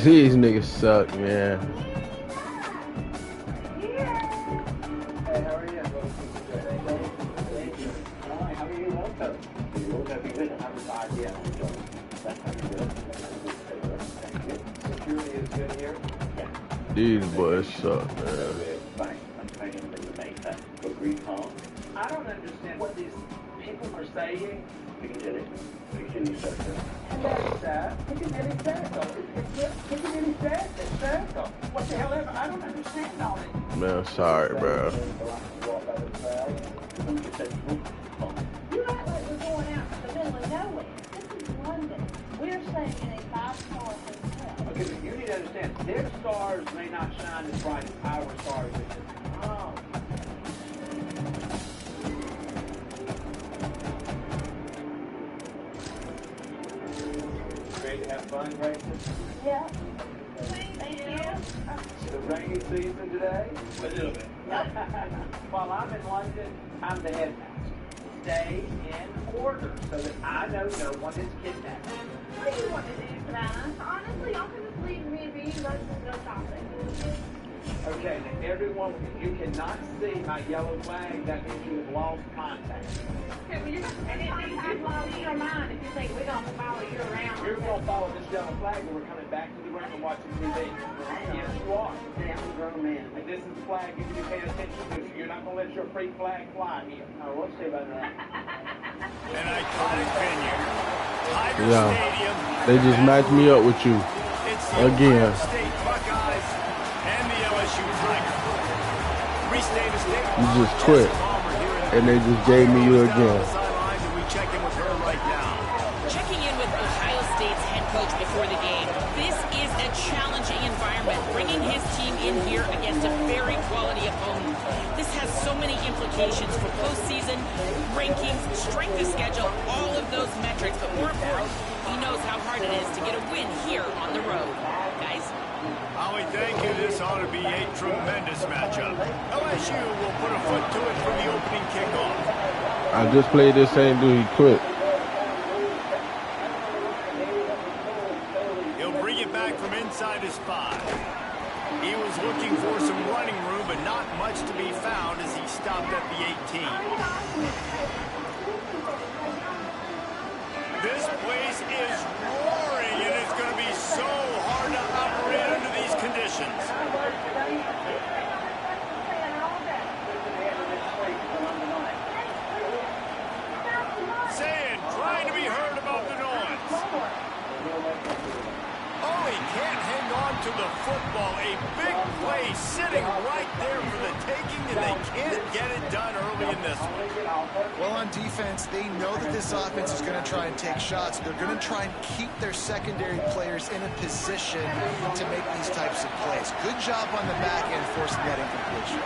These niggas suck, man. These boys suck, man. I don't understand what these people are saying. Piccadilly Circle. And that's Piccadilly Circle. Piccadilly Circle. What the hell ever? I don't understand all this. Man, sorry, bro. You act like we're going out to the middle of nowhere. This is London. We're staying in a 5-star hotel. Okay, but you need to understand, their stars may not shine as bright as our stars. Oh. Ready to have fun, Gracie? Yeah. Thank you. The rainy season today? A little bit. While I'm in London, I'm the headmaster. Stay in order so that I know no one is kidnapped. What do you want to do, Savannah? Honestly, y'all can just leave me and be let's just go shopping. Okay, now everyone, you cannot see my yellow flag. That means you have lost contact. Okay, well, you're not going to follow your mind if you think we're going to follow you around. You're going to follow this yellow flag when we're coming back to the room and watching TV. Yes, you are. I'm a grown man. And this is the flag you need to pay attention to. You're not going to let your free flag fly here. Oh, we'll see about that. An iconic venue. Tiger Yeah. Stadium. They just matched me up with you. It's the Again. Ohio State Buckeyes and the LSU Tigers. Restate a state. You just quit. And they just gave me you again. We check in with her right now. Checking in with Ohio State's head coach before the game. This is a challenging environment, bringing his team in here against a very quality opponent. This has so many implications for postseason, rankings, strength of schedule, all of those metrics. But more important, he knows how hard it is to get a win here on the road. Guys? Holly, thank you. This ought to be a tremendous matchup. LSU will put a foot to it for the opening kickoff. I just played this same dude, he quit. He'll bring it back from inside his 5. He was looking for some running room, but not much to be found as he stopped at the 18. This place is roaring, and it's going to be so hard to operate under these conditions. Saying, trying to be heard about the noise. Oh, he can't hang on to the football. A big play sitting right there for the taking, and they can't get it done early in this one. Well, on defense, they know that this offense is going to try and take shots. They're going to try and keep their secondary players in a position to make these types of plays. Good job on the back end forcing that incompletion.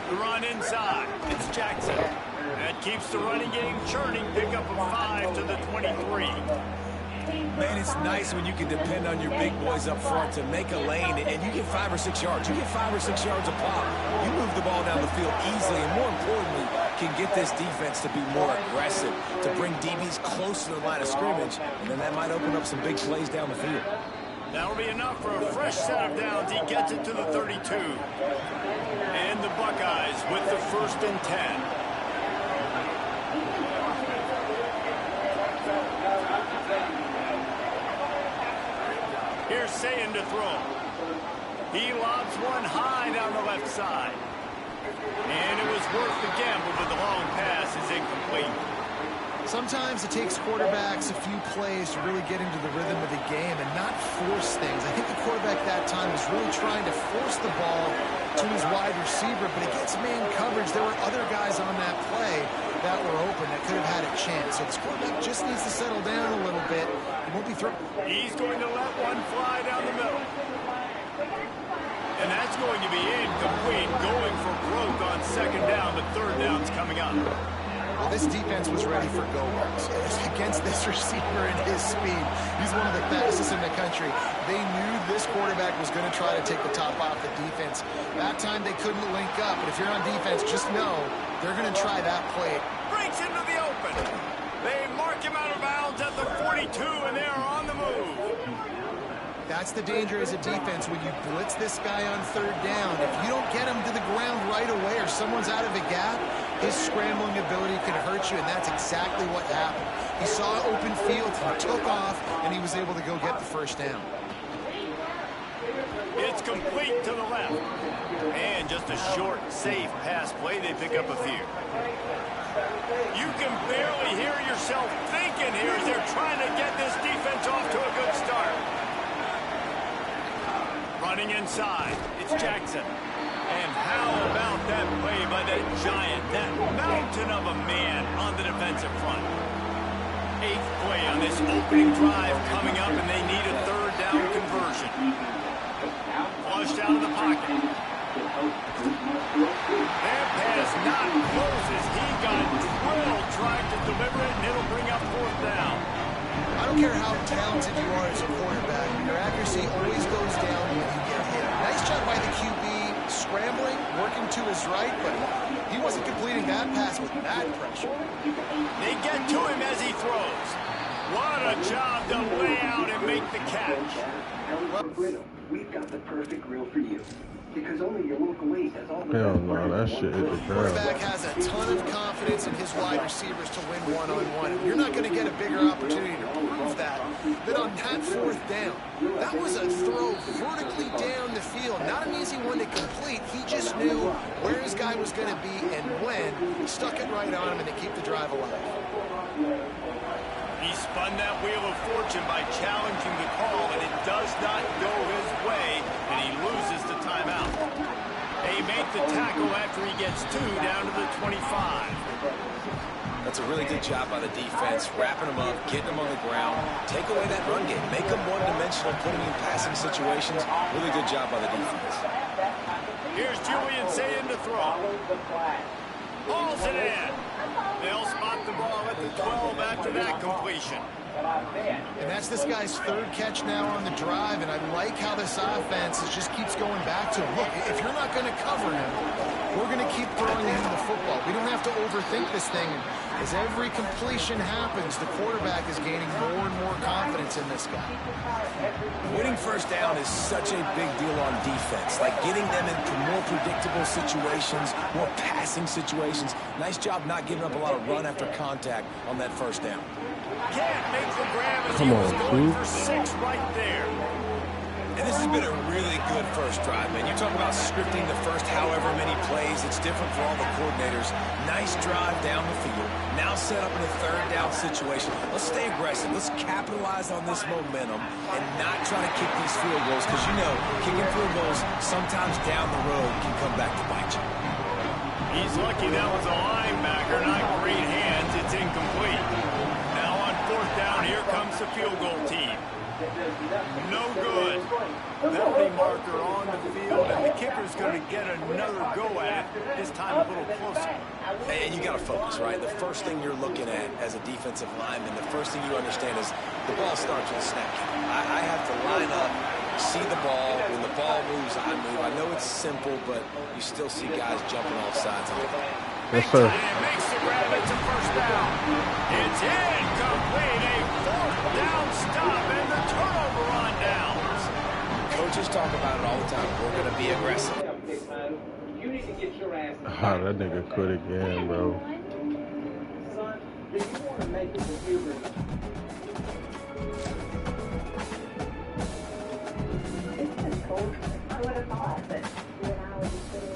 The run inside. It's Jackson. That keeps the running game churning. Pick up a 5 to the 23. Man, it's nice when you can depend on your big boys up front to make a lane, and you get 5 or 6 yards. You get 5 or 6 yards a pop. You move the ball down the field easily, and more importantly, can get this defense to be more aggressive, to bring DBs close to the line of scrimmage, and then that might open up some big plays down the field. That'll be enough for a fresh set of downs. He gets it to the 32. And the Buckeyes with the 1st and 10. Here's Sayin to throw. He lobs one high down the left side. And it was worth the gamble, but the long pass is incomplete. Sometimes it takes quarterbacks a few plays to really get into the rhythm of the game and not force things. I think the quarterback that time was really trying to force the ball to his wide receiver, but against man coverage, there were other guys on that play that were open that could have had a chance. So this quarterback just needs to settle down a little bit. He won't be throwing. He's going to let one fly down the middle. And that's going to be incomplete, going for broke on second down, but third down's coming up. Well, this defense was ready for go-balls against this receiver and his speed. He's one of the fastest in the country. They knew this quarterback was going to try to take the top off the defense. That time they couldn't link up, but if you're on defense, just know they're going to try that play. Breaks into the open. They mark him out of bounds at the 42, and they are on the move. That's the danger as a defense when you blitz this guy on third down. If you don't get him to the ground right away or someone's out of a gap, his scrambling ability can hurt you, and that's exactly what happened. He saw open field, he took off, and he was able to go get the first down. It's complete to the left. And just a short, safe pass play. They pick up a few. You can barely hear yourself thinking here as they're trying to get this defense off to a good start. Running inside, it's Jackson. And how about that play by that giant, that mountain of a man on the defensive front? 8th play on this opening drive coming up, and they need a third down conversion. Flushed out of the pocket. That pass not closes. He got drilled trying to deliver it, and it'll bring up fourth down. I don't care how talented you are as a quarterback, your accuracy always goes down when you get hit. Nice job by the QB, scrambling, working to his right, but he wasn't completing that pass with that pressure. They get to him as he throws. What a job to lay out and make the catch. We've got the perfect grill for you. Because only your local Ace has all the hell no, that shit hit the ground. Quarterback has a ton of confidence in his wide receivers to win one-on-one. You're not going to get a bigger opportunity to prove that than on that fourth down. That was a throw vertically down the field. Not an easy one to complete. He just knew where his guy was going to be and when. He stuck it right on him, and they keep the drive alive. He spun that wheel of fortune by challenging the call, and it does not go his way, and he loses the timeout. They make the tackle after he gets 2 down to the 25. That's a really good job by the defense, wrapping them up, getting them on the ground, take away that run game, make them one-dimensional, put them in passing situations. Really good job by the defense. Here's Julian saying to throw. Hauls it in. They'll spot the ball at the 12 after that completion. And that's this guy's third catch now on the drive, and I like how this offense just keeps going back to him. Look, if you're not going to cover him, we're going to keep throwing him the football. We don't have to overthink this thing. As every completion happens, the quarterback is gaining more and more confidence in this guy. Winning first down is such a big deal on defense, like getting them into more predictable situations, more passing situations. Nice job not giving up a lot of run after contact on that first down. Can't make the grab as he was going for 6 right there. And this has been a really good first drive, man. You talk about scripting the first however many plays. It's different for all the coordinators. Nice drive down the field. Now set up in a third down situation. Let's stay aggressive. Let's capitalize on this momentum and not try to kick these field goals, because you know kicking field goals sometimes down the road can come back to bite you. He's lucky that was a linebacker, not great hands. It's incomplete. Now on fourth down, here comes the field goal team. No good. Penalty marker on the field, and the kicker's going to get another go at it, this time a little closer. And you got to focus, right? The first thing you're looking at as a defensive lineman, the first thing you understand is the ball starts with a snap. I have to line up, see the ball. When the ball moves, I move. I know it's simple, but you still see guys jumping off sides of the ball. Yes, sir. And makes the grab. It's a first down. It's incomplete. A fourth down stop and the turnover on downs. Coaches talk about it all the time. We're going to be aggressive. You need to get your ass. Ah, that nigga quit again, bro. Son, do you want to make it to Hubert? It's been cold. I would have thought that you and I would be sitting in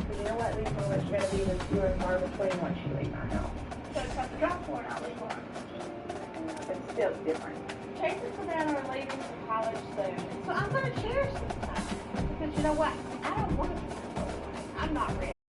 but you know what? These moments are going to be even fewer and far between once you leave my house. So it's have to drop for an hour before. But still, it's different. Chase and Savannah are leaving for college soon, so I'm going to cherish this time. Because you know what? I don't want to be away. I'm not ready.